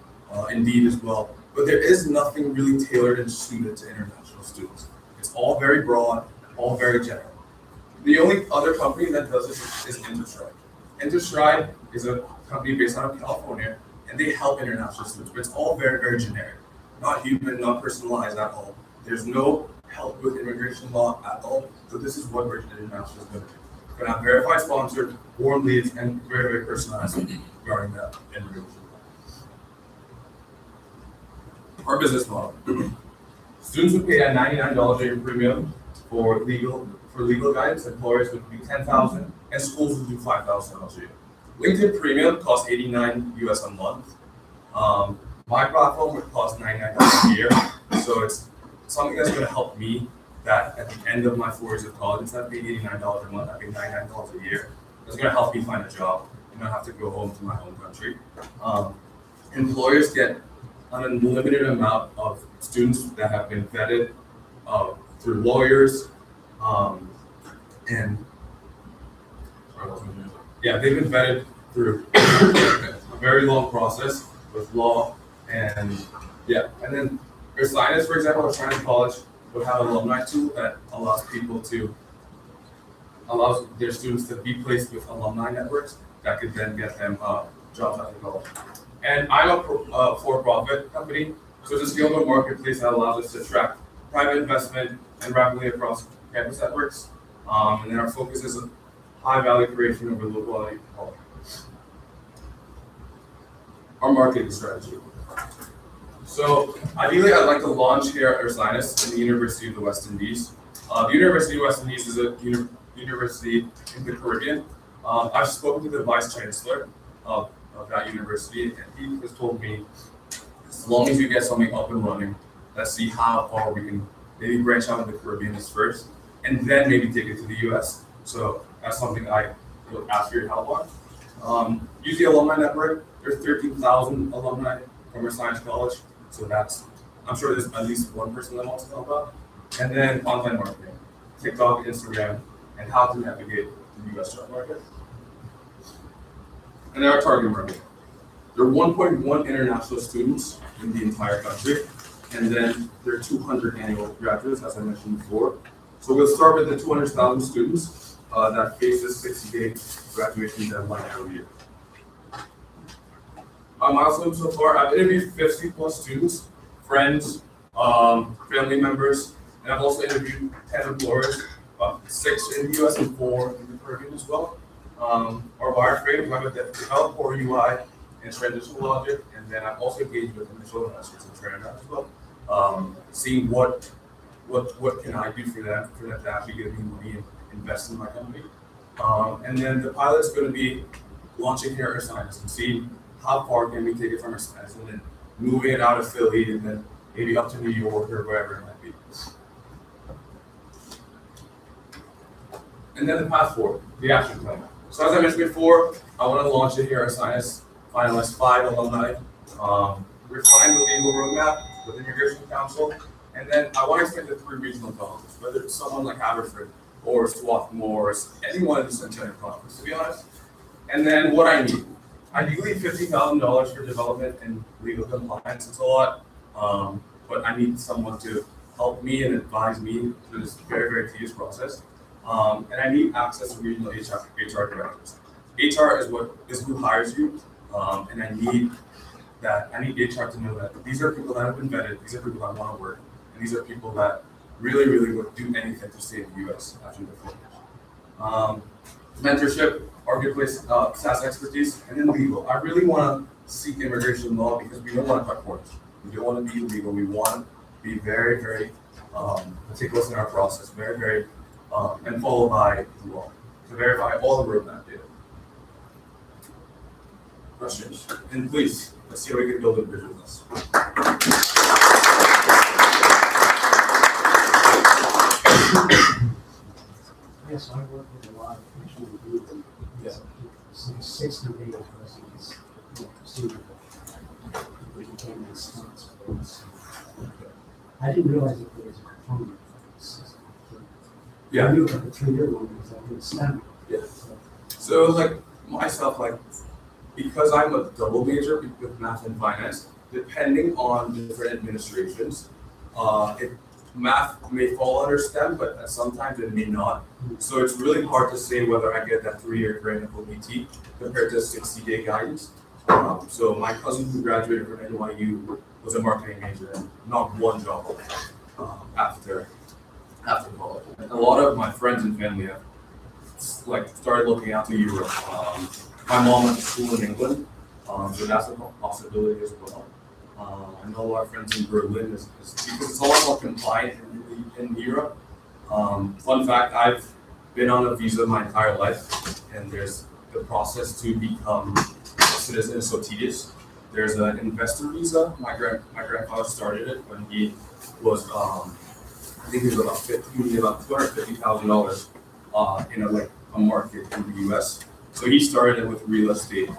Indeed as well. But there is nothing really tailored and suited to international students. It's all very broad, all very general. The only other company that does this is InterStride. InterStride is a company based out of California, and they help international students, but it's all very, very generic. Not human, not personalized at all. There's no help with immigration law at all. So this is what Bridge International is going to do. We're going to have verified sponsored, warm leads, and very, very personalized regarding that immigration law. Our business model. Students would pay at $99 a year premium for legal guidance. Employers would be $10,000, and schools would do $5,000 a year. LinkedIn Premium costs $89 US a month. My platform would cost $99 a year. So it's something that's going to help me that at the end of my 4 years of college, instead of paying $89 a month, I pay $99 a year. It's going to help me find a job and not have to go home to my home country. Employers get an unlimited amount of students that have been vetted through lawyers and they've been vetted through a very long process with law and then Ursinus, for example, Ursinus College would have an alumni tool that allows their students to be placed with alumni networks that could then get them jobs after college. And I'm a for-profit company, so it's a scalable marketplace that allows us to attract private investment, and rapidly across campus networks. And then our focus is high value creation over low quality quality. Our marketing strategy. So ideally, I'd like to launch here at Ursinus in the University of the West Indies. The University of the West Indies is a university in the Caribbean. I've spoken to the Vice Chancellor of that university, and he has told me, as long as you get something up and running, let's see how far we can maybe branch out in the Caribbean first, and then maybe take it to the US. So that's something I will ask for your help on. Use the alumni network. There's 13,000 alumni from Ursinus College. So that's, I'm sure there's at least one person that wants to help out. And then online marketing, TikTok, Instagram, and how to navigate the US job market. And then our target market. There are 1.1 international students in the entire country. And then there are 200 annual graduates, as I mentioned before. So we'll start with the 200,000 students that face this 60-day graduation deadline every year. My milestones so far, I've interviewed 50 plus students, friends, family members, and I've also interviewed 10 employers, 6 in the US and 4 in the Caribbean as well. Our wireframe, I'm with the develop core UI and transitional logic, and then I've also engaged with initial investors and trainers as well, seeing what can I do for them to actually give me money and invest in my company. And then the pilot's going to be launching here at Ursinus and seeing how far can we take it from Ursinus, and then moving it out of Philly, and then maybe up to New York or wherever it might be. And then the path forward, the action plan. So as I mentioned before, I want to launch it here at Ursinus, finalize 5 alumni, refine the legal roadmap with Immigration Council, and then I want to expand to 3 regional colleges, whether it's someone like Haverford or Swarthmore or any one of the Centennial colleges, to be honest. And then what I need. Ideally, $50,000 for development and legal compliance. It's a lot, but I need someone to help me and advise me through this very, very tedious process. And I need access to regional HR directors. HR is who hires you, and I need HR to know that these are people that have been vetted, these are people that want to work, and these are people that really, really would do anything to stay in the U.S. after the finish. Mentorship, marketplace, SaaS expertise, and then legal. I really want to seek immigration law because we don't want to cut corners. We don't want to be illegal. We want to be very, very meticulous in our process, very, very, and follow by the law to verify all the roadmap data. Questions? And please, let's see how we can build a bridge with us. Yes, I work with a lot of people who some 60 days residents, procedure. We became responsible. I didn't realize that there was a component of the system. Yeah. I knew about the 3-year one because I did STEM. Yeah. So like myself, like because I'm a double major with math and finance, depending on different administrations, math may fall under STEM, but sometimes it may not. So it's really hard to say whether I get that 3-year grant of OPT compared to 60-day guidance. So my cousin who graduated from NYU was a marketing major and not one job after college. And a lot of my friends and family have started looking out to Europe. My mom went to school in England, so that's a possibility as well. I know a lot of friends in Berlin because it's a lot more compliant in Europe. Fun fact, I've been on a visa my entire life, and there's the process to become a citizen is so tedious. There's an investor visa. My grandfather started it when he was, I think he was about $250,000 in a market in the US. So he started it with real estate.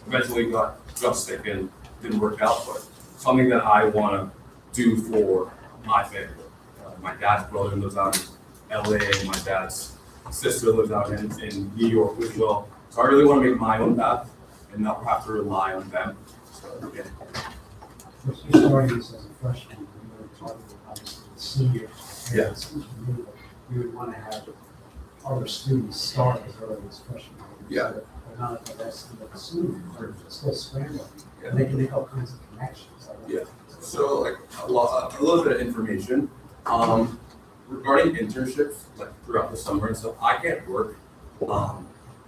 Eventually got sick and didn't work out, but something that I want to do for my family. My dad's brother lives out in LA, and my dad's sister lives out in New York as well. So I really want to make my own path and not have to rely on them. So, yeah. First, you started this as a freshman, you were talking about this as a senior. Yeah. It seems to me that you would want to have other students start as early as freshmen. Yeah. But not at the rest of the seniors, they're still scrambling. Yeah. And they can make all kinds of connections. Yeah. So a little bit of information. regarding internships, like throughout the summer and stuff, I can't work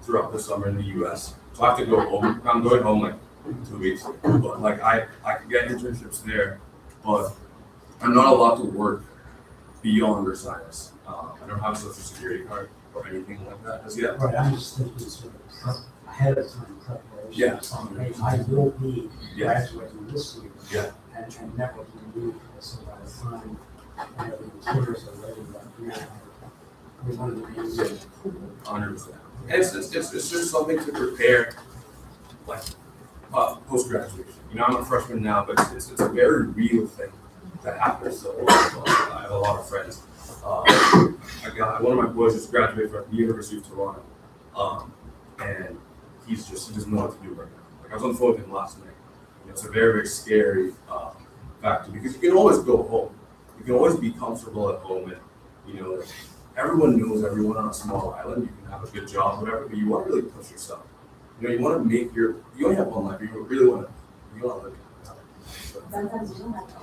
throughout the summer in the US. So I have to go home. I'm going home like in 2 weeks. But like I can get internships there, but I'm not allowed to work beyond Versailles. I don't have a social security card or anything like that as yet. Right, I'm just thinking sort of ahead of time preparation. Yeah. Hey, I will be Yeah. graduating this year. Yeah. And networking leave, so by the time, you know, the materials are ready, like, we want to be using. 100%. And it's just something to prepare, like post graduation. You know, I'm a freshman now, but it's a very real thing that happens. So I have a lot of friends. I got one of my boys just graduated from the University of Toronto, and he doesn't know what to do right now. Like I was on the phone with him last night. You know, it's a very, very scary factor because you can always go home. You can always be comfortable at home, and you know, like, everyone knows everyone on a small island. You can have a good job, whatever, but you want to really push yourself. You know, you want to make you only have one life. You really want to live it. So, Sometimes you don't have to.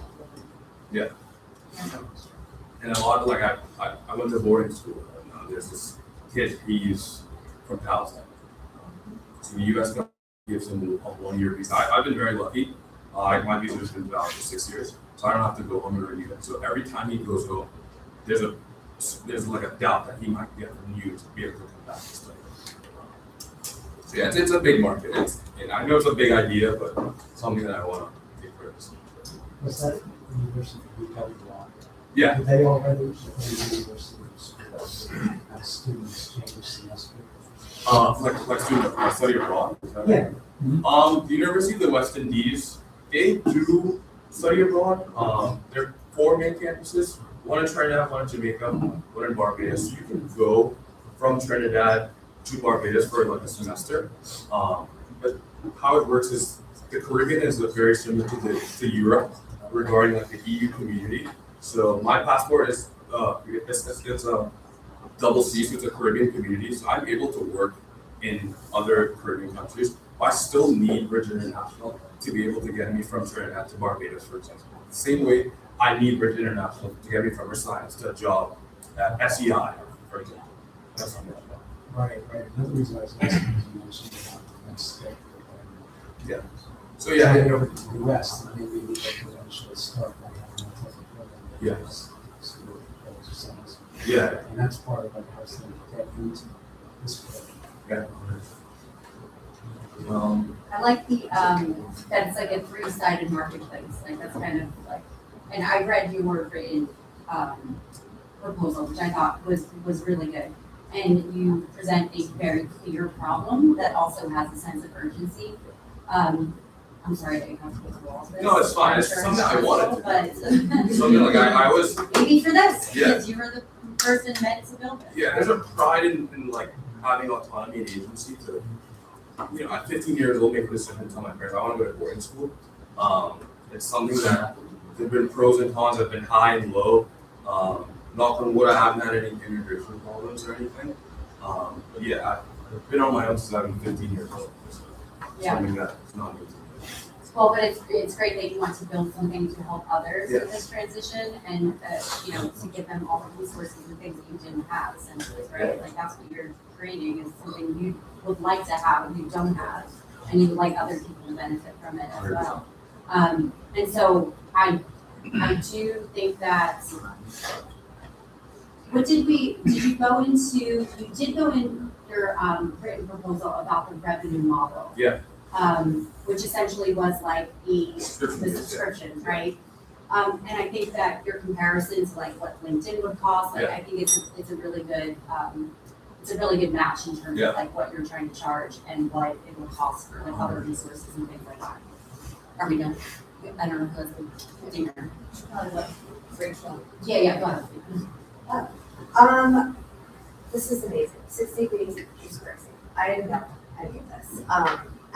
yeah. And a lot of, like, I went to boarding school, and there's this kid, he's from Palestine. So the U.S. government gives him a 1-year visa. I've been very lucky. My visa has been valid for 6 years, so I don't have to go home or anything. So every time he goes home, there's like a doubt that he might get renewed to be able to come back and study. So yeah, it's a big market. And I know it's a big idea, but something that I want to take part of. Was that University of UW Law? Yeah. Did they already, university schools, have students change semester? Like student study abroad. Is that Yeah. right? The University of the West Indies, they do study abroad. There are 4 main campuses. One in Trinidad, one in Jamaica, one in Barbados. So you can go from Trinidad to Barbados for like a semester. But how it works is the Caribbean is very similar to Europe regarding like the EU community. So my passport is it's a double C, so it's a Caribbean community. So I'm able to work in other Caribbean countries. But I still need Virgin International to be able to get me from Trinidad to Barbados, for example. The same way I need Virgin International to get me from Versailles to a job at SEI, for example. That's something like that. Right. Another reason I was asking is you mentioned about the next step. Yeah. So yeah, Heading over to the West, and maybe we could eventually start by having a type of program. that Yeah. goes school goes to science. Yeah. And that's part of like how it's going to get into this program. I like the, that's like a 3-sided marketplace, like that's kind of like, and I read your written, proposal, which I thought was really good. And you present a very clear problem that also has a sense of urgency. I'm sorry that you have to go through all this. No, it's fine. It's I'm sure something I wanted to but- Something like I was. Maybe for this, Yeah. because you were the person meant to build it. Yeah, there's a pride in like having autonomy and agency to, you know, at 15 years old, make a decision and tell my parents I want to go to boarding school. It's something that there've been pros and cons, have been high and low. Knock on wood, I haven't had any immigration problems or anything. But yeah, I've been on my own since I've been 15 years old. So Yeah. something that's not new to me. Well, but it's great that you want to build something to help others Yes. with this transition and, you know, to give them all the resources and things that you didn't have essentially, right? Like that's what you're creating is something you would like to have and you don't have, and you would like other people to benefit from it as well. And so I do think that, did you go in your written proposal about the revenue model? Yeah. Which essentially was like the Subscription. subscription, right? And I think that your comparison to like what LinkedIn would cost, like Yeah. I think it's a really good match in terms Yeah. of like what you're trying to charge and what it will cost for like other resources and things like that. Are we done? I don't know if that's a dinner. Rachel. Yeah, go ahead. This is amazing. 60 weeks is crazy. I didn't know any of this.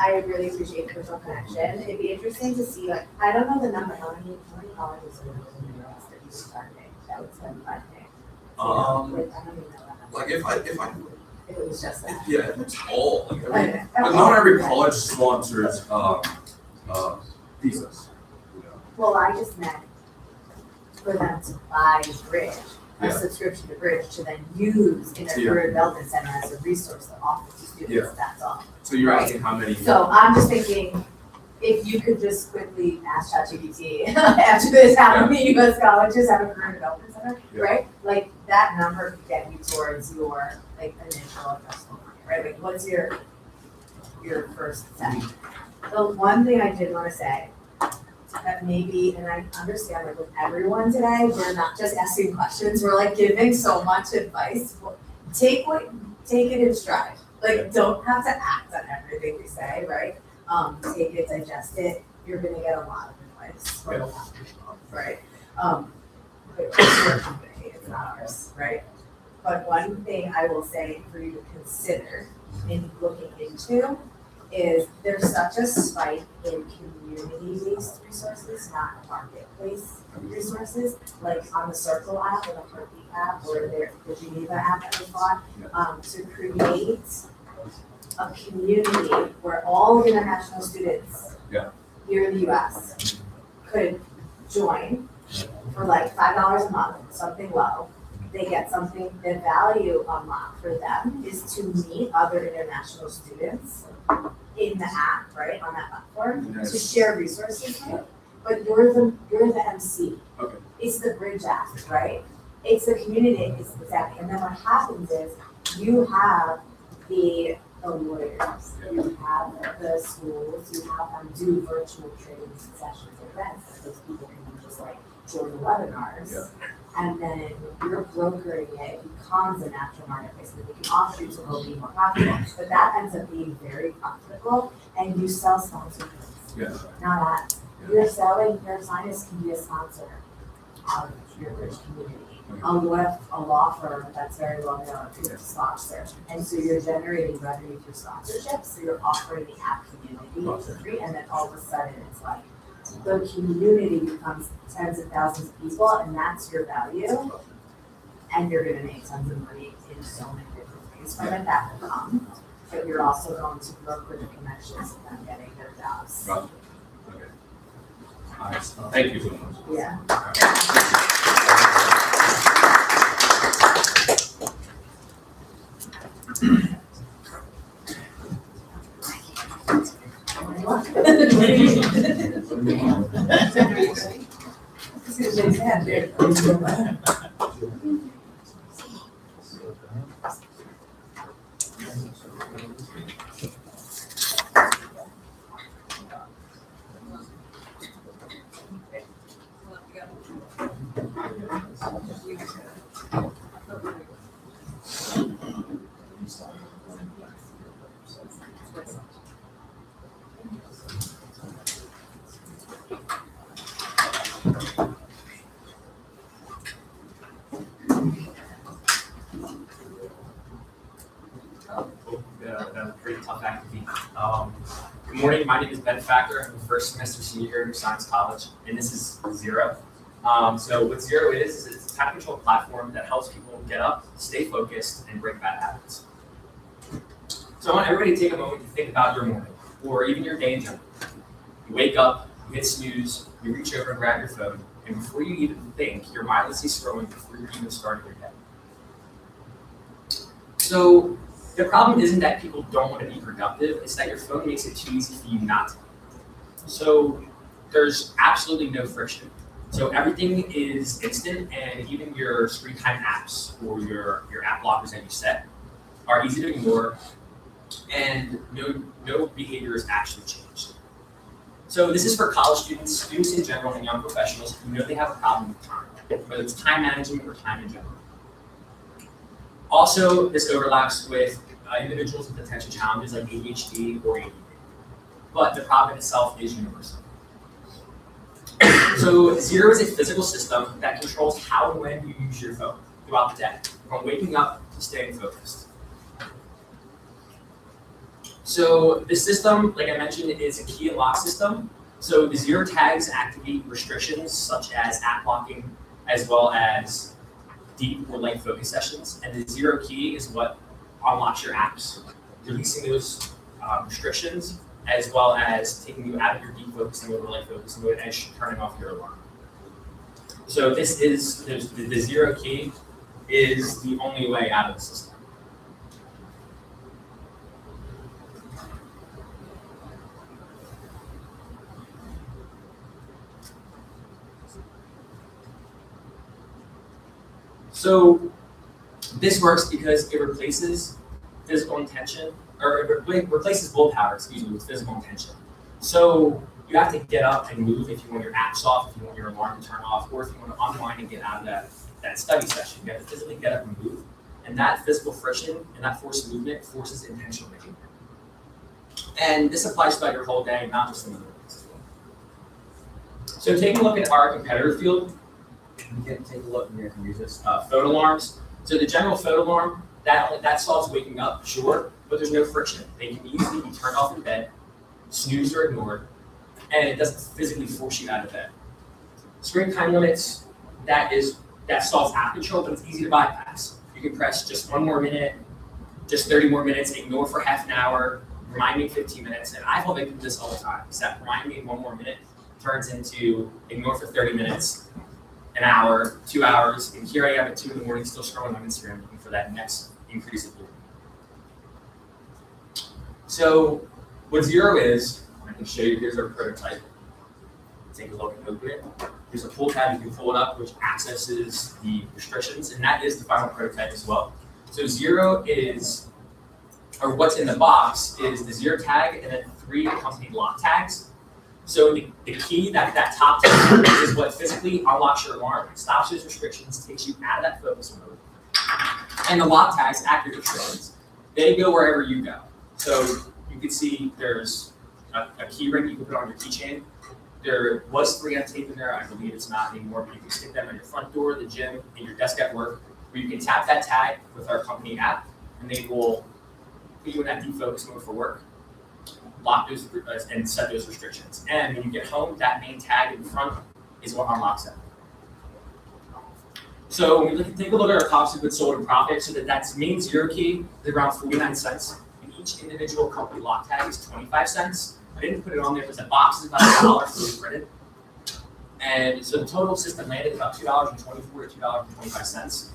I really appreciate the personal connection. It'd be interesting to see, like, I don't know the number, how many colleges are in the US that you started that would spend 5K? I don't even know that. Like if I If it was just that. yeah, it's all like Okay. but not every college sponsors visas. You know. Well, I just meant for them to buy the bridge a subscription to Bridge to then use in their Yeah. career development center as a resource to offer to students, Yeah. that's all. So you're Right. asking how many? So I'm just thinking, if you could just quickly ask ChatGPT after this, how many US colleges have a career development center, Yeah. right? Like, that number could get you towards your, like, initial investment money, right? Like, what's your first set? The one thing I did wanna say, that maybe, and I understand, like, with everyone today, we're not just asking questions, we're like giving so much advice. Take it in stride, like, don't have to act on everything we say, right? Take it, digest it, you're gonna get a lot of advice from a lot of people, right? But it's your company, it's not ours, right? But one thing I will say for you to consider in looking into is there's such a spike in community-based resources, not marketplace resources, like on the Circle app or the Heartbeat app or the Geneva app that we bought, to create a community where all the international students here in the US could join for like $5 a month, something low. They get something, the value unlocked for them is to meet other international students in the app, right, on that platform, to share resources with. But you're the MC. Okay. It's the Bridge app, right? It's the community, it's exactly. And then what happens is you have the lawyers, you have the schools, you have them do virtual training sessions, events, that those people can just like join the webinars. Yeah. And then you're brokering it, it becomes a natural marketplace, that we can offshoot to go be more profitable. But that ends up being very profitable, and you sell sponsorships, Yeah. not ads. You're selling, your scientist can be a sponsor of your Bridge community. A law firm that's very well known is a sponsor. And so you're generating revenue through sponsorships, so you're offering the app community for free, and then all of a sudden it's like, the community becomes tens of thousands of people, and that's your value. And you're gonna make tons of money in so many different ways from it that will come. But you're also going to broker the connections of them getting their jobs. Gotcha. Okay. All right. Thank you so much. Yeah. That was a pretty tough activity. Good morning, my name is Ben Facker. I'm a first semester senior here at New Science College, and this is Zero. So what Zero is it's a time control platform that helps people get up, stay focused, and break bad habits. So I want everybody to take a moment to think about your morning, or even your day in general. You wake up, you hit snooze, you reach over and grab your phone, and before you even think, you're mindlessly scrolling before you're even starting your day. So the problem isn't that people don't want to be productive, it's that your phone makes it too easy for you not to. So there's absolutely no friction. So everything is instant, and even your screen time apps or your app blockers that you set are easy to ignore, and no behavior is actually changed. So this is for college students, students in general, and young professionals who know they have a problem with time, whether it's time management or time in general. Also, this overlaps with individuals with attention challenges like ADHD or ADD, but the problem itself is universal. So Zero is a physical system that controls how and when you use your phone throughout the day, from waking up to staying focused. So this system, like I mentioned, is a key and lock system. So the Zero tags activate restrictions such as app blocking, as well as deep or light focus sessions. And the Zero key is what unlocks your apps, releasing those restrictions, as well as taking you out of your deep focusing mode or light focusing mode and turning off your alarm. So this is the Zero key is the only way out of the system. So this works because it replaces physical intention, or it replaces willpower, with physical intention. So you have to get up and move if you want your apps off, if you want your alarm to turn off, or if you want to unwind and get out of that study session. You have to physically get up and move. And that physical friction and that forced movement forces intentional behavior. And this applies throughout your whole day, not just in the mornings as well. So taking a look at our competitor field, you can take a look, and you can use this, photo alarms. So the general photo alarm, that solves waking up, sure, but there's no friction. They can easily be turned off in bed, snoozed or ignored, and it doesn't physically force you out of bed. Screen time limits, that solves app control, but it's easy to bypass. You can press just 1 more minute, just 30 more minutes, ignore for half an hour, remind me 15 minutes, and I fall victim to this all the time. Is that remind me 1 more minute turns into ignore for 30 minutes, an hour, 2 hours, and here I am at 2 in the morning still scrolling on Instagram looking for that next increase of movement. So what Zero is, I can show you, here's our prototype. Take a look and open it. There's a pull tab, you can pull it up, which accesses the restrictions, and that is the final prototype as well. So Zero is, or what's in the box is the Zero tag and then 3 accompanied lock tags. So the key, that top tag is what physically unlocks your alarm, stops those restrictions, takes you out of that focus mode. And the lock tags act as restrictions. They go wherever you go. So you can see there's a key ring you can put on your keychain. There was 3M tape in there. I believe it's not anymore, but you can stick them on your front door, the gym, and your desk at work, where you can tap that tag with our company app, and they will put you in that deep focus mode for work, lock those and set those restrictions. And when you get home, that main tag in front is what unlocks it. So when we take a look at our cost of goods sold and profit, so that's main Zero key is around 49 cents, and each individual company lock tag is 25 cents. I didn't put it on there because that box is about $1 fully printed. And so the total system landed about $2.24 to $2.25.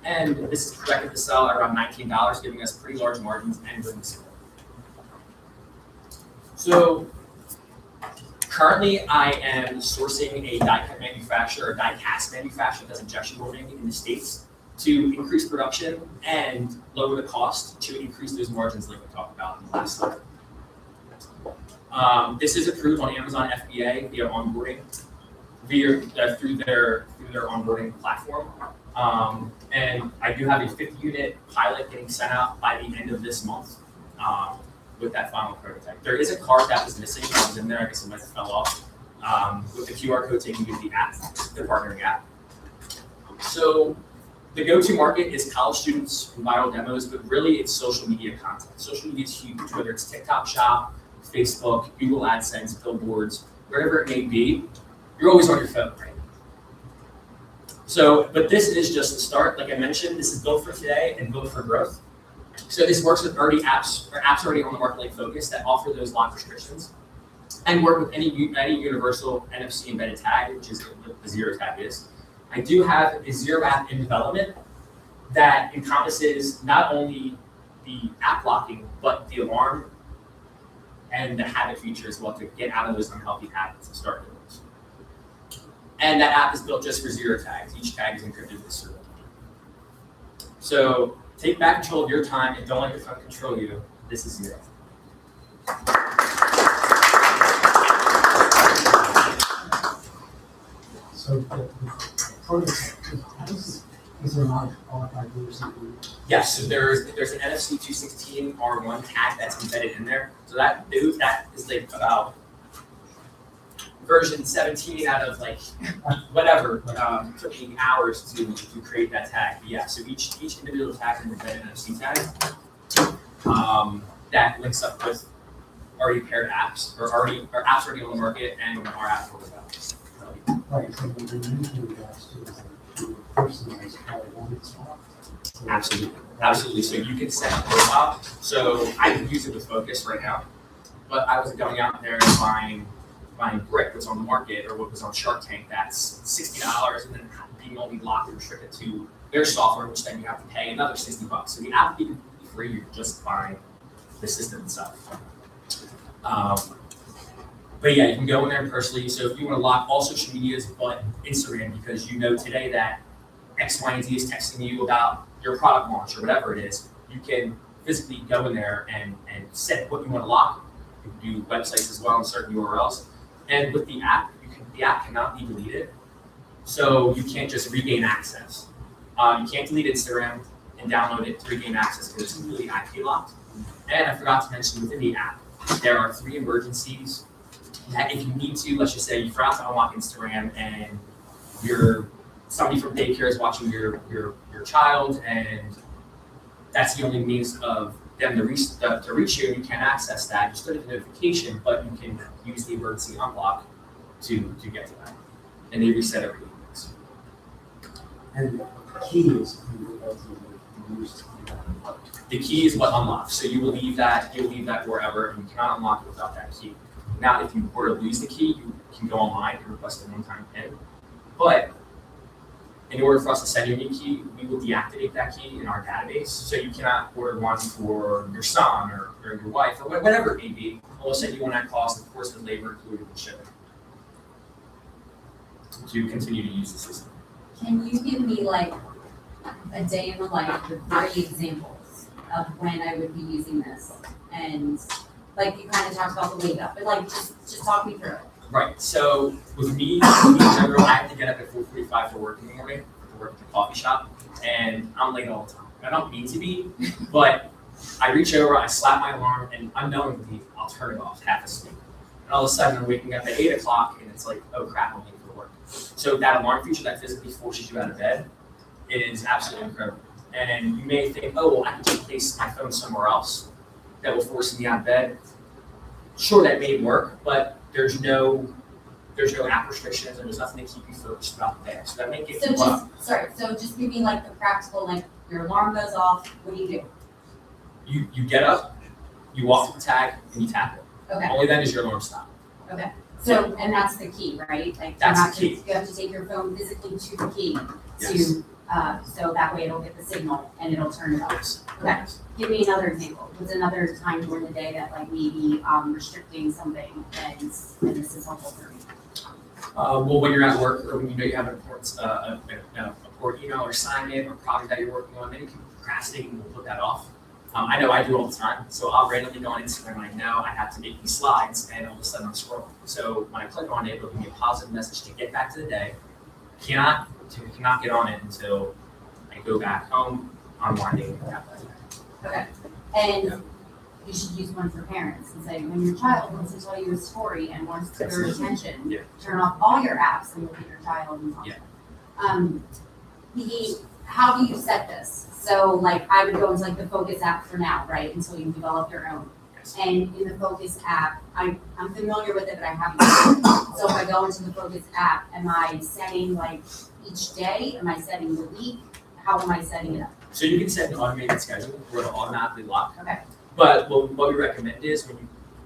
And this is projected to sell at around $19, giving us pretty large margins and doing this. So currently I am sourcing a die cut manufacturer, or die cast manufacturer that does injection molding in the States to increase production and lower the cost to increase those margins like we talked about in the last slide. This is approved on Amazon FBA via onboarding, through their onboarding platform. And I do have a 50-unit pilot getting sent out by the end of this month with that final prototype. There is a card that was missing that was in there. I guess it might have fell off. With the QR code taking you to the app, the partnering app. So the go-to market is college students and viral demos, but really it's social media content. Social media is huge, whether it's TikTok Shop, Facebook, Google AdSense, billboards, wherever it may be, you're always on your phone, right? So, but this is just the start. Like I mentioned, this is built for today and built for growth. So this works with apps already on the market like Focus that offer those lock restrictions, and work with any universal NFC embedded tag, which is what the Zero tag is. I do have a Zero app in development that encompasses not only the app locking, but the alarm and the habit feature as well to get out of those unhealthy habits and start doing those. And that app is built just for Zero tags. Each tag is encrypted with Zero. So take back control of your time and don't let your phone control you. This is Zero. So the prototype, is there not RFID? Yes, so there's an NFC 216 R1 tag that's embedded in there. So that is like about version 17 out of like whatever. Took me hours to create that tag. But yeah, so each individual tag is an embedded NFC tag that links up with already paired apps or apps already on the market and our app for that. Right, so when you're using that to personalize how I want it. Absolutely. So you can set a profile. So I use it with Focus right now, but I was going out there and buying brick that's on the market or what was on Shark Tank that's $60 and then being only locked and restricted to their software, which then you have to pay another $60. So the app would be completely free, you're just buying the system itself. But yeah, you can go in there personally. So if you want to lock all social medias but Instagram, because you know today that X, Y, and Z is texting you about your product launch or whatever it is, you can physically go in there and set what you want to lock. You can do websites as well and certain URLs. And with the app, the app cannot be deleted. So you can't just regain access. You can't delete Instagram and download it to regain access because it's completely IP locked. And I forgot to mention within the app, there are 3 emergencies that if you need to, let's just say you forgot to unlock Instagram and somebody from daycare is watching your child and that's the only means of them to reach you, and you can't access that. You still get the notification, but you can use the emergency unlock to get to that. And they reset every 8 weeks. And the key is ultimately used to do that. The key is what unlocks. So you will leave that wherever, and you cannot unlock it without that key. Now, if you were to lose the key, you can go online and request a one-time PIN. But in order for us to send you a new key, we will deactivate that key in our database. So you cannot order one for your son or your wife or whatever it may be. We'll send you one at cost, of course, with labor included in shipping to continue to use the system. Can you give me like a day in the life with 3 examples of when I would be using this? And like you kind of talked about the wake up, but like just talk me through it. Right. So with me in general, I have to get up at 4:45 for work in the morning, to work at the coffee shop, and I'm late all the time. I don't mean to be, but I reach over, I slap my alarm, and unknowingly, I'll turn it off, half asleep. And all of a sudden, I'm waking up at 8 o'clock, and it's like, oh crap, I'm late for work. So that alarm feature that physically forces you out of bed is absolutely incredible. And you may think, oh, well, I can just place my phone somewhere else that will force me out of bed. Sure, that may work, but there's no app restrictions and there's nothing to keep you focused throughout the day. So that may get you up. So just give me like the practical, like your alarm goes off, what do you do? You get up, you walk to the tag, and you tap it. Okay, Only then is your alarm stop. okay. So, and that's the key, right? Like That's the key. You have to take your phone physically to the key Yes. to, so that way it'll get the signal and it'll turn it off. Yes. Okay. Give me another example. What's another time during the day that like maybe restricting something and this is helpful for me? Well, when you're at work or when you know you have an important email or assignment or project that you're working on, many people procrastinate and will put that off. I know I do all the time. So I'll randomly go on Instagram and I know I have to make these slides and all of a sudden I'm scrolling. So when I click on it, it'll give me a positive message to get back to the day. Cannot get on it until I go back home, unwinding and that. Okay. And you should use one for parents and say, when your child wants to tell you a story and wants your attention, Yeah. turn off all your apps and look at your child and talk. Yeah. How do you set this? So like I would go into like the Focus app for now, right? Until you develop your own. Yes. And in the Focus app, I'm familiar with it, but I haven't used it. So if I go into the Focus app, am I setting like each day? Am I setting the week? How am I setting it up? So you can set an automated schedule where it'll automatically lock. Okay. But what we recommend is when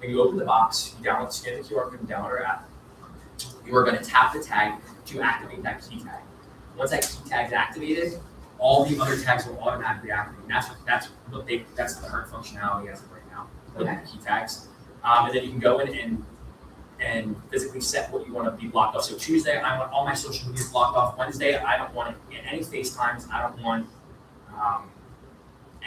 you open the box, you scan the QR code and download our app. You are going to tap the tag to activate that key tag. Once that key tag is activated, all the other tags will automatically activate. And that's the current functionality as of right now with Okay. the key tags. And then you can go in and physically set what you want to be blocked off. So Tuesday, I want all my social media blocked off. Wednesday, I don't want any FaceTimes. I don't want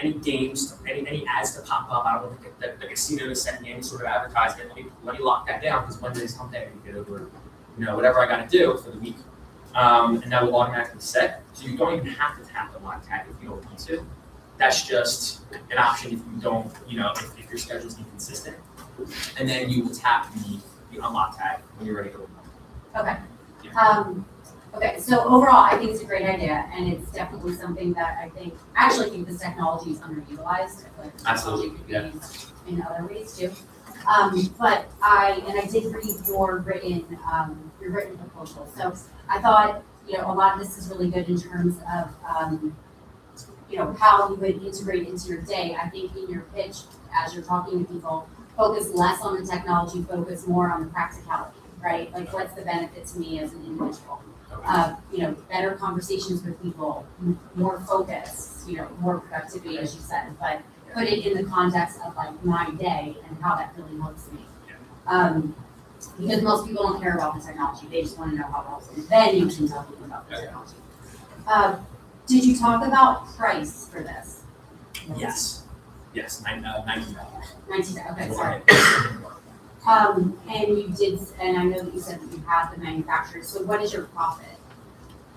any games, any ads to pop up. I don't want the casino to send me any sort of advertisement. Let me lock that down because Wednesday's hump day. I can get over, whatever I got to do for the week. And that will automatically set. So you don't even have to tap the lock tag if you don't need to. That's just an option if you don't, if your schedule is inconsistent. And then you will tap the unlock tag when you're ready to open up. Okay. Yeah. Okay, so overall, I think it's a great idea, and it's definitely something that I actually think this technology is underutilized. I feel like this technology could be used in other ways too. But I did read your written proposal. So I thought, a lot of this is really good in terms of, how you would integrate into your day. I think in your pitch, as you're talking to people, focus less on the technology, focus more on the practicality. right? Like, what's the benefit to me as an individual? Better conversations with people, more focus, more productivity, as you said, but put it in the context of like my day and how that really helps me. Because most people don't care about the technology, they just want to know how it helps them. Then you can tell them about the technology. Did you talk about price for this? Yes, $19. $19, okay, sorry. And you did, and I know that you said that you have the manufacturers, so what is your profit?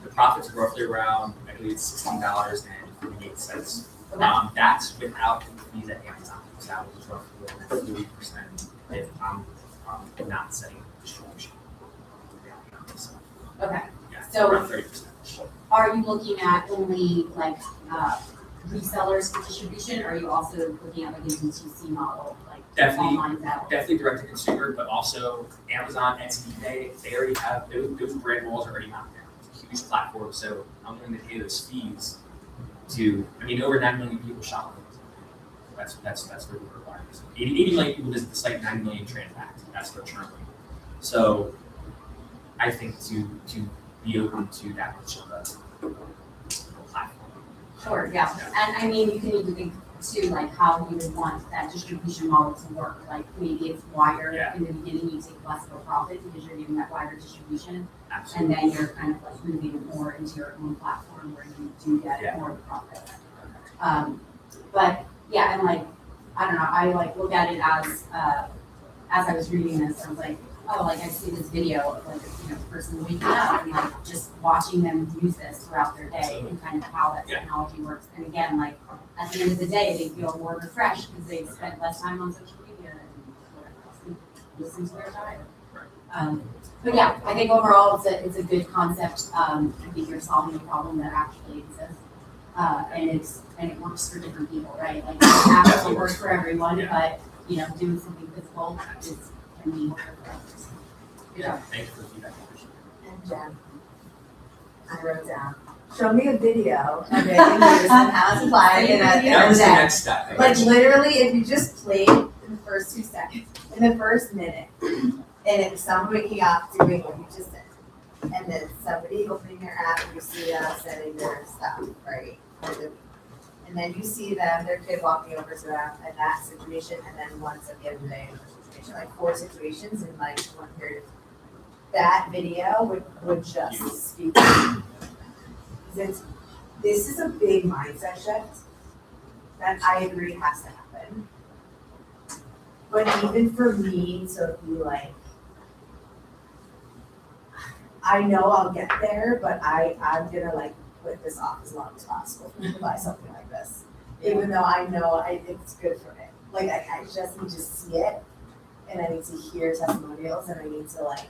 The profit's roughly around, I believe it's $16.48. Okay. That's without the fees at Amazon, so that was roughly 40% if I'm not setting distribution. Okay, Yeah, So- around 30%. are you looking at only like resellers for distribution, or are you also looking at like a DTC model, like Definitely. online sales? Definitely direct to consumer, but also Amazon, Etsy, they already have, those brand walls are already out there. It's a huge platform, so I'm willing to pay those fees over 9 million people shop on Amazon. That's what we're requiring. 80 million people visit the site, 9 million transact. That's their churn rate. So I think to be open to that much of a platform. Sure, yeah, and I mean, you can even think too, like how you would want that distribution model to work, like maybe it's wider Yeah. in the beginning, you take less of a profit because you're getting that wider distribution, Absolutely. and then you're kind of like moving more into your own platform where you do get Yeah. more profit. But yeah, and like, I don't know, I like look at it as I was reading this, I was like, oh, like I see this video of like, a person waking up and like just watching them use this throughout their day and kind of how that technology works. And again, like at the end of the day, they feel more refreshed because they've spent less time on social media and whatever else, and listen to their diet. But yeah, I think overall it's a good concept. I think you're solving a problem that actually exists. And it works for different people, right? Like apps don't work for everyone, but doing something physical can be more for others. Yeah, thank you for the feedback. And Jen, I wrote down, show me a video of it in use and how it's applied in That a was the day. next step. Like literally, if you just played in the first 2 seconds, in the first minute, and it's someone waking up doing what you just said, and then somebody opening their app and you see them setting their stuff, right? And then you see them, their kid walking over to them in that situation, and then once at the end of the day, another situation, like 4 situations in like one period. That video would just speak to me. This is a big mindset shift that I agree has to happen. But even for me to be like, I know I'll get there, but I'm gonna like put this off as long as possible to buy something like this. Even though I know it's good for me. Like I just need to see it, and I need to hear testimonials, and I need to like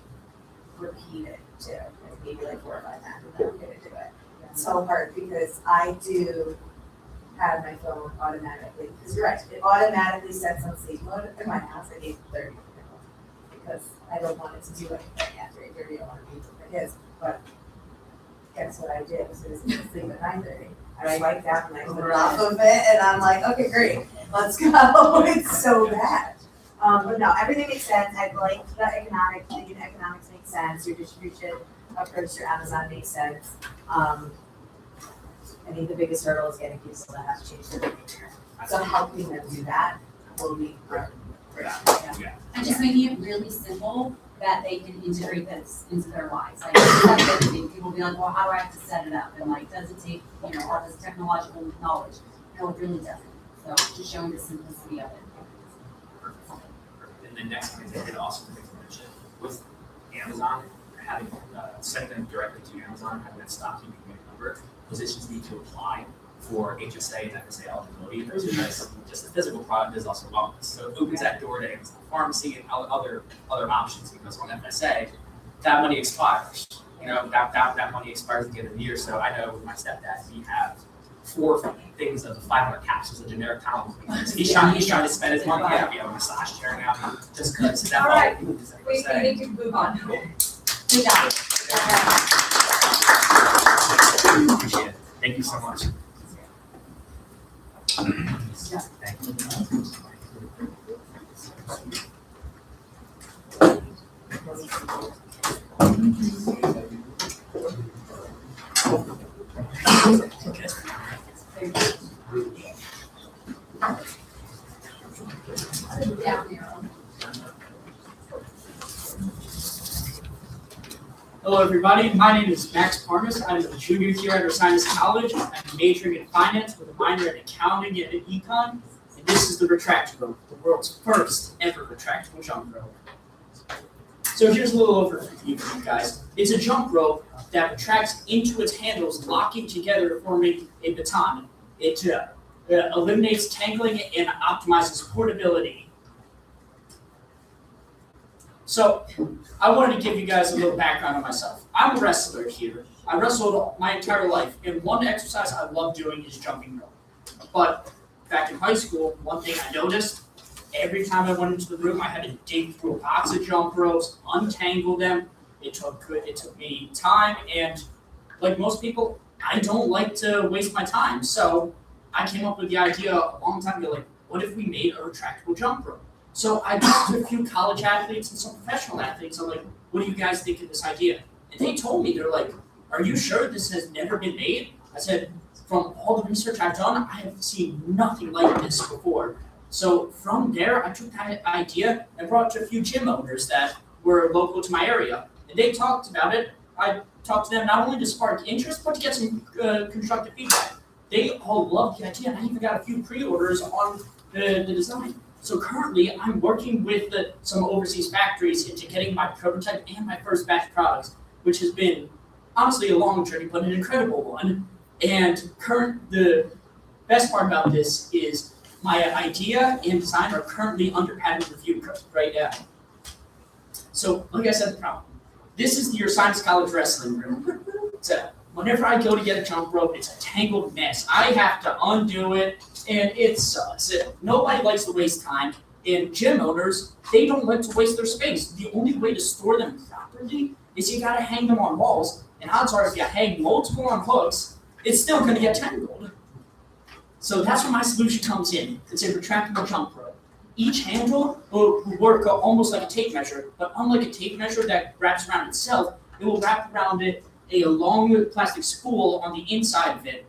repeat it too, like maybe like 4 or 5 times, and then I'm gonna do it. It's so hard because I do have my phone automatically, because you're right, it automatically sets on sleep mode in my house at 8:30. Because I don't want it to do anything after 8:30, I want to be with my kids, but guess what I did, as soon as I get to sleep at 9:30, I wiped out and I put it off of it, and I'm like, okay, great, let's go, it's so bad. But no, everything makes sense. I like the economics makes sense. Your distribution approach to Amazon makes sense. I think the biggest hurdle is getting people that have to change their behavior. So helping them do that will be great. And just making it really simple that they can integrate this into their lives. Like that's the other thing. People will be like, well, how do I have to set it up? And like, does it take all this technological knowledge? No, it really doesn't. So just showing the simplicity of it. And the next thing I did also mention with Amazon, having sent them directly to Amazon, having that stock keeping number, positions need to apply for HSA and FSA eligibility. Those are nice. Just the physical product is also wellness. So it opens that door to Amazon Pharmacy and other options, because on FSA, that money expires. That money expires at the end of the year. So I know with my stepdad, we have 4 things of 500 capsules of generic Tylenol. He's trying to spend his money. Yeah, massage chair now, just because that. All right. People use We FSA. need to move on. Good job. Appreciate it. Thank you so much. Thank you. Down arrow. Hello, everybody. My name is Max Parnas. I'm a junior here at Ursinus College. I'm majoring in finance with a minor in accounting and econ. And this is the retractable, the world's first ever retractable jump rope. So here's a little overview for you guys. It's a jump rope that retracts into its handles, locking together, forming a baton. It eliminates tangling and optimizes portability. So, I wanted to give you guys a little background on myself. I'm a wrestler here. I wrestled my entire life, and one exercise I love doing is jumping rope. But back in high school, one thing I noticed, every time I went into the room, I had to dig through a box of jump ropes, untangle them. It took me time, and like most people, I don't like to waste my time. So I came up with the idea a long time ago, like, what if we made a retractable jump rope? So I talked to a few college athletes and some professional athletes. I'm like, what do you guys think of this idea? And they told me, they're like, are you sure this has never been made? I said, from all the research I've done, I have seen nothing like this before. So from there, I took that idea and brought it to a few gym owners that were local to my area. And they talked about it. I talked to them not only to spark interest, but to get some constructive feedback. They all loved the idea, and I even got a few pre-orders on the design. So currently, I'm working with some overseas factories into getting my prototype and my first batch products, which has been honestly a long journey, but an incredible one. And the best part about this is my idea and design are currently under patent review right now. So, like I said, the problem. This is the Ursinus College wrestling room. So, whenever I go to get a jump rope, it's a tangled mess. I have to undo it, and it sucks. Nobody likes to waste time, and gym owners, they don't like to waste their space. The only way to store them properly is you gotta hang them on walls, and odds are if you hang multiple on hooks, it's still gonna get tangled. So that's where my solution comes in. It's a retractable jump rope. Each handle will work almost like a tape measure, but unlike a tape measure that wraps around itself, it will wrap around it a long plastic spool on the inside of it,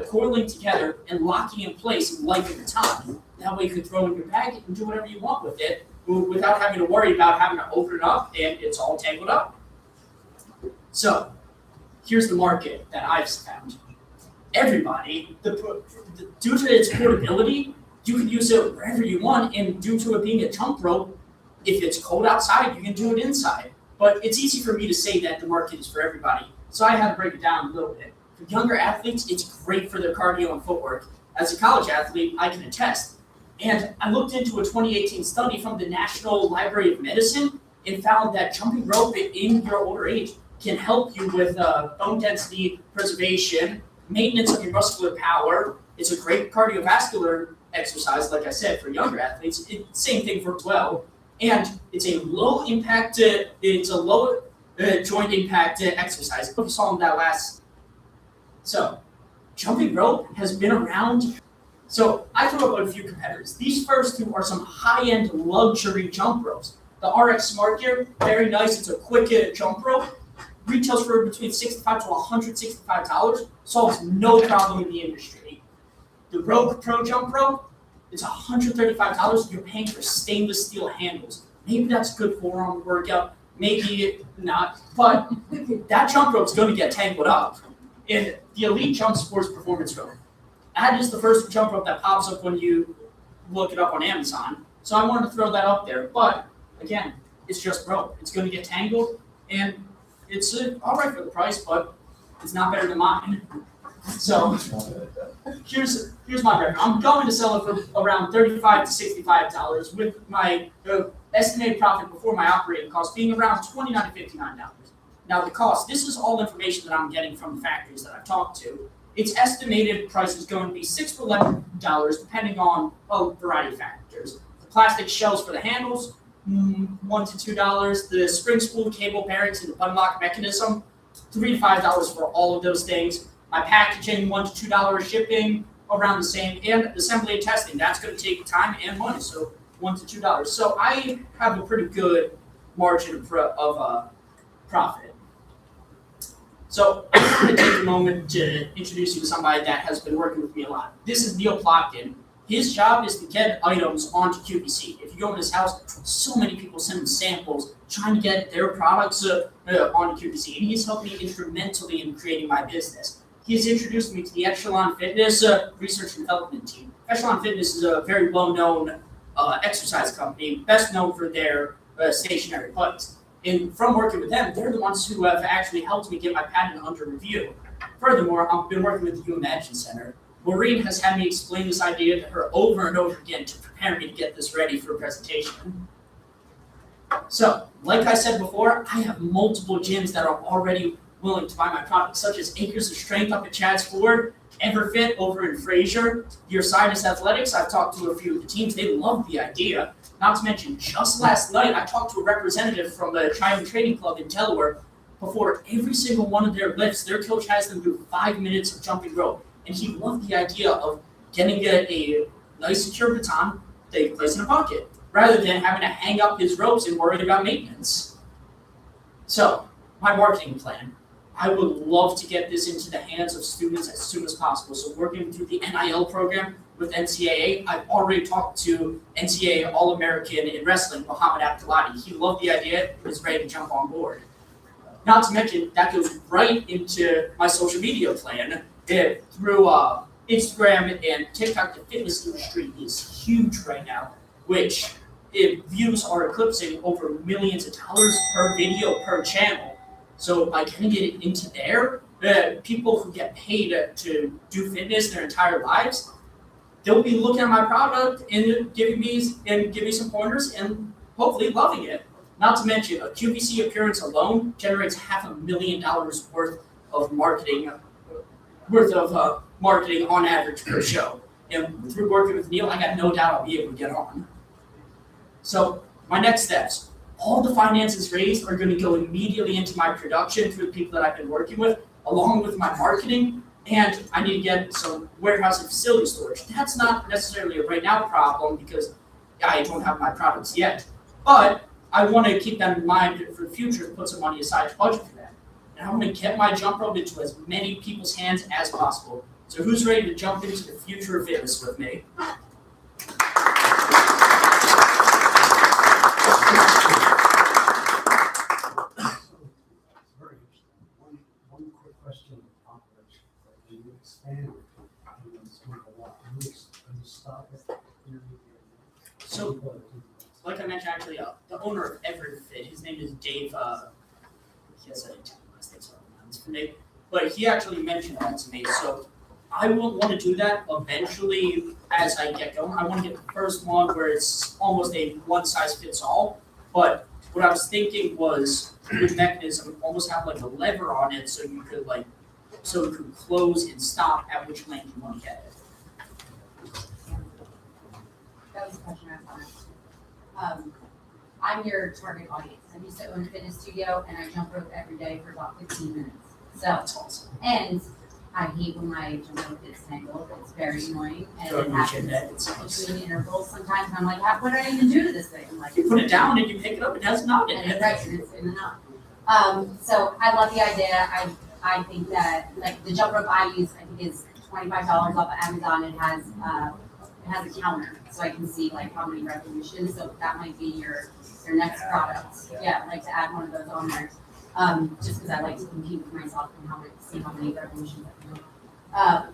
coiling together and locking in place like a baton. That way you can throw it in your bag and do whatever you want with it without having to worry about having to open it up and it's all tangled up. So, here's the market that I've found. Everybody, due to its portability, you can use it wherever you want, and due to it being a jump rope, if it's cold outside, you can do it inside. But it's easy for me to say that the market is for everybody, so I had to break it down a little bit. For younger athletes, it's great for their cardio and footwork. As a college athlete, I can attest. And I looked into a 2018 study from the National Library of Medicine and found that jumping rope in your older age can help you with bone density preservation, maintenance of your muscular power. It's a great cardiovascular exercise, like I said, for younger athletes. Same thing for as well. And it's a low impact, it's a low joint impact exercise. We saw in that last. So, jumping rope has been around. So, I threw up a few competitors. These first two are some high-end luxury jump ropes. The RX Smart Gear, very nice. It's a quick jump rope. Retails for between $65 to $165. Solves no problem in the industry. The Rogue Pro jump rope, it's $135. You're paying for stainless steel handles. Maybe that's good forearm workout. Maybe not. But that jump rope's going to get tangled up. And the Elite Jump Sports Performance Rope. That is the first jump rope that pops up when you look it up on Amazon. So I wanted to throw that up there. But again, it's just rope. It's going to get tangled, and it's all right for the price, but it's not better than mine. So here's my record. I'm going to sell it for around $35 to $65 with my estimated profit before my operating costs being around $29 to $59. Now the cost, this is all information that I'm getting from the factories that I've talked to. Its estimated price is going to be $6 to $11 depending on a variety of factors. The plastic shells for the handles, $1 to $2. The spring spool, cable bearings, and the button lock mechanism, $3 to $5 for all of those things. My packaging, $1 to $2 shipping, around the same, and assembly and testing. That's going to take time and money, so $1 to $2. So I have a pretty good margin of profit. So I just want to take a moment to introduce you to somebody that has been working with me a lot. This is Neil Plotkin. His job is to get items onto QVC. If you go in his house, so many people send him samples trying to get their products onto QVC, and he's helped me instrumentally in creating my business. He has introduced me to the Echelon Fitness research and development team. Echelon Fitness is a very well-known exercise company, best known for their stationary plates. And from working with them, they're the ones who have actually helped me get my patent under review. Furthermore, I've been working with the UImagine Center. Maureen has had me explain this idea to her over and over again to prepare me to get this ready for a presentation. So, like I said before, I have multiple gyms that are already willing to buy my products, such as Acres of Strength up at Chad's Ford, Everfit over in Fraser, Your Sinus Athletics. I've talked to a few of the teams. They love the idea. Not to mention, just last night, I talked to a representative from the Triumph Training Club in Delaware. Before every single one of their lifts, their coach has them do 5 minutes of jumping rope. And he loved the idea of getting a nice secure baton that you place in a pocket, rather than having to hang up his ropes and worry about maintenance. So, my marketing plan. I would love to get this into the hands of students as soon as possible. So working through the NIL program with NCAA, I've already talked to NCAA All-American in wrestling, Muhammad Abdullahi. He loved the idea and is ready to jump on board. Not to mention, that goes right into my social media plan. Through Instagram and TikTok, the fitness industry is huge right now, which views are eclipsing over millions of dollars per video per channel. So by getting it into there, people who get paid to do fitness their entire lives, they'll be looking at my product and giving me some pointers and hopefully loving it. Not to mention, a QVC appearance alone generates $500,000 worth of marketing on average per show. And through working with Neil, I got no doubt I'll be able to get on. So my next steps. All the finances raised are going to go immediately into my production through the people that I've been working with, along with my marketing, and I need to get some warehouse and facility storage. That's not necessarily a right now problem because I don't have my products yet, but I want to keep that in mind for the future, put some money aside to budget for that. And I want to get my jump rope into as many people's hands as possible. So who's ready to jump into the future of fitness with me? One quick question on operation. When you expand, it's going a lot. When you stop it, So, like I mentioned, actually, the owner of Everfit, his name is Dave. He has a last name, so it's for me. But he actually mentioned that to me. So I will want to do that eventually as I get going. I want to get the first one where it's almost a one size fits all. But what I was thinking was the mechanism almost have like a lever on it, so you could close and stop at which length you want to get it. That was a question I was on. I'm your target audience. I used to own a fitness studio and I jump rope every day for about 15 minutes. So That's awesome. And I hate when my jump rope gets tangled. It's very annoying and Don't it mention happens that. It's between intervals. Sometimes I'm like, what do I even do to this thing? I'm like, You put it down and you pick it up, it has knot in and it. right, and it's in the knot. So I love the idea. I think that like the jump rope I use, I think is $25 off of Amazon. It has a counter, so I can see like how many revolutions. So that might be your next product. Yeah, I'd like to add one of those on there. Just because I like to compete with myself and see how many revolutions I can do.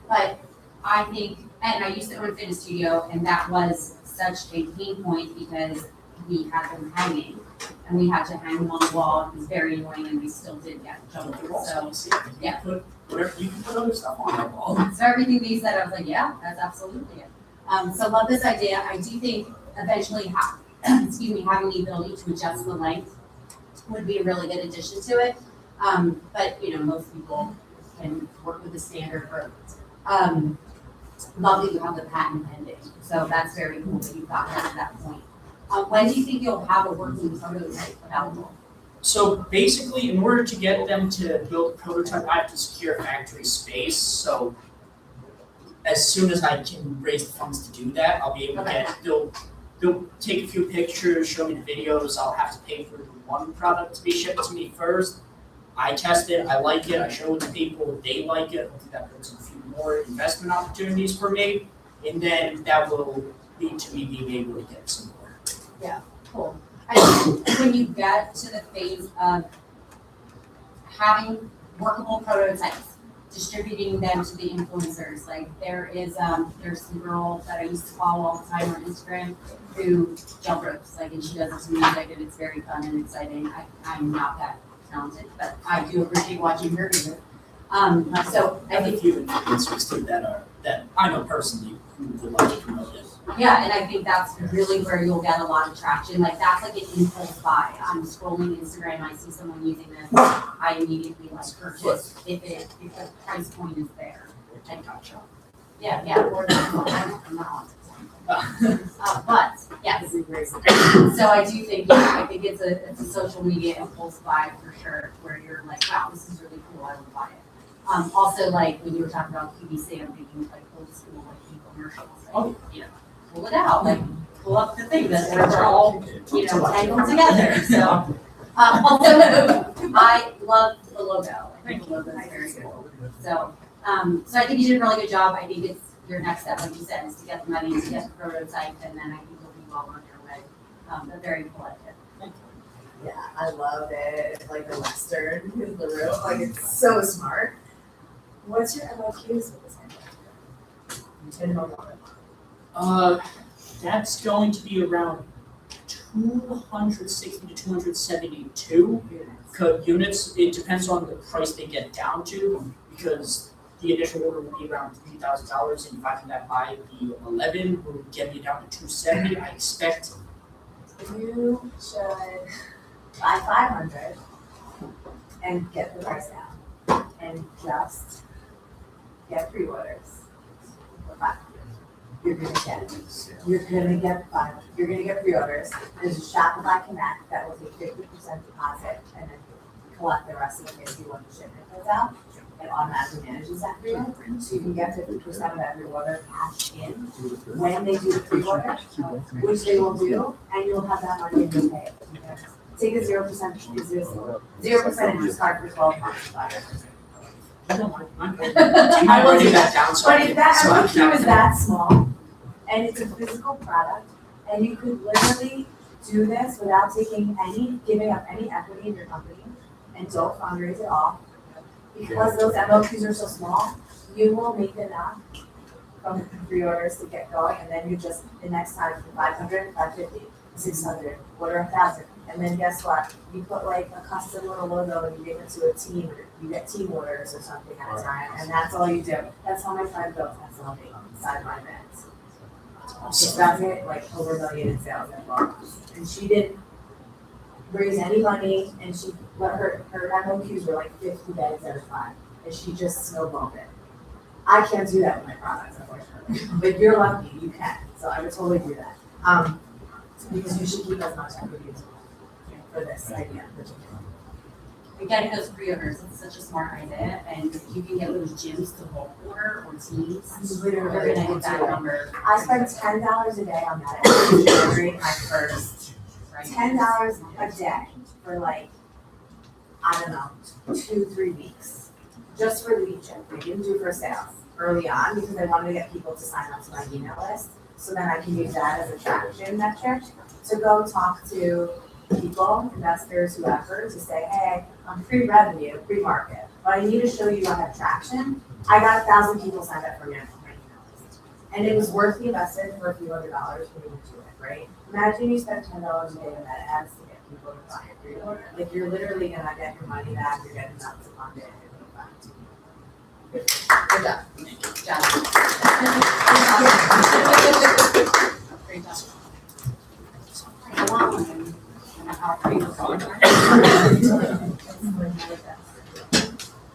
But I think, and I used to own a fitness studio, and that was such a pain point because we had them hanging, and we had to hang them on the wall. It was very annoying, and we still did get jumped. So yeah. You can put other stuff on that wall. So everything they said, I was like, yeah, that's absolutely it. So love this idea. I do think eventually, having the ability to adjust the length would be a really good addition to it. But most people can work with the standard rope. Love that you have the patent pending. So that's very cool that you've gotten to that point. When do you think you'll have a working prototype available? So basically, in order to get them to build a prototype, I have to secure factory space. So as soon as I can raise the funds to do that, I'll be able to build they'll take a few pictures, show me the videos. I'll have to pay for one product to be shipped to me first. I test it, I like it, I show it to people, they like it. Hopefully that brings a few more investment opportunities for me, and then that will lead to me being able to get some more. Cool. I think when you get to the phase of having workable prototypes, distributing them to the influencers, like there's some girl that I used to follow all the time on Instagram who jump ropes, like, and she does it to music, and it's very fun and exciting. I'm not that talented, but I do appreciate watching her do it. So I I have think a few influencers too that I know personally who would like to promote it. yeah, and I think that's really where you'll get a lot of traction. Like that's like an impulse buy. I'm scrolling Instagram, I see someone using this, I immediately like purchase if the price point is there. And gotcha. Yeah, or I'm not on but yes. So I do think I think it's a social media impulse buy for sure, where you're like, wow, this is really cool, I will buy it. Also, like when you were talking about QVC, I'm thinking like old school like e-commercials. Like, pull it out, like pull up the thing that they're all tangled together. So also, I love the logo. I think the logo is very cool. So so I think you did a really good job. I think it's your next step, like you said, is to get the money, to get the prototype, and then I think you'll be well on your way. But very collective. Yeah, I love it. It's like the Western is the real, like it's so smart. What's your MOQs with this handbag? That's going to be around 260 to 272 units. It depends on the price they get down to, because the initial order will be around $3,000, and if I can buy the 11, will get me down to 270. I expect. You should buy 500 and get the price down, and just get pre-orders for 500. You're gonna get pre-orders. There's a Shopify Connect that will take 50% deposit and then collect the rest in case you want the shipment goes out. It automatically manages that for you, so you can get 50% of every order cashed in when they do the pre-order, which they will do, and you'll have that money and you'll pay it. Take a 0% interest card for 12 months. I'm writing that down. But if that MOQ is that small, and it's a physical product, and you could literally do this without giving up any equity in your company, and don't fundraise at all, because those MOQs are so small, you will make enough from pre-orders to get going, and then you just, the next time, for 500, 550, 600, order 1,000. And then guess what? You put like a custom little logo and you give it to a team, or you get team orders or something at a time, and that's all you do. That's how my friend built SLB inside my events. She's about to hit like over $1 million in sales in 12 months. And she didn't raise any money, and she let her MOQs were like 50 bags at a time, and she just snowballed it. I can't do that with my products, unfortunately, but you're lucky, you can. So I would totally do that. Because you should keep as much equity as possible for this idea in particular. Getting those pre-orders, it's such a smart idea, and if you can get those gyms to bulk order or teams, you're gonna hit that number. I spend $10 a day on that every my first $10 a day for like, I don't know, 2-3 weeks. Just for lead gen. I didn't do for sales early on because I wanted to get people to sign up to my email list. So then I can use that as a traction metric to go talk to people, investors, whoever, to say, hey, I'm pre-revenue, pre-market, but I need to show you I have traction. I got 1,000 people signed up for my email list. And it was worth the investment for a few $100s for me to do it, right? Imagine you spend $10 a day on that ads to get people to buy it pre-order. Like you're literally gonna get your money back, you're getting enough to fund it, and you're back to Good job. Great job. I want one.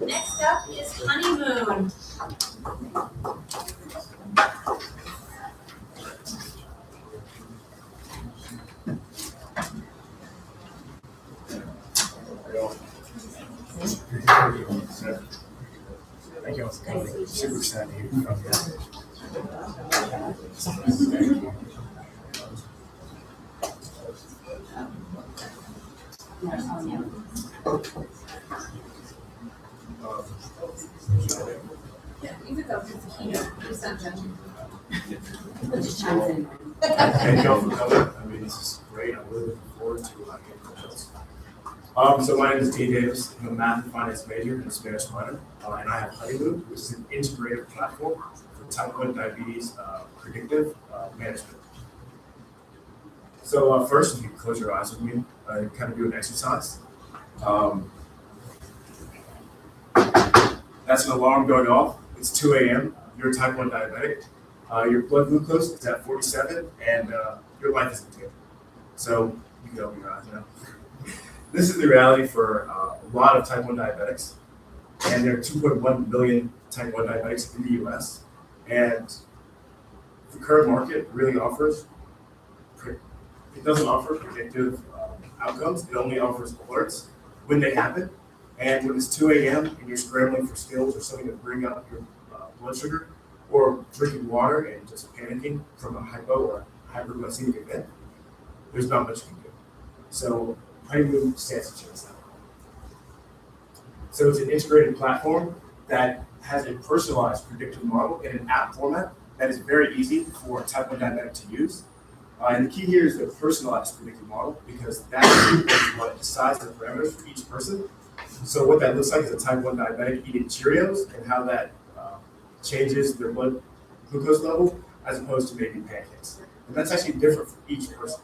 Next up is honeymoon. Thank you. Super excited. Yeah, you could go for the keynote or something. Just chimes in. Thank y'all for coming. I mean, this is great. I'm really looking forward to getting questions. So my name is Dean Davis. I'm a math and finance major and a Spanish minor. And I have Honeymoon, which is an integrated platform for type 1 diabetes predictive management. So first, if you close your eyes with me, kind of do an exercise. That's an alarm going off. It's 2 a.m. You're a type 1 diabetic. Your blood glucose is at 47, and your life is in good. So you can open your eyes now. This is the reality for a lot of type 1 diabetics, and there are 2.1 million type 1 diabetics in the U.S. And the current market really offers, it doesn't offer predictive outcomes. It only offers alerts when they happen. And when it's 2 a.m. and you're scrambling for skills or something to bring up your blood sugar, or drinking water and just panicking from a hypo or hyperglycemic event, there's not much you can do. So Honeymoon stands to change that. So it's an integrated platform that has a personalized predictive model in an app format that is very easy for a type 1 diabetic to use. And the key here is the personalized predictive model, because that is what decides the parameters for each person. So what that looks like is a type 1 diabetic eating Cheerios and how that changes their blood glucose level as opposed to maybe pancakes. And that's actually different for each person.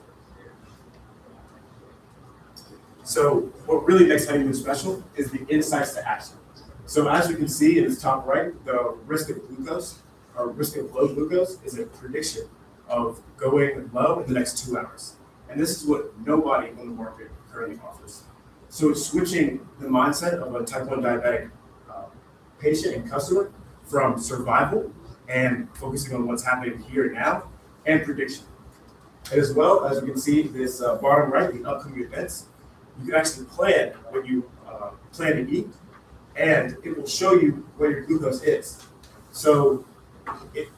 So what really makes Honeymoon special is the insights to action. So as you can see in the top right, the risk of glucose or risk of low glucose is a prediction of going low in the next 2 hours. And this is what nobody on the market currently offers. So it's switching the mindset of a type 1 diabetic patient and customer from survival and focusing on what's happening here and now and prediction. And as well, as you can see, this bottom right, the upcoming events, you can actually plan what you plan to eat, and it will show you what your glucose is. So it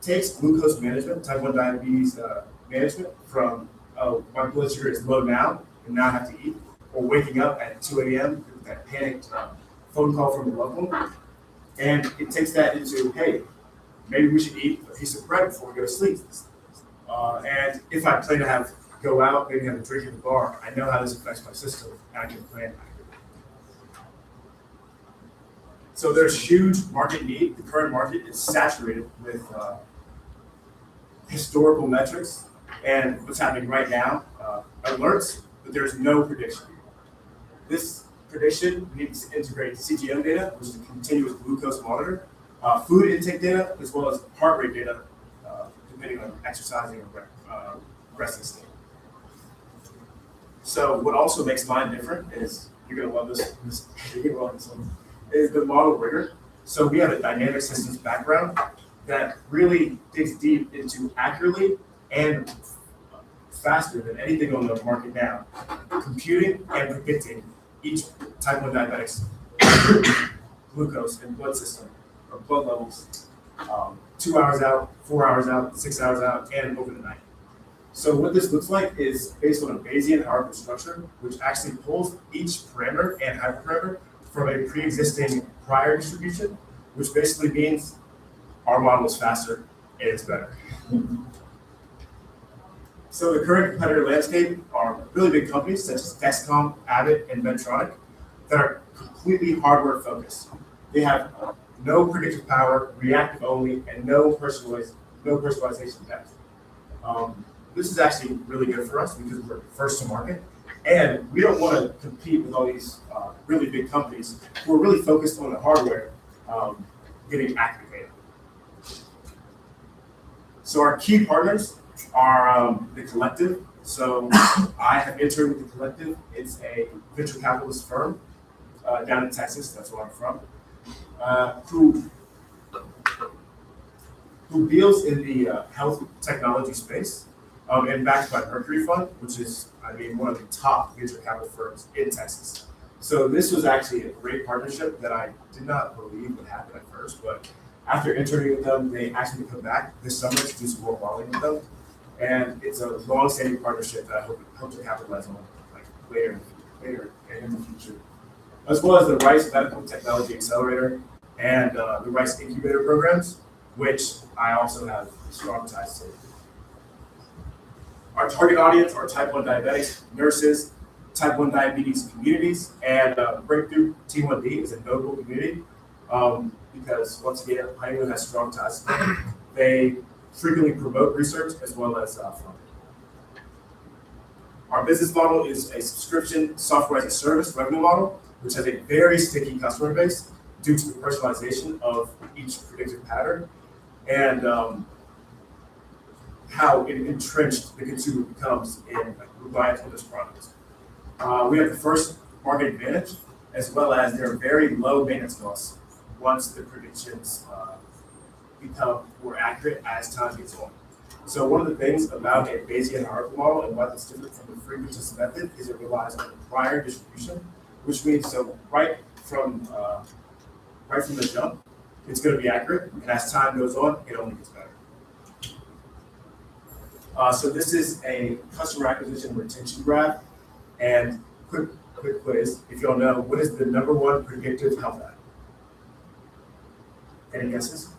takes glucose management, type 1 diabetes management from my blood sugar is low now and now I have to eat, or waking up at 2 a.m. with that panicked phone call from a loved one. And it takes that into, hey, maybe we should eat a piece of bread before we go to sleep. And if I plan to go out, maybe have a drink at the bar, I know how this affects my system, and I can plan accurately. So there's huge market need. The current market is saturated with historical metrics and what's happening right now, alerts, but there's no prediction. This prediction needs to integrate CGM data, which is a continuous glucose monitor, food intake data, as well as heart rate data, depending on exercising or resting state. So what also makes mine different is, you're gonna love this one, is the model rigor. So we have a dynamic systems background that really digs deep into accurately and faster than anything on the market now, computing and predicting each type 1 diabetic's glucose and blood system or blood levels 2 hours out, 4 hours out, 6 hours out, and over the night. So what this looks like is based on a Bayesian hierarchical structure, which actually pulls each parameter and hyperparameter from a pre-existing prior distribution, which basically means our model is faster and it's better. So the current competitor landscape are really big companies such as Dexcom, Abbott, and Medtronic that are completely hardware focused. They have no predictive power, reactive only, and no personalization depth. This is actually really good for us because we're first to market, and we don't want to compete with all these really big companies who are really focused on the hardware getting accurate data. So our key partners are the Collective. So I have interned with the Collective. It's a venture capitalist firm down in Texas. That's where I'm from. Who deals in the health technology space and backed by Mercury Fund, which is, one of the top venture capital firms in Texas. So this was actually a great partnership that I did not believe would happen at first, but after interning with them, they asked me to come back this summer to do some more modeling with them. And it's a long-standing partnership that I hope to capitalize on later in the future, as well as the Rice Medical Technology Accelerator and the Rice Incubator programs, which I also have strong ties to. Our target audience are type 1 diabetics, nurses, type 1 diabetes communities, and Breakthrough T1D is a notable community because, once again, Honeymoon has strong ties. They frequently promote research as well as funding. Our business model is a subscription software as a service revenue model, which has a very sticky customer base due to the personalization of each predictive pattern and how entrenched the consumer becomes in reliance on this product. We have the first market advantage, as well as their very low maintenance costs once the predictions become more accurate as time gets on. So one of the things about a Bayesian hierarchical model and why it's different from the frequentist method is it relies on prior distribution, which means so right from the jump, it's going to be accurate, and as time goes on, it only gets better. So this is a customer acquisition retention graph, and quick quiz. If y'all know, what is the #1 predictive health app? Any guesses?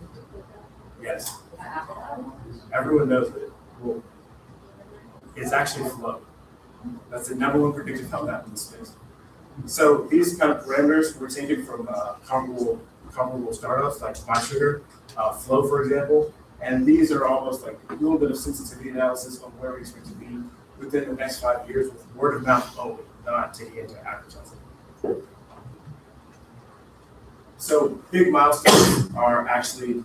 Yes. Everyone knows it. Well, it's actually Flow. That's the #1 predictive health app in the space. So these kind of parameters were taken from comparable startups like MySugar, Flow, for example, and these are almost like a little bit of sensitivity analysis on where we expect to be within the next 5 years with word of mouth only, not taking into advertising. So big milestones are actually,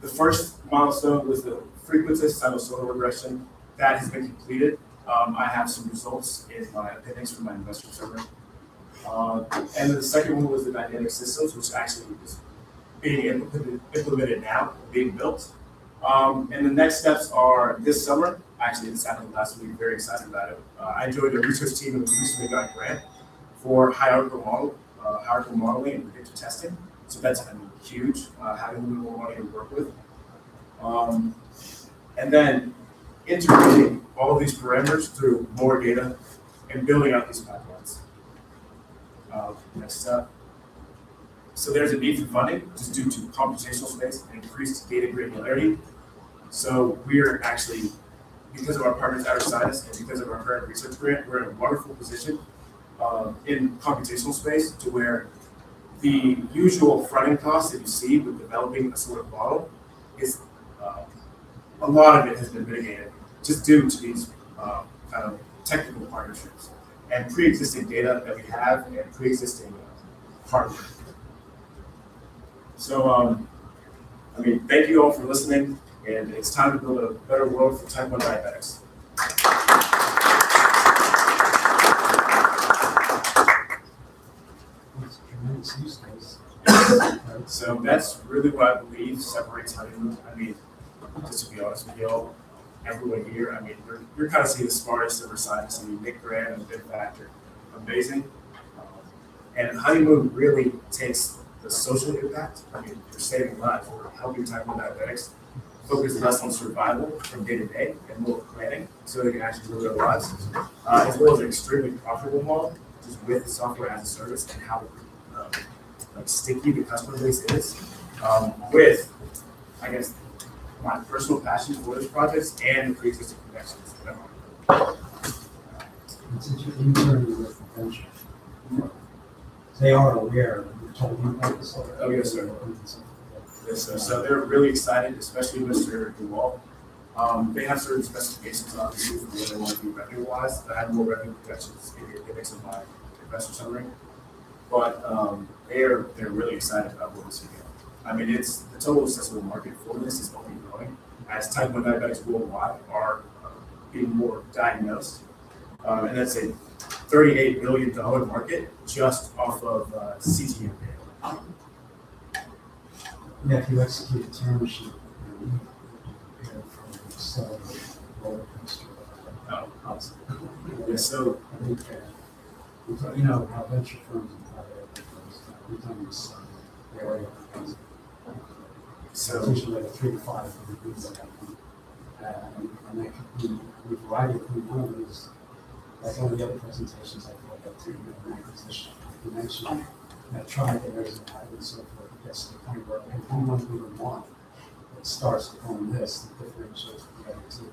the first milestone was the frequentist sinusoidal regression. That has been completed. I have some results in my appendix from my investor survey. And then the second one was the dynamic systems, which actually is being implemented now, being built. And the next steps are this summer. Actually, this happened last week. Very excited about it. I joined a research team and recently got a grant for hierarchical modeling and predictive testing. So that's huge, having a little more money to work with. And then integrating all of these parameters through more data and building out these pipelines. Next up. So there's a need for funding just due to computational space and increased data granularity. So we're actually, because of our partners at Outersidus and because of our current research grant, we're in a wonderful position in computational space to where the usual front-end costs that you see with developing a sort of model is a lot of it has been mitigated just due to these kind of technical partnerships and pre-existing data that we have and pre-existing hardware. So, thank you all for listening, and it's time to build a better world for type 1 diabetics. So that's really what I believe separates Honeymoon. Just to be honest with y'all, everyone here, you're kind of seeing the smartest of our scientists. Nick Graham and Ben Factor, amazing. And Honeymoon really takes the social impact. You're saving lives, we're helping type 1 diabetics focus less on survival from day to day and more planning so they can actually live their lives, as well as an extremely profitable model, just with software as a service and how sticky the customer base is, with, I guess, my personal passion for those projects and the pre-existing connections that I'm on. And since you're interning with the venture, they are aware, you told them about this already? Oh, yes, sir. Yes, sir. So they're really excited, especially Mr. Duval. They have certain specifications, obviously, for what they want to do revenue-wise. I have more revenue projections in the appendix of my investor summary. But they're really excited about what this is doing. It's the total accessible market for this is only growing as type 1 diabetics worldwide are being more diagnosed. And that's a $38 billion market just off of CTM data. Yeah, if you execute a term sheet, you prepare for an accelerated roller coaster. Awesome. Yeah, so I think, you know, how venture firms and private equity firms, every time you sell, they already have things. So it's usually like 3 to 5 of the things that happen. And that could be a variety of things. One of them is Like one of the other presentations I thought that too, in acquisition, you mentioned that tribe areas and how and so forth, it gets to the point where anyone we would want, it starts on this, that differentiates from the other two.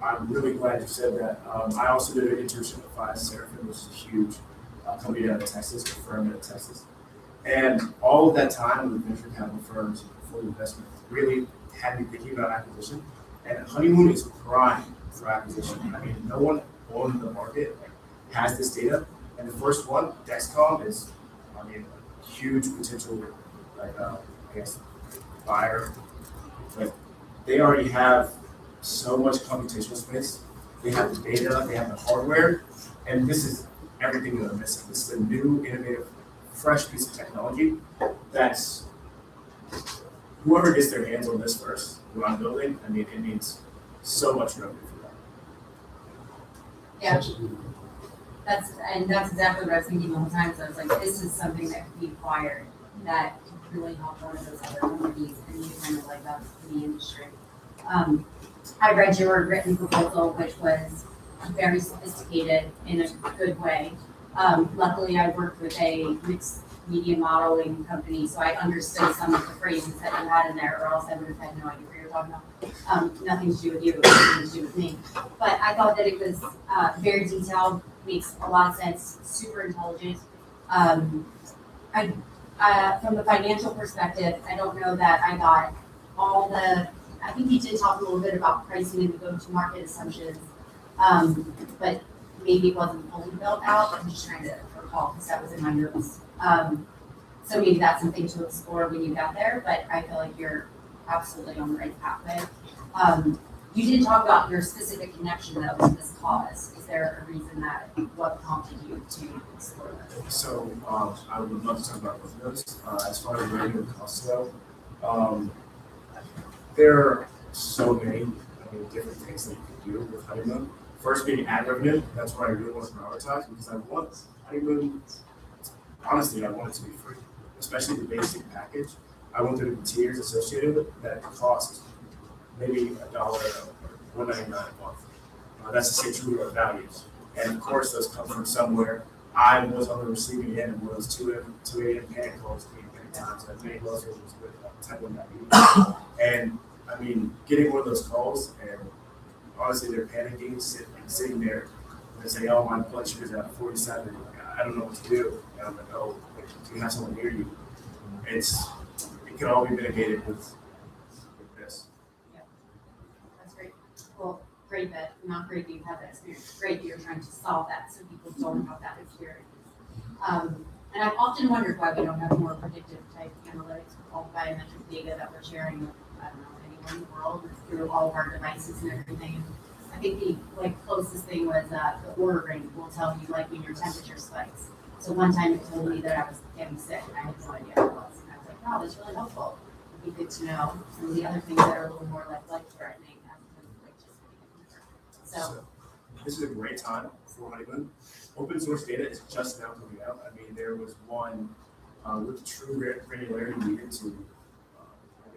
I'm really glad you said that. I also did an internship at Five Seraphim, which is a huge company out of Texas, a firm out of Texas. And all of that time with venture capital firms and portfolio investment really had me thinking about acquisition. And Honeymoon is prime for acquisition. I mean, no one on the market has this data. And the first one, Dexcom, is, I mean, a huge potential, like, I guess, buyer. But they already have so much computational space. They have the data, they have the hardware, and this is everything that I'm missing. This is a new, innovative, fresh piece of technology that's, whoever gets their hands on this first, what I'm building, I mean, it means so much revenue for them. Yeah. That's exactly what I was thinking the whole time. So I was like, this is something that could be acquired that could really help one of those other companies and you kind of like up the industry. I read your written proposal, which was very sophisticated in a good way. Luckily, I worked with a mixed media modeling company, so I understood some of the phrases that you had in there, or else I would have had no idea what you were talking about. Nothing to do with you, nothing to do with me. But I thought that it was very detailed, makes a lot of sense, super intelligent. From the financial perspective, I don't know that I got all the, I think you did talk a little bit about pricing and the go-to-market assumptions, but maybe it wasn't fully built out. I'm just trying to recall because that was in my notes. So maybe that's something to explore when you get there, but I feel like you're absolutely on the right pathway. You did talk about your specific connection though to this cause. Is there a reason that, what prompted you to explore that? So I would love to talk about both of those. As far as revenue and costs go, there are so many different things that you can do with Honeymoon. First being ad revenue, that's what I really want to prioritize because I want Honeymoon, honestly, I want it to be free, especially the basic package. I want there to be tiers associated with it that cost maybe $1 or $1.99 a month. That's to stay true to our values. And of course, those come from somewhere. I was on the receiving end of one of those 2 a.m. panic calls many times. I've made those with type 1 diabetes. And I mean, getting one of those calls and honestly, they're panicking, sitting there, and they say, "Oh, my blood sugar's at 47. I don't know what to do." And I'm like, "Oh, do you have someone near you?" It can all be mitigated with this. Yeah, that's great. Well, great that, not great that you have that experience. Great that you're trying to solve that so people don't have that experience. And I've often wondered why we don't have more predictive type analytics with all the biometric data that we're sharing with, I don't know, anyone in the world through all of our devices and everything. I think the closest thing was the Oura Ring will tell you when your temperature spikes. So one time it told me that I was getting sick and I had no idea what it was. And I was like, wow, that's really helpful. It'd be good to know some of the other things that are a little more life-threatening as opposed to just getting. So This is a great time for Honeymoon. Open source data is just now coming out. I mean, there was one with the true granularity needed to,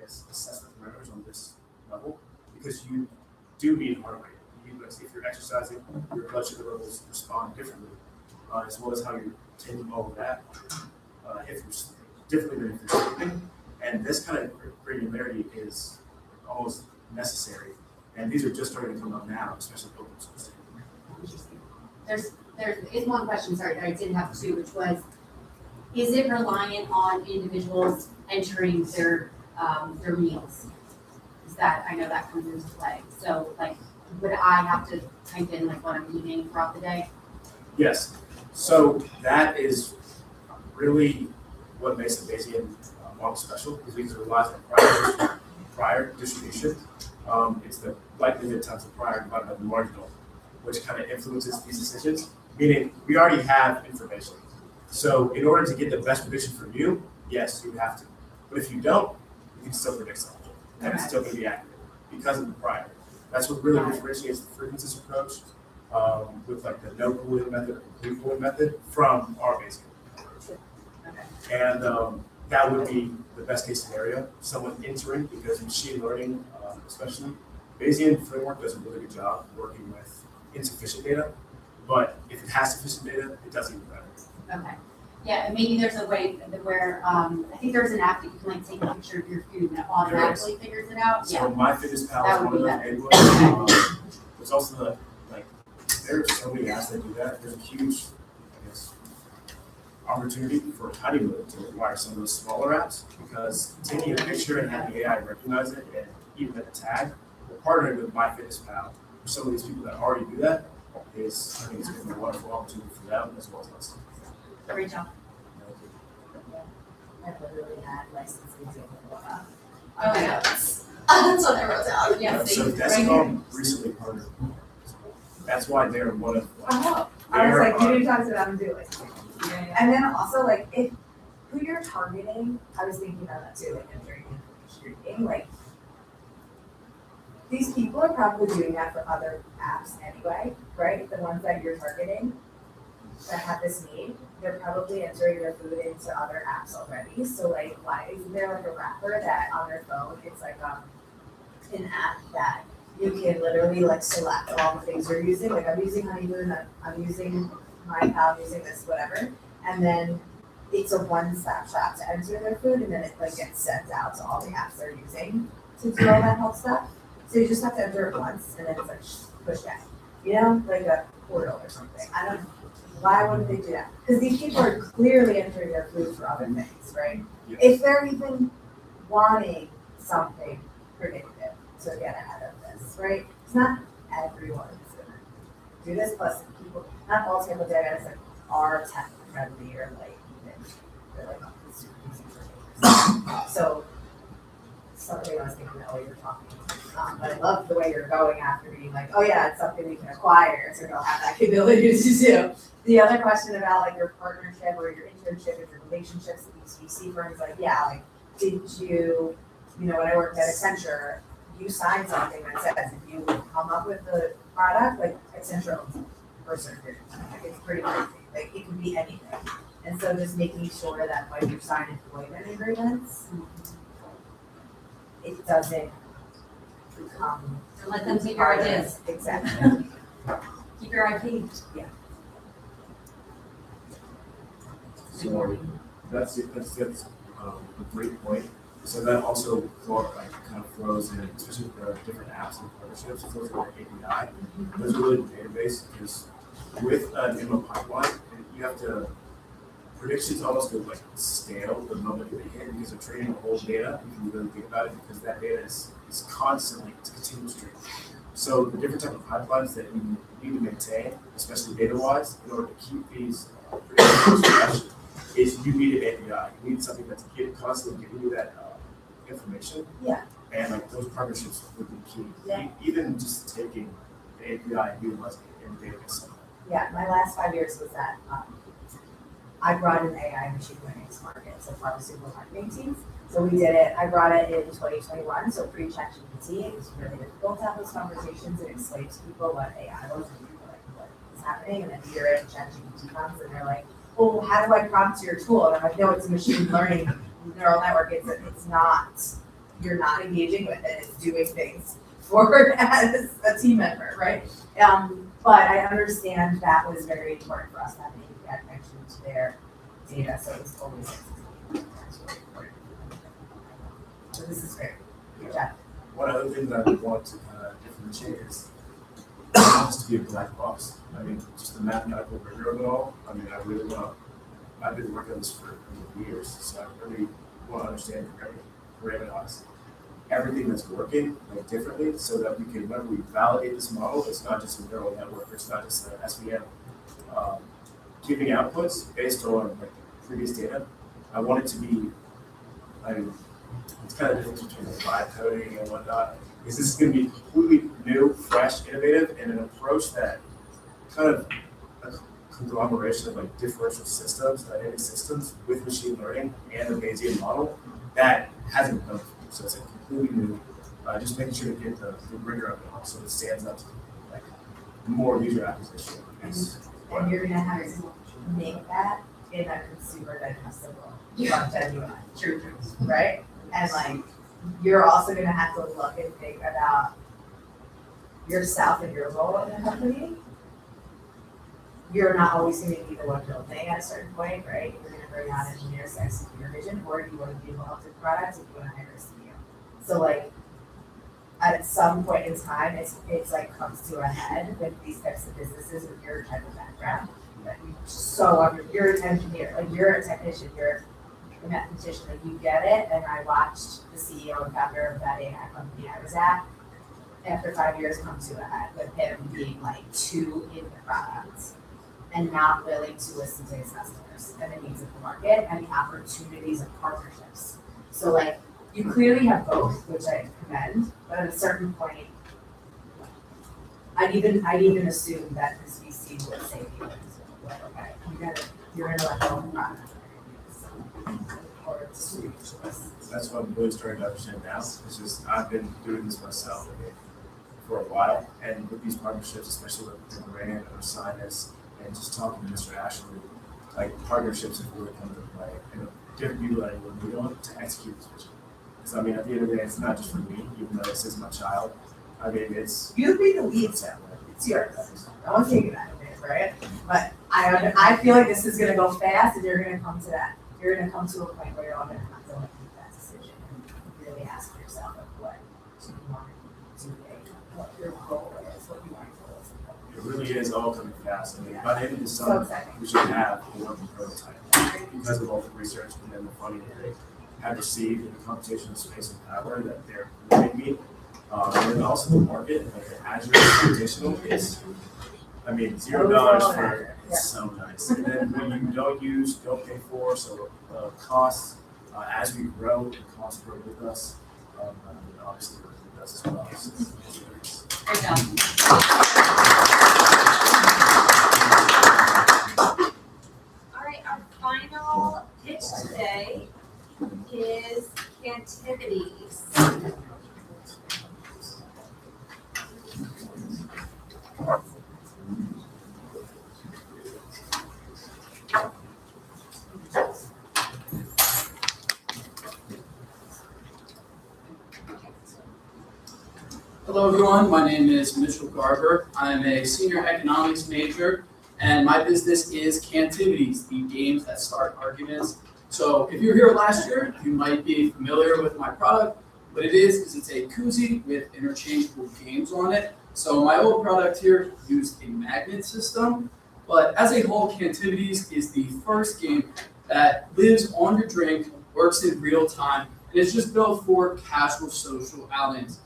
assess the parameters on this level because you do need heart rate. If you're exercising, your blood sugar levels respond differently, as well as how you're taking all of that. If you're differently than if you're sleeping, and this kind of granularity is almost necessary. And these are just starting to come up now, especially open source. There is one question, sorry, that I did have too, which was, is it reliant on individuals entering their meals? Is that, I know that comes into play. So would I have to type in what I'm eating throughout the day? Yes. So that is really what makes the Bayesian model special, because we can rely on prior distribution. It's the likelihood times the prior divided by the marginal, which kind of influences these decisions, meaning we already have information. So in order to get the best prediction for you, yes, you have to. But if you don't, you can still predict something. And it's still going to be accurate because of the prior. That's what really differentiates the frequencies approach with the no pooling method or complete pooling method from our Bayesian approach. And that would be the best case scenario. Someone entering, because machine learning, especially, Bayesian framework does a really good job working with insufficient data. But if it has sufficient data, it does even better. Okay. Yeah, and maybe there's a way that where, I think there's an app that you can like take a picture of your food and it automatically figures it out. So Yeah. MyFitnessPal That is would one of be those better. enablers. There's also there's so many apps that do that. There's a huge, I guess, opportunity for Honeymoon to acquire some of those smaller apps because taking a picture and having AI recognize it and even a tag, we're partnering with MyFitnessPal for some of these people that already do that. I think it's going to be a wonderful opportunity for them as well as us. Great job. I literally had licensing to go up. Oh, yeah. That's what I wrote down. Yeah, So right here. Descom recently partnered. That's why they're one of. Oh, I was they're, like, you didn't talk to them, do it. And then also like if who you're targeting, I was thinking about that too, like entering streaming, like these people are probably doing that for other apps anyway, right? The ones that you're targeting that have this need, they're probably entering their food into other apps already. So like why isn't there like a wrapper that on their phone it's like an app that you can literally like select all the things you're using. Like I'm using Honeymoon, I'm using MyPal, I'm using this, whatever. And then it's a one-stop shop to enter their food and then it like gets sent out to all the apps they're using to do all that health stuff. So you just have to enter it once and then it's like push back. You know, like a portal or something. I don't know. Why wouldn't they do that? Because these people are clearly entering their food for other things, right? Yeah. If they're even wanting something predictive to get ahead of this, right? It's not everyone's gonna do this, plus people, not all type of data like are tech friendly or like even, they're like super easy for users. So something I was thinking that while you were talking. But I love the way you're going after being like, oh yeah, it's something we can acquire, so they'll have that capability to do. The other question about like your partnership or your internship or your relationships with these VC firms, like yeah, like did you know, when I worked at Accenture, you signed something that says if you come up with the product, like Accenture owns it for a certain period of time. Like it's pretty crazy. Like it can be anything. And so just making sure that when you sign employment agreements, it doesn't become. Don't let them take your ideas. Exactly. Keep your IP. Yeah. So that's a great point. So that also kind of flows in, especially with the different apps and partnerships, it flows in our API. There's a really good database because with an IMA pipeline, you have to, predictions almost go like stale the moment they hit because they're training the whole data, if you really think about it, because that data is constantly, it's a continuous stream. So the different type of pipelines that you need to maintain, especially data-wise, in order to keep these predictions fresh, is you need an API. You need something that's constantly giving you that information. Yeah. And like those partnerships would be key. Yeah. Even just taking the API and utilizing it in the database. Yeah, my last 5 years was that I brought in AI machine learning to market, so pharmaceutical marketing teams. So we did it, I brought it in 2021, so pre-ChatGPT, it was really difficult to have those conversations and explain to people what AI was and like what is happening. And then a year in, ChatGPT comes and they're like, well, how do I prompt your tool? And I'm like, no, it's a machine learning neural network. It's not, you're not engaging with it, it's doing things for as a team member, right? But I understand that was very important for us to have an API connection to their data, so it's always so this is great. Good job. One other thing that I would want to kind of differentiate is not just to be a black box. I mean, just the mathematical rigor of it all. I mean, I really want to, I've been working on this for years, so I really want to understand parameterize everything that's working like differently so that we can, whenever we validate this model, it's not just a neural network, it's not just an SVM giving outputs based on like the previous data. I want it to be, I mean, it's kind of the difference between like vibe coding and whatnot. Is this is going to be completely new, fresh, innovative, and an approach that kind of a conglomeration of like differential systems, dynamic systems with machine learning and the Bayesian model that hasn't been done before. So it's a completely new, just making sure to get the rigor of it all so it stands up to like more user acquisition. And you're gonna have to make that in a consumer digestible, genuine, true, right? And like, you're also gonna have to look and think about yourself and your role in the company you're not always gonna be the one building at a certain point, right? You're gonna bring on engineers to execute your vision, or do you wanna be involved in products, if you wanna hire a CEO. So like, at some point in time, it's like comes to a head with these types of businesses with your type of background. That you're an engineer, like you're a technician, you're a mathematician, like you get it, and I watched the CEO and founder of that AI company I was at, after 5 years come to a head with him being like too in the products and not willing to listen to his customers and the needs of the market and the opportunities of partnerships. So like, you clearly have both, which I commend, but at a certain point, I'd even assume that this VC would say to you, like, okay, you're gonna let go of the product. Or it's too choice. That's what I'm really starting to understand now. It's just, I've been doing this myself for a while, and with these partnerships, especially with the brand or Sinus, and just talking to Mr. Ashley, like partnerships have really come into play, and different people that I will need on to execute this vision. Because I mean, at the end of the day, it's not just for me, even though this is my child. I mean, it's. You'd be the lead step, it's yours. I won't take it that way, right? But I feel like this is gonna go fast, and you're gonna come to that. You're gonna come to a point where you're all gonna have to like make that decision and really ask yourself like what do you want to do, what your goal is, what you want to do. It really is all coming fast. I mean, by the end of the So summer, exciting. we should have a working prototype because of all the research and then the funding that they have received in the computational space and power that they're giving me. And then also the market, like the Azure computational is, I mean, $0 for, it's so nice. And then when you don't use, don't pay for, so costs, as we grow, the costs grow with us. And obviously with us as well. So it's Great job. All right, our final pitch today is Cantivities. Hello everyone, my name is Mitchell Garber. I'm a senior economics major and my business is Cantivities, the games that start arguments. So if you were here last year, you might be familiar with my product. What it is it's a koozie with interchangeable games on it. So my old product here used a magnet system, but as a whole, Cantivities is the first game that lives on your drink, works in real time, and is just built for casual social outings.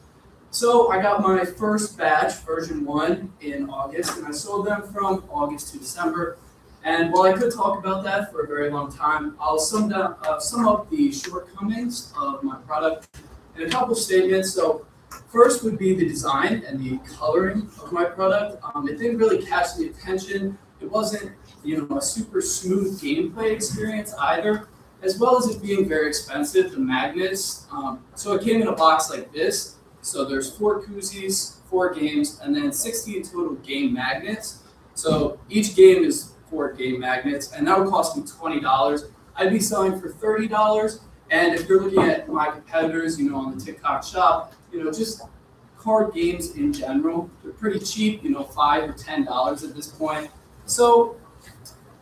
So I got my first batch, version 1, in August, and I sold them from August to December. And while I could talk about that for a very long time, I'll sum up the shortcomings of my product in a couple statements. So first would be the design and the coloring of my product. It didn't really catch the attention. It wasn't, a super smooth gameplay experience either, as well as it being very expensive, the magnets. So it came in a box like this. So there's 4 koozies, 4 games, and then 16 total game magnets. So each game is 4 game magnets, and that would cost me $20. I'd be selling for $30. And if you're looking at my competitors, on the TikTok shop, just card games in general, they're pretty cheap, $5 or $10 at this point. So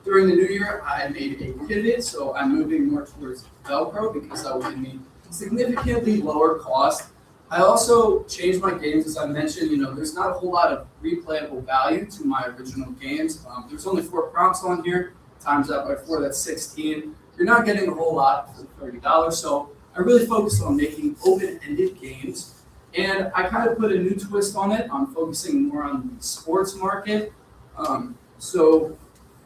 during the new year, I made a pivot. So I'm moving more towards Velcro because that would give me significantly lower cost. I also changed my games, as I mentioned, there's not a whole lot of replayable value to my original games. There's only 4 prompts on here, times that by 4, that's 16. You're not getting a whole lot for $30, so I really focused on making open-ended games, and I kind of put a new twist on it. I'm focusing more on the sports market, so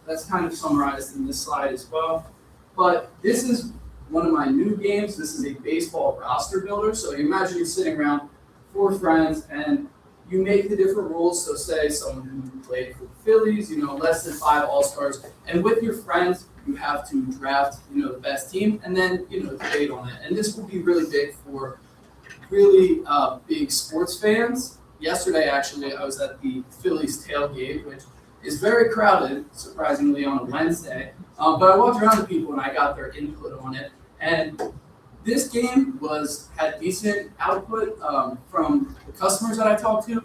that's kind of summarized in this slide as well. But this is one of my new games. This is a baseball roster builder. So you imagine you're sitting around 4 friends and you make the different rules. So say someone who played for the Phillies, less than 5 All-Stars. And with your friends, you have to draft, the best team and then, debate on it. And this will be really big for really big sports fans. Yesterday, actually, I was at the Phillies tailgate, which is very crowded, surprisingly, on a Wednesday. But I walked around to people and I got their input on it. And this game had decent output from the customers that I talked to,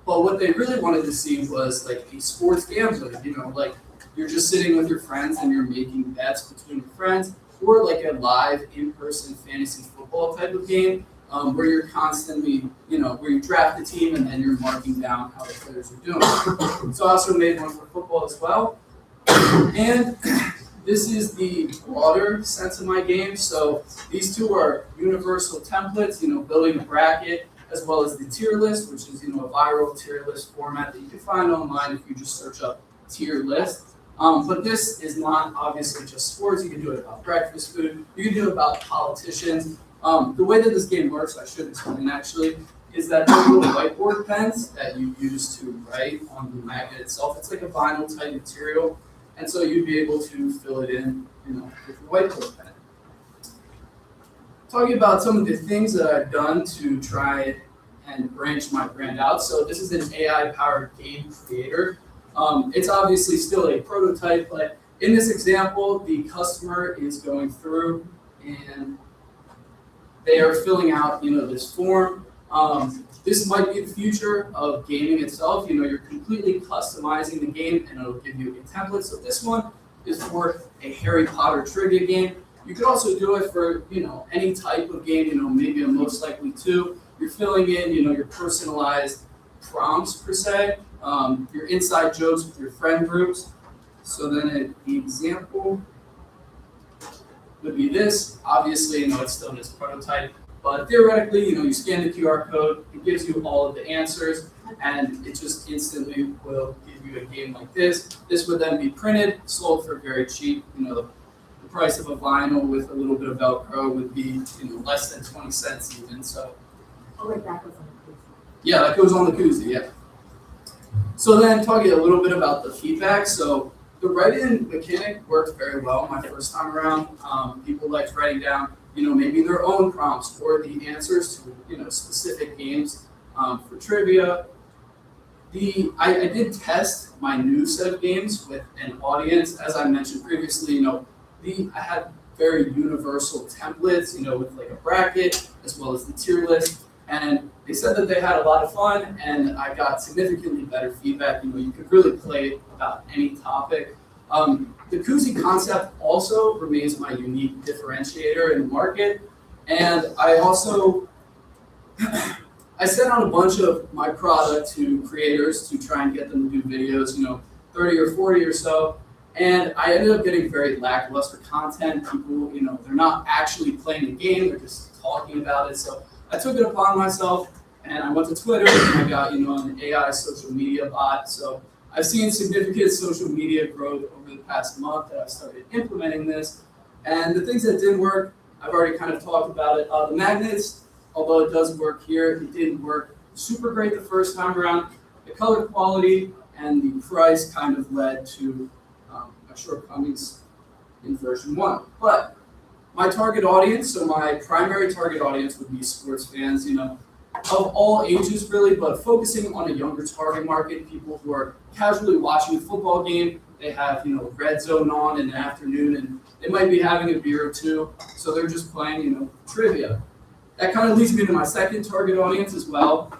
But what they really wanted to see was like a sports gambling, like you're just sitting with your friends and you're making bets between your friends, or like a live in-person fantasy football type of game, where you're constantly, where you draft the team and then you're marking down how the players are doing. So I also made one for football as well. And this is the broader sense of my game. So these two are universal templates, building a bracket, as well as the tier list, which is, a viral tier list format that you can find online if you just search up tier list. But this is not obviously just sports. You can do it about breakfast food. You can do it about politicians. The way that this game works, I should explain actually, is that there are little whiteboard pens that you use to write on the magnet itself. It's like a vinyl type material. And so you'd be able to fill it in, with your whiteboard pen. Talking about some of the things that I've done to try and branch my brand out. So this is an AI-powered game creator. It's obviously still a prototype, but in this example, the customer is going through and they are filling out, this form. This might be the future of gaming itself. You're completely customizing the game and it'll give you a template. So this one is for a Harry Potter trivia game. You could also do it for, any type of game, maybe a Most Likely To. You're filling in, your personalized prompts per se, your inside jokes with your friend groups. So then an example would be this. Obviously, it's still in its prototype, but theoretically, you scan the QR code, it gives you all of the answers, and it just instantly will give you a game like this. This would then be printed, sold for very cheap. The price of a vinyl with a little bit of Velcro would be, less than 20 cents even. So. Oh, wait, that goes on the koozie. Yeah, that goes on the koozie, yeah. So then talking a little bit about the feedback. So the write-in mechanic worked very well my first time around. People liked writing down, maybe their own prompts or the answers to, specific games for trivia. I did test my new set of games with an audience. As I mentioned previously, I had very universal templates, with like a bracket as well as the tier list. And they said that they had a lot of fun, and I got significantly better feedback. You could really play about any topic. The koozie concept also remains my unique differentiator in the market. And I also, I sent out a bunch of my product to creators to try and get them to do videos, 30 or 40 or so. And I ended up getting very lackluster content. People, they're not actually playing the game, they're just talking about it. So I took it upon myself and I went to Twitter and I got, an AI social media bot. So I've seen significant social media growth over the past month that I've started implementing this. And the things that didn't work, I've already kind of talked about it. The magnets, although it does work here, it didn't work super great the first time around. The color quality and the price kind of led to my shortcomings in version 1. But my target audience, so my primary target audience would be sports fans, of all ages really, but focusing on a younger target market, people who are casually watching a football game. They have, red zone on in the afternoon and they might be having a beer or two. So they're just playing, trivia. That kind of leads me to my second target audience as well.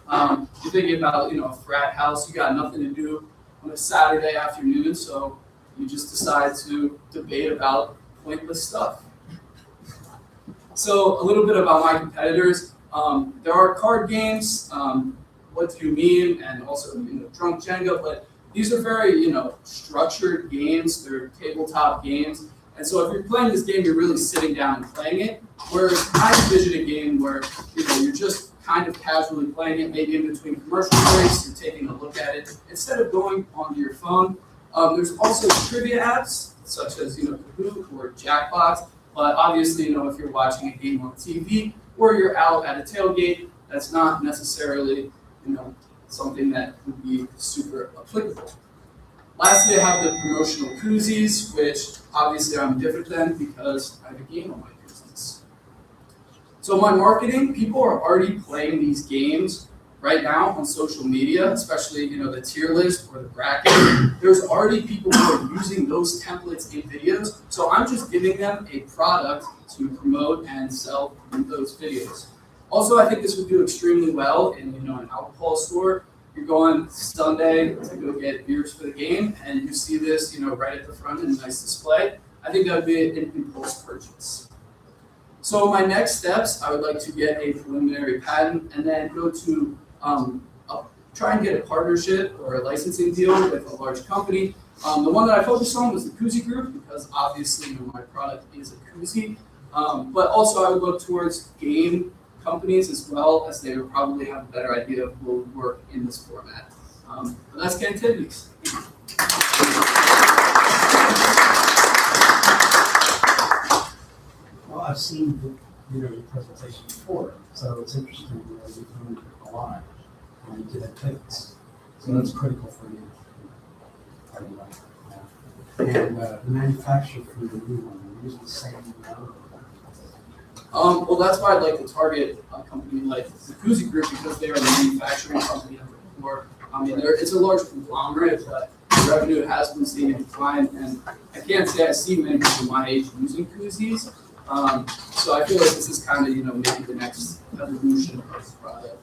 You're thinking about, a frat house, you got nothing to do on a Saturday afternoon, so you just decide to debate about pointless stuff. So a little bit about my competitors. There are card games, What Do You Mean, and also Drunk Jenga, but these are very structured games. They're tabletop games, and so if you're playing this game, you're really sitting down and playing it. Whereas I envision a game where you're just kind of casually playing it, maybe in between commercial breaks, you're taking a look at it instead of going onto your phone. There's also trivia apps such as Kahoot or Jackbox. But obviously, if you're watching a game on TV or you're out at a tailgate, that's not necessarily, something that would be super applicable. Lastly, I have the promotional koozies, which obviously I'm different than because I have a game on my koozies. So my marketing, people are already playing these games right now on social media, especially, the tier list or the bracket. There's already people who are using those templates in videos. So I'm just giving them a product to promote and sell in those videos. Also, I think this would do extremely well in, an alcohol store. you're going Sunday to go get beers for the game, and you see this, right at the front in a nice display, I think that would be an impulse purchase. So my next steps, I would like to get a preliminary patent and then go to try and get a partnership or a licensing deal with a large company. The one that I focused on was the Koozie Group because obviously my product is a koozie. But also I would look towards game companies as well, as they would probably have a better idea of what would work in this format. But that's Cantivities. Well, I've seen your presentation before, so it's interesting that you learned a lot and you did activities. So that's critical for you. And the manufacturer for the new one, they're using the same node. Well, that's why I'd like to target a company like the Koozie Group because they are a manufacturing company. It's a large conglomerate, but the revenue has been seeing a decline, and I can't say I see many people my age using koozies. So I feel like this is kind of, maybe the next evolution of the product.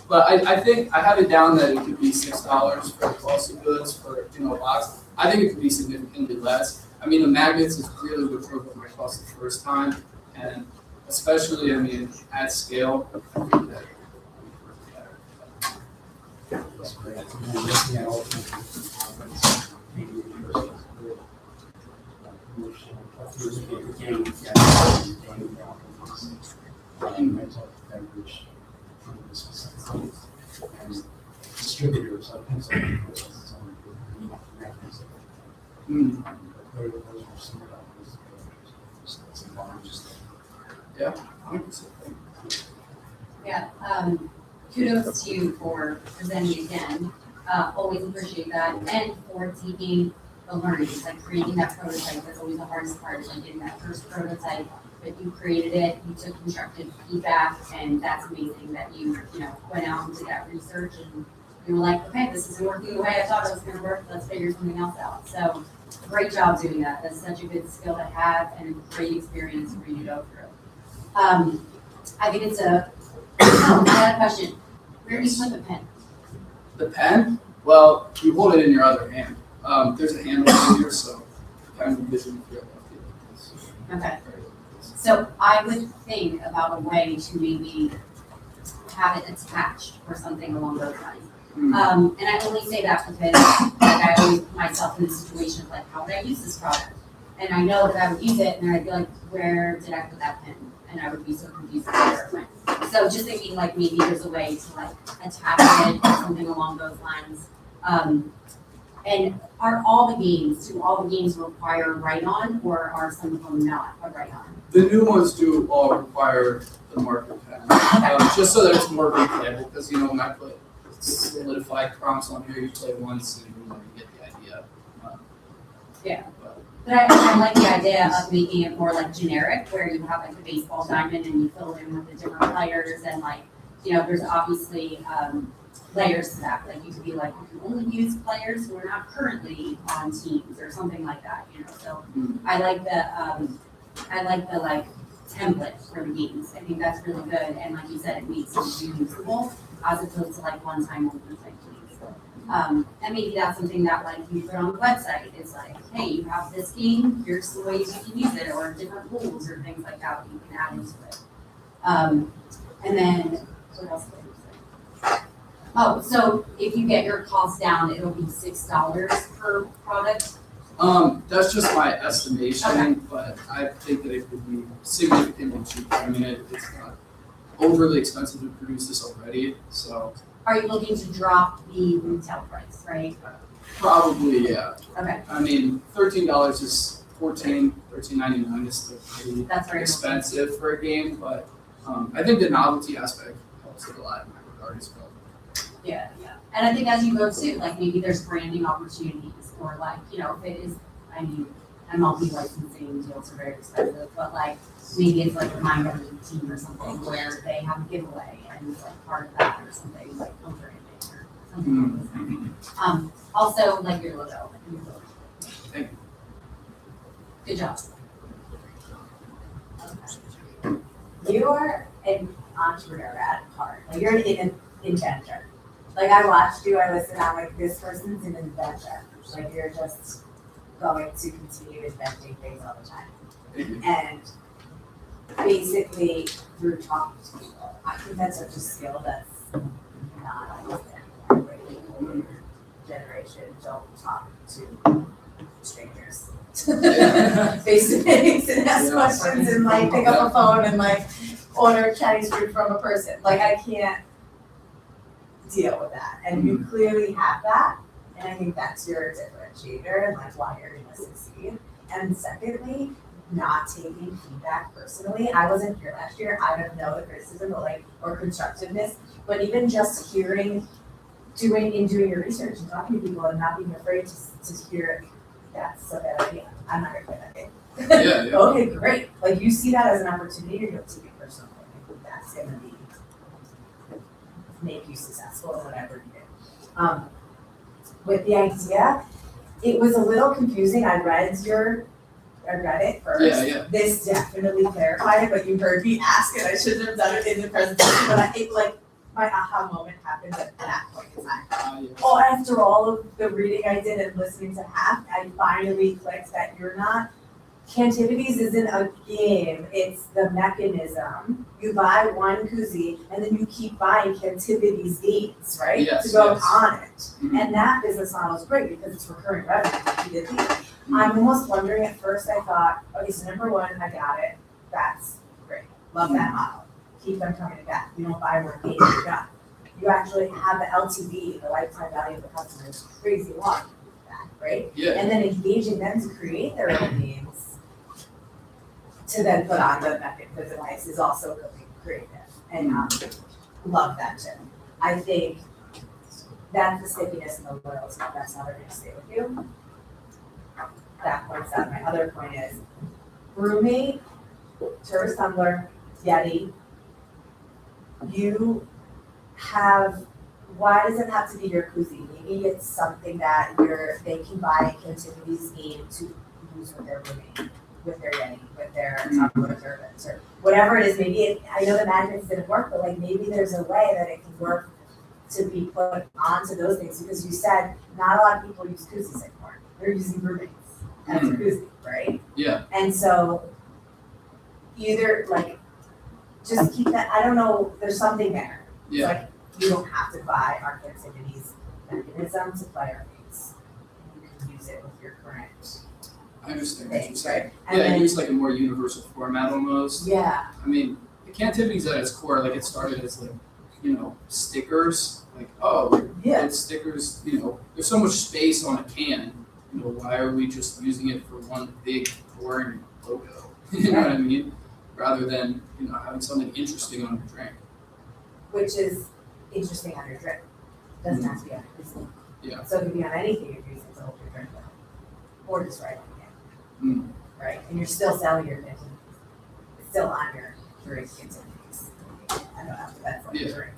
But I think I have it down that it could be $6 for the cost of goods for a box. I think it could be significantly less. The magnets is really what drove up my cost the first time, and especially, at scale, I think that That's great. And then looking at all the distributors like Pennsylvania, Yeah, kudos to you for presenting again. Always appreciate that, and for taking the learnings, like creating that prototype. That's always the hardest part, is like getting that first prototype. But you created it, you took constructive feedback, and that's amazing that you went out and did that research, and you were like, okay, this isn't working the way I thought it was going to work. Let's figure something else out. So great job doing that. That's such a good skill to have and a great experience for you to go through. I think it's I had a question. Where do you put the pen? The pen? Well, you hold it in your other hand. There's a handle in here, so kind of vision if you're left. Okay. So I would think about a way to maybe have it attached or something along those lines. And I only say that because I always put myself in the situation of like, how would I use this product? And I know that I would use it, and I'd be like, where did I put that pen? And I would be so confused where it went. So just thinking like maybe there's a way to like attach it or something along those lines. And do all the games require a write-on, or are some of them not a write-on? The new ones do all require the marker pen, just so that it's more replayable. Because when I put solidified prompts on here, you play once and you get the idea. Yeah. But I like the idea of making it more like generic, where you have like the baseball diamond and you fill it in with the different players, and like there's obviously layers to that. Like you could be like, you can only use players who are not currently on teams or something like that. So I like the like template for the games. I think that's really good, and like you said, it makes it reusable as opposed to like one-time only type games. And maybe that's something that like you put on the website. It's like, hey, you have this game, here's the ways you can use it, or different rules or things like that you can add into it. And then what else did I say? Oh, so if you get your cost down, it'll be $6 per product? That's just my estimation, Okay. but I think that it could be significantly cheaper. It's not overly expensive to produce this already, so Are you looking to drop the retail price, right? probably, yeah. Okay, $13 is $13.99 is still pretty that's very expensive for a game, but I think the novelty aspect helps it a lot in that regard as well. Yeah. And I think as you go too, like maybe there's branding opportunities, or like, if it is, MLB licensing deals are very expensive, but like maybe it's like a minor league team or something where they have a giveaway and it's like part of that or something like home branding or something like that. Also like your logo. Thank you. Good job. You are an entrepreneur at heart. Like you're an inventor. Like I watched you, I listened, I'm like, this person's an inventor. Like you're just going to continue inventing things all the time. And basically through talking to people, I think that's such a skill that's not always there. Like, generation don't talk to strangers. Face to face and ask questions and like pick up a phone and like order Chinese food from a person. Like I can't deal with that. And you clearly have that. And I think that's your differentiator and like why you're gonna succeed. And secondly, not taking feedback personally. I wasn't here last year. I don't know the criticism or constructiveness, but even just doing your research and talking to people and not being afraid to hear that's a bad idea. I'm not gonna play that game. Yeah. Okay, great. Like you see that as an opportunity, you're gonna take it personally. I think that's gonna make you successful in whatever you do. With the idea, it was a little confusing. I read it first. Yeah. This definitely clarified it, but you heard me ask it. I shouldn't have done it in the presentation, but my aha moment happened at that point in time. Well, after all of the reading I did and listening to half, I finally clicked that Cantivities isn't a game, it's the mechanism. You buy one koozie and then you keep buying Cantivities games, right? Yes, to go yes. on it. And that business model is great because it's recurring revenue. You did these. I'm almost wondering at first, I thought, okay, so number one, I got it. That's great. Love that model. Keep them coming back. You don't buy one game, you're done. You actually have the LTV, the lifetime value of the customer is crazy long, right? Yeah. And then engaging them to create their own games to then put on the device is also really creative. And love that too. I think that's the stickiness and the loyalty. That's how they're going to stay with you. That point's out. My other point is roommate, tourist tumbler, Yeti. Why does it have to be your koozie? Maybe it's something that they can buy a Cantivities game to use with their roommate, with their Yeti, with their tumbler turbans, or whatever it is. Maybe I know the magnets didn't work, but like maybe there's a way that it can work to be put onto those things, because you said not a lot of people use koozies anymore. They're using roommates as a koozie, right? Yeah. And so either just keep that, I don't know, there's something there. Yeah. Like you don't have to buy our Cantivities mechanism to play our games. You can use it with your current I understand what you're things, saying. right? And Yeah, then, use like a more universal format almost. yeah, I mean, the Cantivities at its core, like it started as stickers. It's stickers, there's so much space on a can. Why are we just using it for one big boring logo? You know what I mean? Rather than, having something interesting on your drink. which is interesting on your drink. Doesn't have to be on your koozie. Yeah. So it could be on anything you're using to hold your drink with. Or just writing it. Right? And you're still selling your Cantivities. It's still on your drink Cantivities. I don't know if that's like a drink.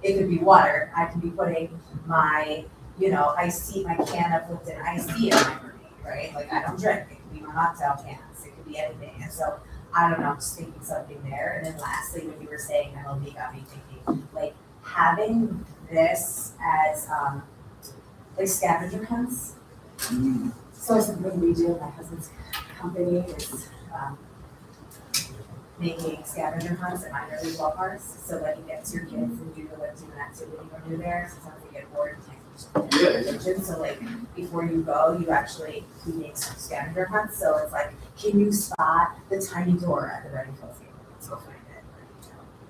It could be water. I can be putting my, iced tea, my can of Lipton iced tea in my drink, right? Like I don't drink. It could be my mocktail cans. It could be anything. And so I don't know, just thinking something there. And then lastly, when you were saying MLB got me thinking, like having this as scavenger hunts. So something we do in my husband's company is making scavenger hunts at minor league ballparks. So that you get your kids and you do an activity when you're there. Sometimes they get bored and can't So like before you go, he makes scavenger hunts. So it's like, can you spot the tiny door at the Reading Field Stadium? Let's go find it.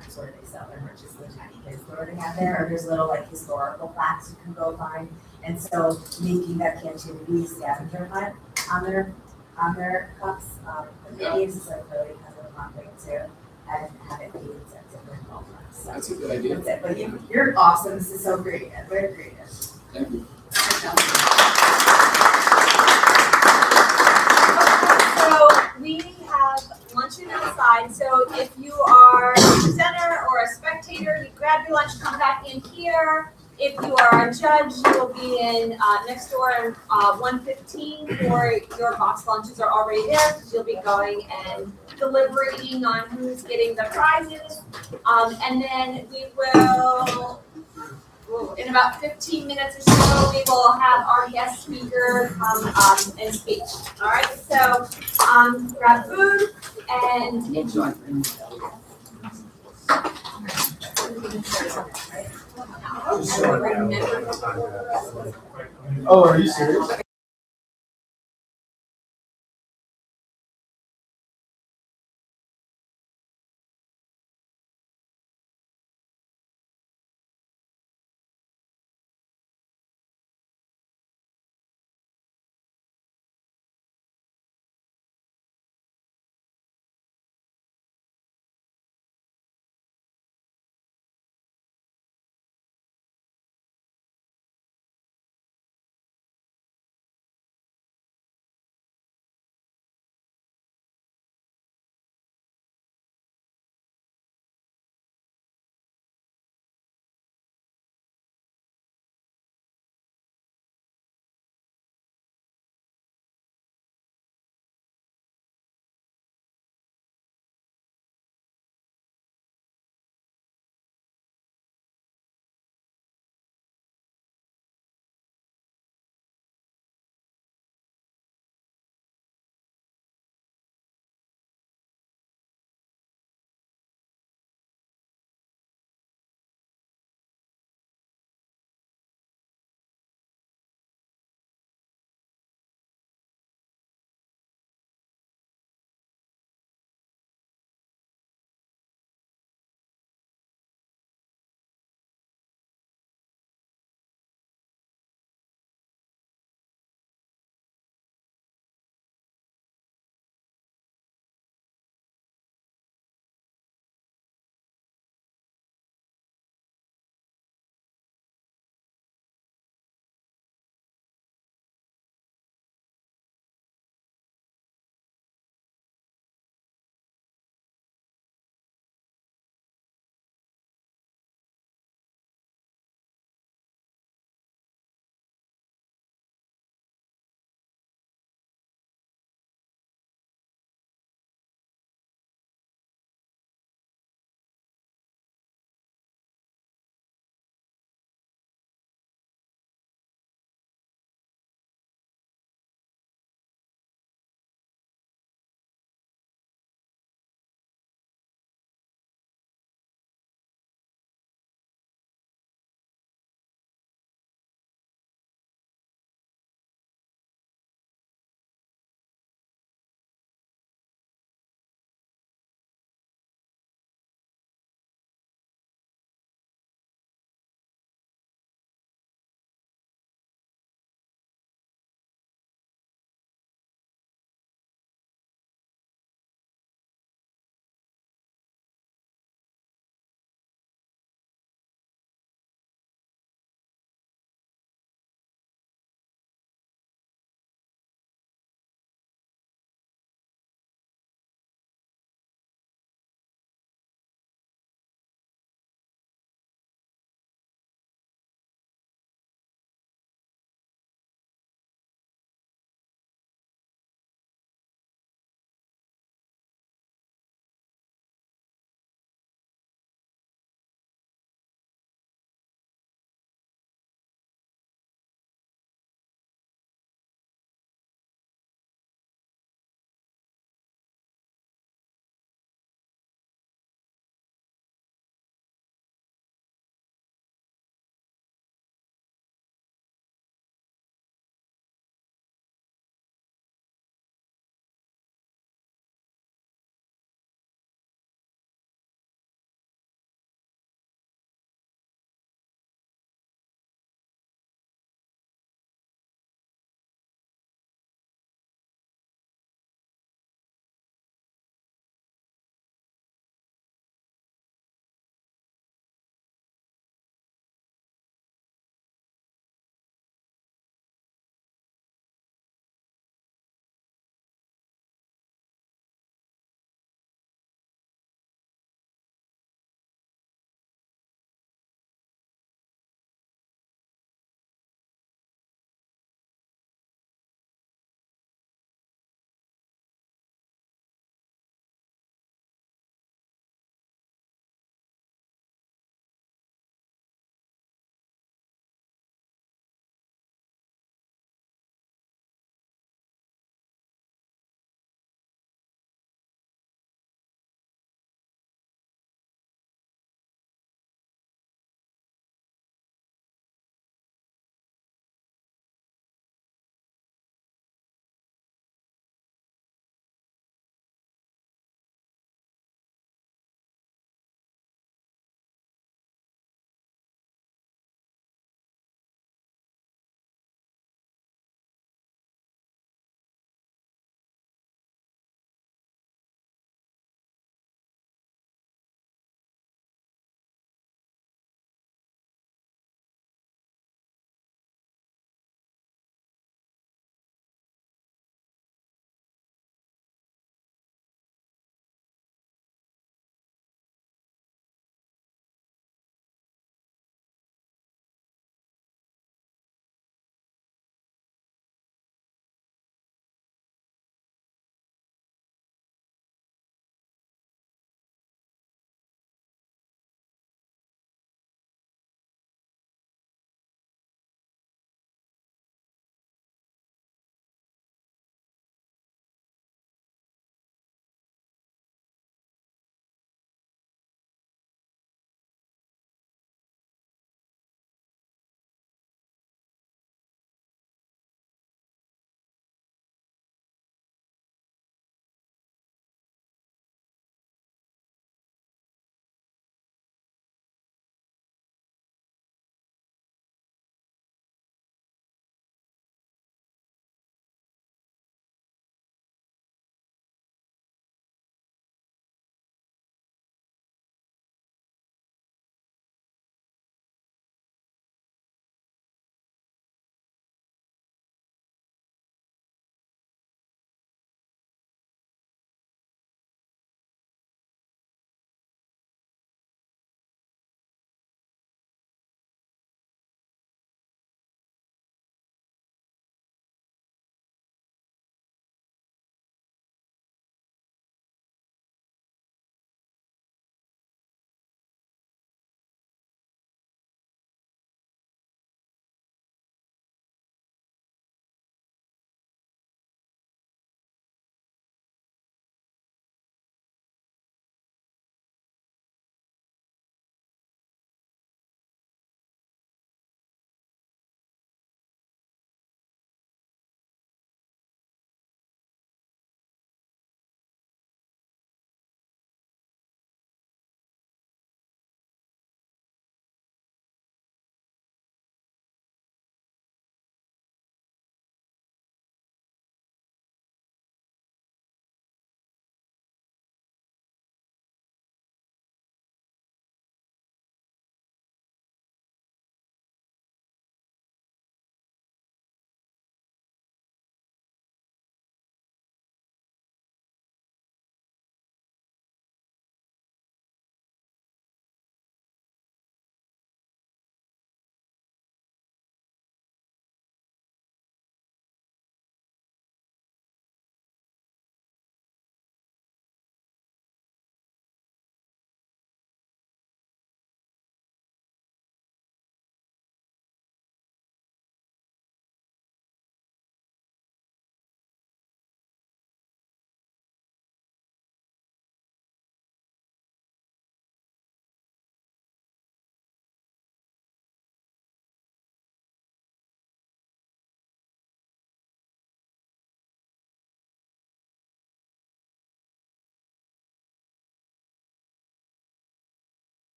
That's where they sell their merch, is the tiny kids door they have there. Or there's little historical plaques you can go find. And so making that Cantivities scavenger hunt on their cups, games is like really kind of a fun thing too. And have it be at different moments. So That's a good idea. that's it. But you're awesome. This is so creative. Very creative. Thank you. So we have luncheon outside, so if you are a presenter or a spectator, you grab your lunch, come back in here. If you are a judge, you will be in next door in 115, or your box lunches are already there, because you'll be going and deliberating on who's getting the prizes. And then we will in about 15 minutes or so, we will have our guest speaker come and speak. All right, so grab food and enjoy. Oh, are you serious?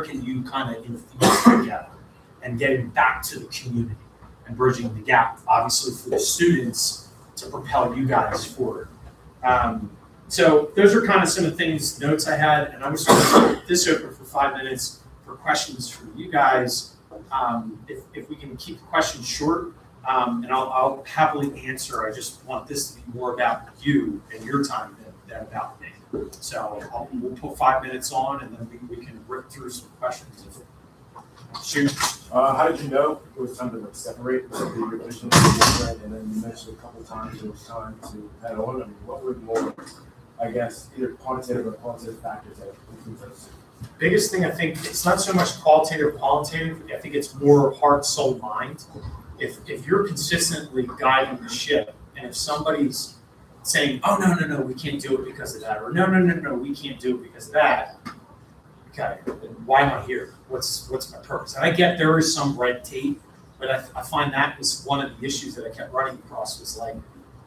can you kind of infuse together and getting back to the community and bridging the gap, obviously for the students to propel you guys forward. So those are kind of some of the things, notes I had, and I'm just going to keep this open for 5 minutes for questions for you guys. If we can keep the questions short, and I'll happily answer. I just want this to be more about you and your time than about me. So we'll put 5 minutes on, and then we can rip through some questions. Shoot. How did you know it was time to like separate your vision and different? And then you mentioned a couple times it was time to head on. I mean, what were more, I guess, either quantitative or qualitative factors that influence those? Biggest thing, I think, it's not so much qualitative or quantitative. I think it's more heart, soul, mind. If you're consistently guiding the ship, and if somebody's saying, oh, no, we can't do it because of that, or no, we can't do it because of that, okay, then why am I here? What's my purpose? And I get there is some red tape, but I find that was one of the issues that I kept running across was like,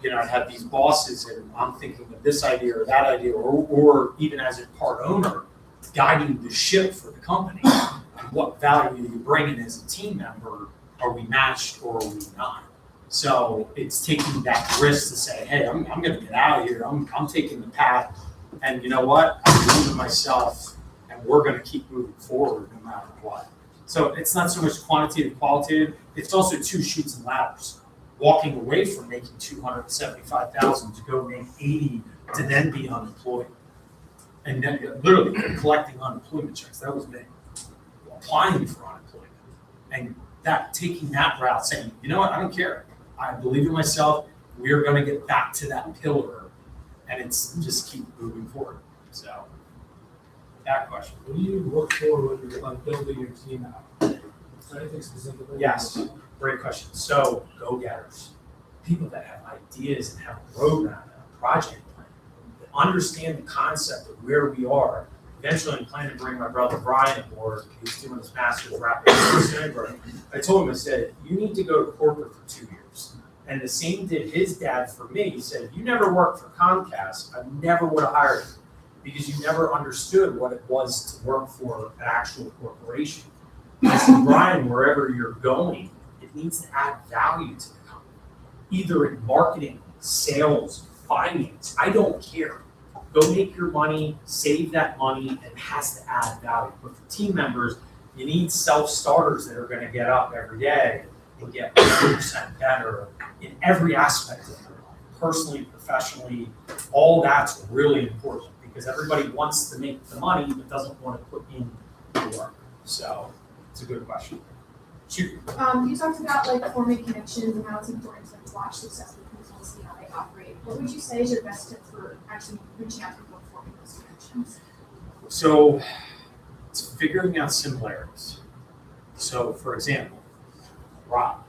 I had these bosses and I'm thinking of this idea or that idea, or even as a part owner, guiding the ship for the company. What value are you bringing as a team member? Are we matched or are we not? So it's taking that risk to say, hey, I'm going to get out of here. I'm taking the path. And you know what? I believe in myself and we're going to keep moving forward no matter what. So it's not so much quantitative, qualitative. It's also 2 chutes and ladders. Walking away from making $275,000 to go make 80 to then be unemployed. And then literally collecting unemployment checks. That was me. Applying for unemployment. And taking that route, saying, you know what, I don't care. I believe in myself. We're going to get back to that pillar. And it's just keep moving forward. So, that question. What do you look for when you're like building your team out? Is there anything specifically? Yes, great question. So, go-getters. People that have ideas and have a roadmap and a project plan. That understand the concept of where we are. Eventually, I'm planning to bring my brother Brian aboard. He's doing his master's rapid program. I told him, I said, you need to go to corporate for 2 years. And the same did his dad for me. He said, if you never worked for Comcast, I never would have hired you because you never understood what it was to work for an actual corporation. I said, Brian, wherever you're going, it needs to add value to the company, either in marketing, sales, finance. I don't care. Go make your money, save that money, and it has to add value. But for team members, you need self-starters that are going to get up every day and get 1% better in every aspect of their life, personally, professionally. All that's really important because everybody wants to make the money but doesn't want to put in the work. So it's a good question. Shoot. You talked about like forming connections and how it's important to watch successful people and see how they operate. What would you say is your best tip for actually reaching out to people and forming those connections? So it's figuring out similarities. So for example, Rob,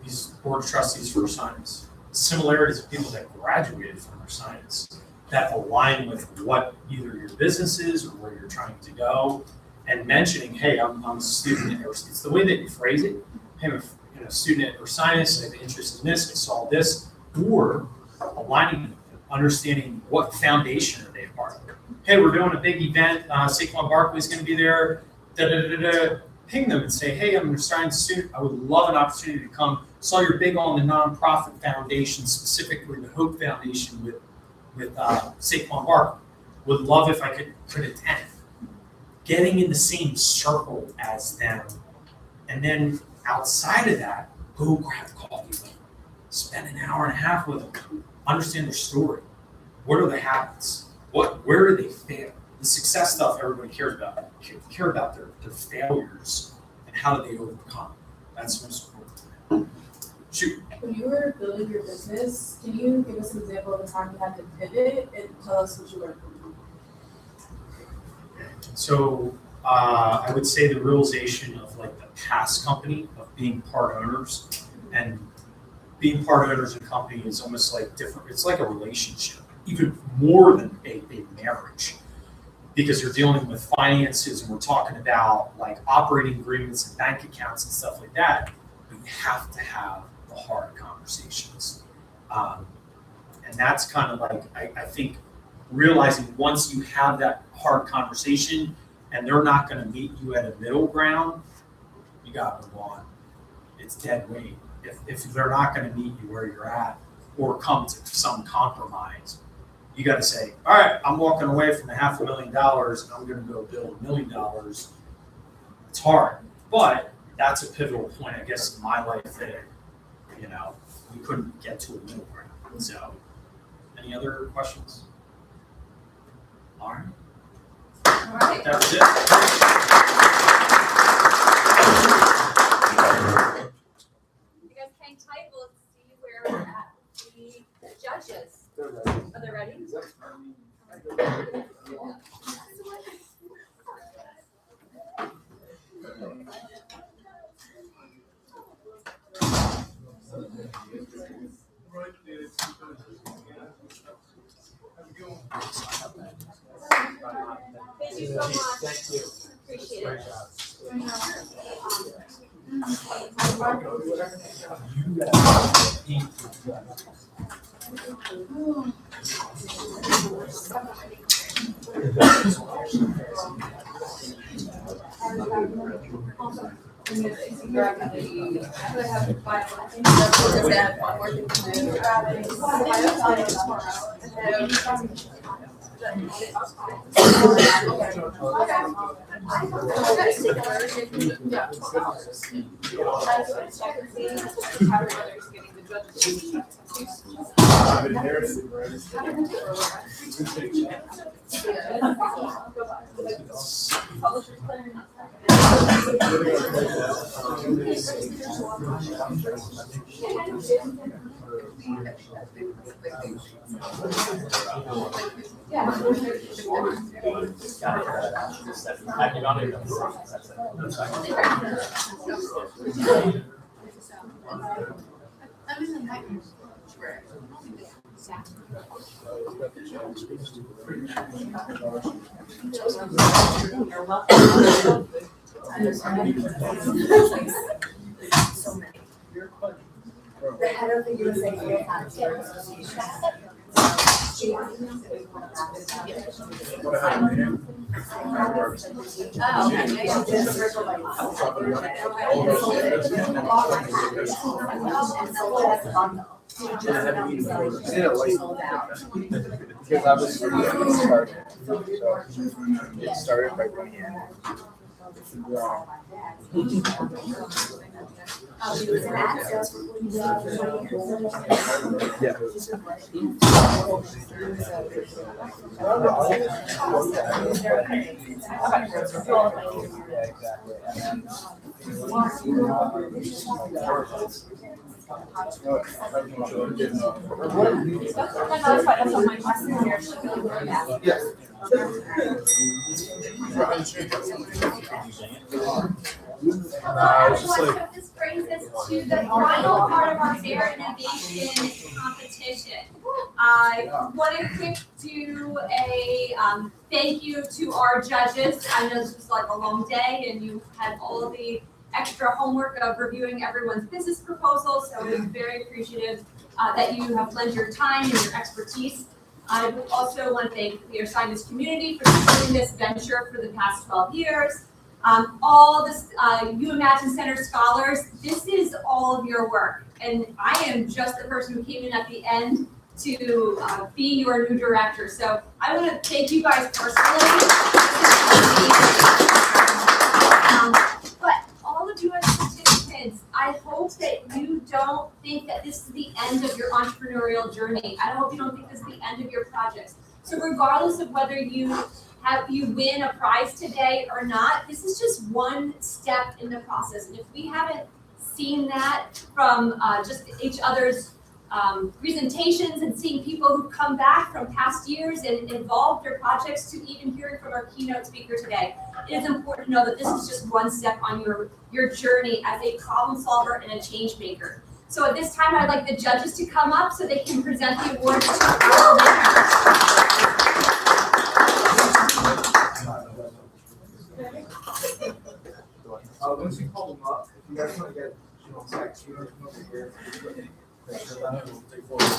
he's board of trustees for Science. Similarities of people that graduated from our science that align with what either your business is or where you're trying to go, and mentioning, hey, I'm a student at it's the way that you phrase it. Hey, I'm a student at Ursinus, I have an interest in this, I saw this, or aligning, understanding what foundation are they a part of. Hey, we're doing a big event, Saquon Barkley's going to be there, ping them and say, hey, I'm a science student, I would love an opportunity to come. Saw you're big on the nonprofit foundation, specifically the Hope Foundation with Saquon Barkley. Would love if I could attend. Getting in the same circle as them. And then outside of that, go grab coffee with them. Spend an hour and a half with them. Understand their story. What are the habits? Where do they fail? The success stuff everybody cares about. Care about their failures and how do they overcome. That's most important. Shoot. When you were building your business, can you give us an example of a time you had to pivot and tell us what you learned from it? So I would say the realization of like the past company of being part owners, and being part owners in a company is almost like different. It's like a relationship, even more than a marriage, because you're dealing with finances and we're talking about like operating agreements and bank accounts and stuff like that. But you have to have the hard conversations, and that's kind of like I think realizing once you have that hard conversation and they're not gonna meet you at a middle ground, you gotta move on. It's dead weight. If they're not gonna meet you where you're at or come to some compromise, you gotta say, all right, I'm walking away from $500,000 and I'm gonna go build $1 million. It's hard, but that's a pivotal point, I guess, in my life that, you know, we couldn't get to a middle ground. So, any other questions? All right. All right. That was it. You guys hang tight. We'll see where we're at the judges. Are they ready? Thank you so much. Thank you. Appreciate it. I'm in the nightmare. You're welcome. So many. The head of the USA Field Volunteer Association. Because obviously it started by bringing in. So this brings us to the final part of our fair innovation competition. I want to quick do a thank you to our judges. I know this was like a long day and you had all the extra homework of reviewing everyone's business proposals, so we're very appreciative that you have lent your time and your expertise. I would also want to thank the Science community for supporting this venture for the past 12 years. All this UImagine Center scholars, this is all of your work. And I am just the person who came in at the end to be your new director. So I want to thank you guys personally. But all of you as participants, I hope that you don't think that this is the end of your entrepreneurial journey. I hope you don't think this is the end of your projects. So regardless of whether you win a prize today or not, this is just one step in the process. And if we haven't seen that from just each other's presentations and seeing people who come back from past years and evolve their projects to even hearing from our keynote speaker today, it is important to know that this is just one step on your journey as a problem solver and a change maker. So at this time, I'd like the judges to come up so they can present the award to our winners. Once you call them up, if you guys want to get, back to you, come over here. Take photos.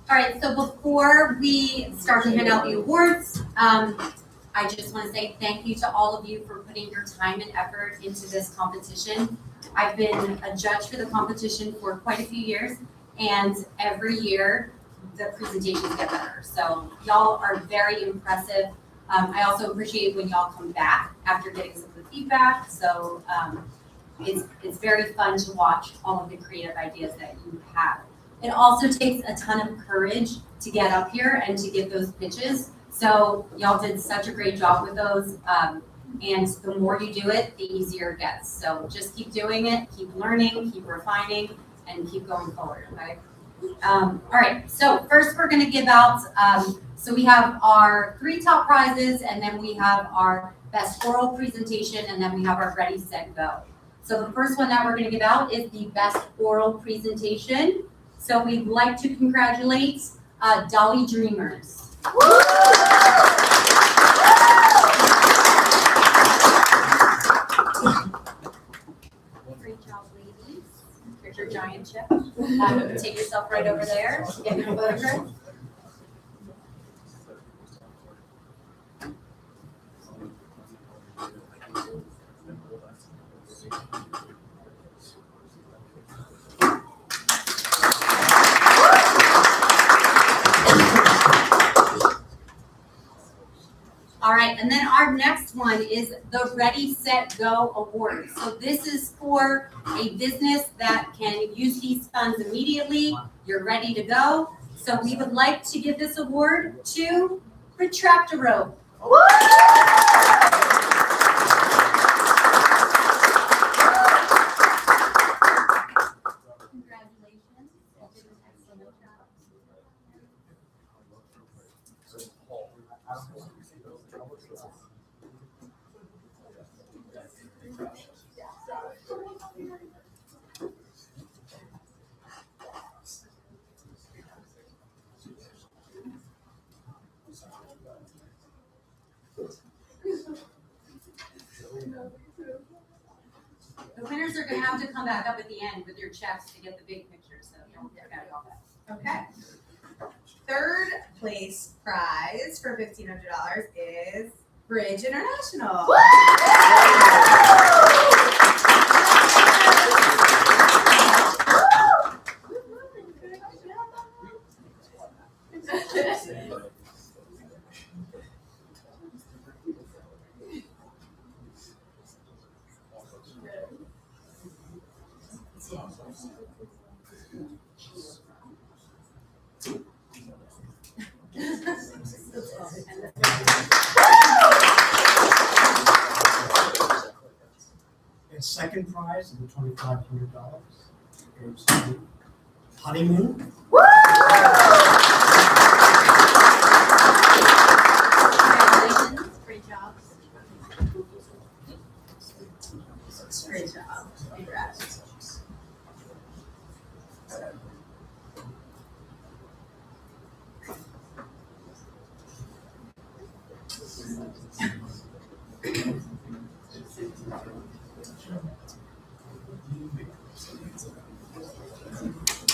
All right, so before we start to hand out the awards, I just want to say thank you to all of you for putting your time and effort into this competition. I've been a judge for the competition for quite a few years, and every year the presentations get better. So y'all are very impressive. I also appreciate when y'all come back after getting some of the feedback. So it's very fun to watch all of the creative ideas that you have. It also takes a ton of courage to get up here and to give those pitches. So y'all did such a great job with those. And the more you do it, the easier it gets. So just keep doing it, keep learning, keep refining, and keep going forward, okay? All right, so first we're gonna give out, so we have our 3 top prizes, and then we have our best oral presentation, and then we have our ready, set, go. So the first one that we're gonna give out is the best oral presentation. So we'd like to congratulate Dolly Dreamers. Great job, ladies. Here's your giant chip. Take yourself right over there. Get your photograph. All right, and then our next one is the Ready, Set, Go Award. So this is for a business that can use these funds immediately. You're ready to go. So we would like to give this award to Retractorope. Congratulations. You did an excellent job. The winners are going to have to come back up at the end with your checks to get the big picture, so don't forget all that. Okay. Third place prize for $1,500 is Bridge International. And second prize of the $2,500 goes to Honeymoon. Congratulations. Great job. Great job. Congrats.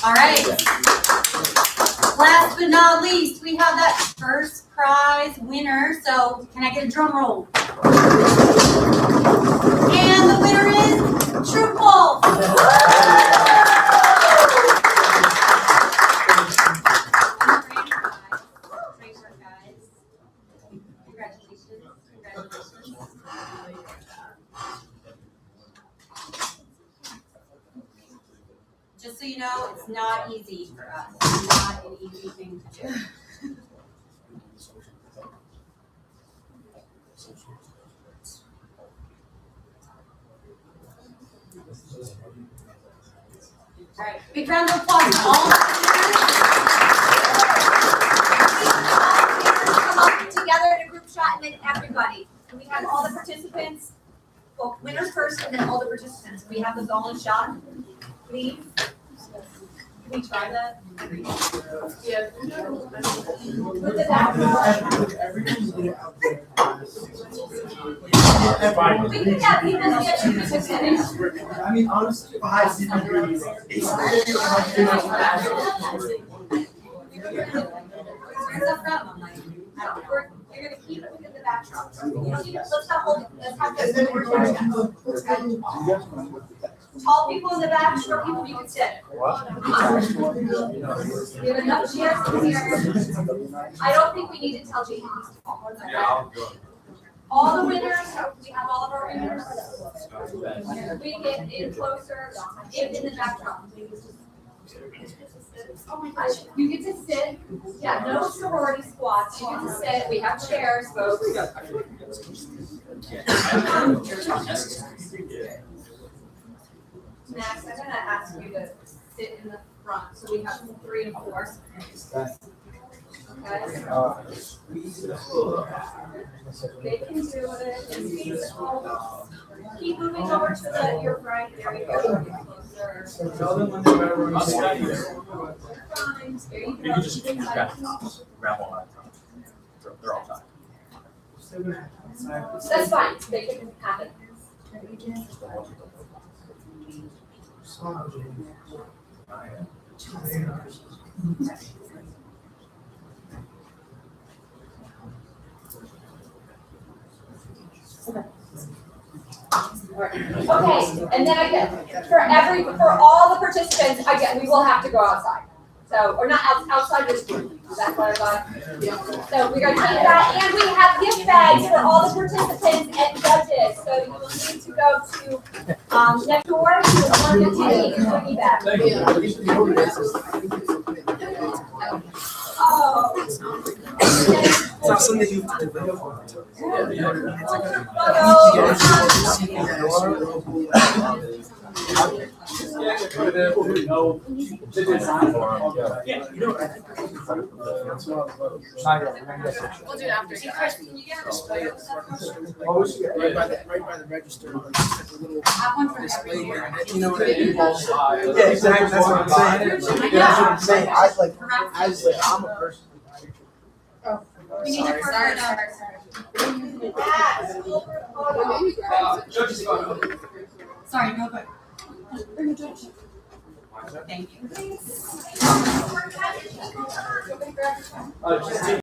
All right. Last but not least, we have that first prize winner. So can I get a drum roll? And the winner is True Pulse. Great work, guys. Congratulations. Just so you know, it's not easy for us. It's not an easy thing to do. All right, big round of applause to all. Come up together in a group shot, and then everybody. We have all the participants. Well, winners first, and then all the participants. We have the ball and shot, please. Can we try that? Yeah. With the backdrop. We can have people get you to finish. I mean, honestly, if I had secret ingredients, Where's the front? I'm like, you're gonna keep it within the backdrop. You don't need to, let's not hold it, let's have this. Tall people in the back, short people you can sit. We have enough chairs here. I don't think we need to tell Jamie he's tall. Yeah, I'll go. All the winners, we have all of our winners. We get in closer, in the backdrop. Oh my gosh, you get to sit, yeah, no sorority squats, you get to sit, we have chairs, folks. Max, I'm gonna ask you to sit in the front, so we have 3 and 4. Okay? They can do it, it's feasible. Keep moving over to your right, there you go, get closer. Tell them when they're better on the Fine, there you You go. can just grab all that. They're all tied. That's fine, they can have it. Okay, and then again, for all the participants, again, we will have to go outside. So, or not outside this room, is that clarified? So we're gonna take that, and we have gift bags for all the participants and judges, so you will need to go to, next door to one of the goodie bags. Oh. It's not something you We'll do it after. Hey, Chris, can you get us? Oh, we should get right by the register, like a little Have one for display every there, year. and you know what I mean? Yeah, exactly, that's what I'm saying. Yeah, that's what I'm saying, I'm a person. We need to further it out. Sorry, go quick. Thank you. Thanks.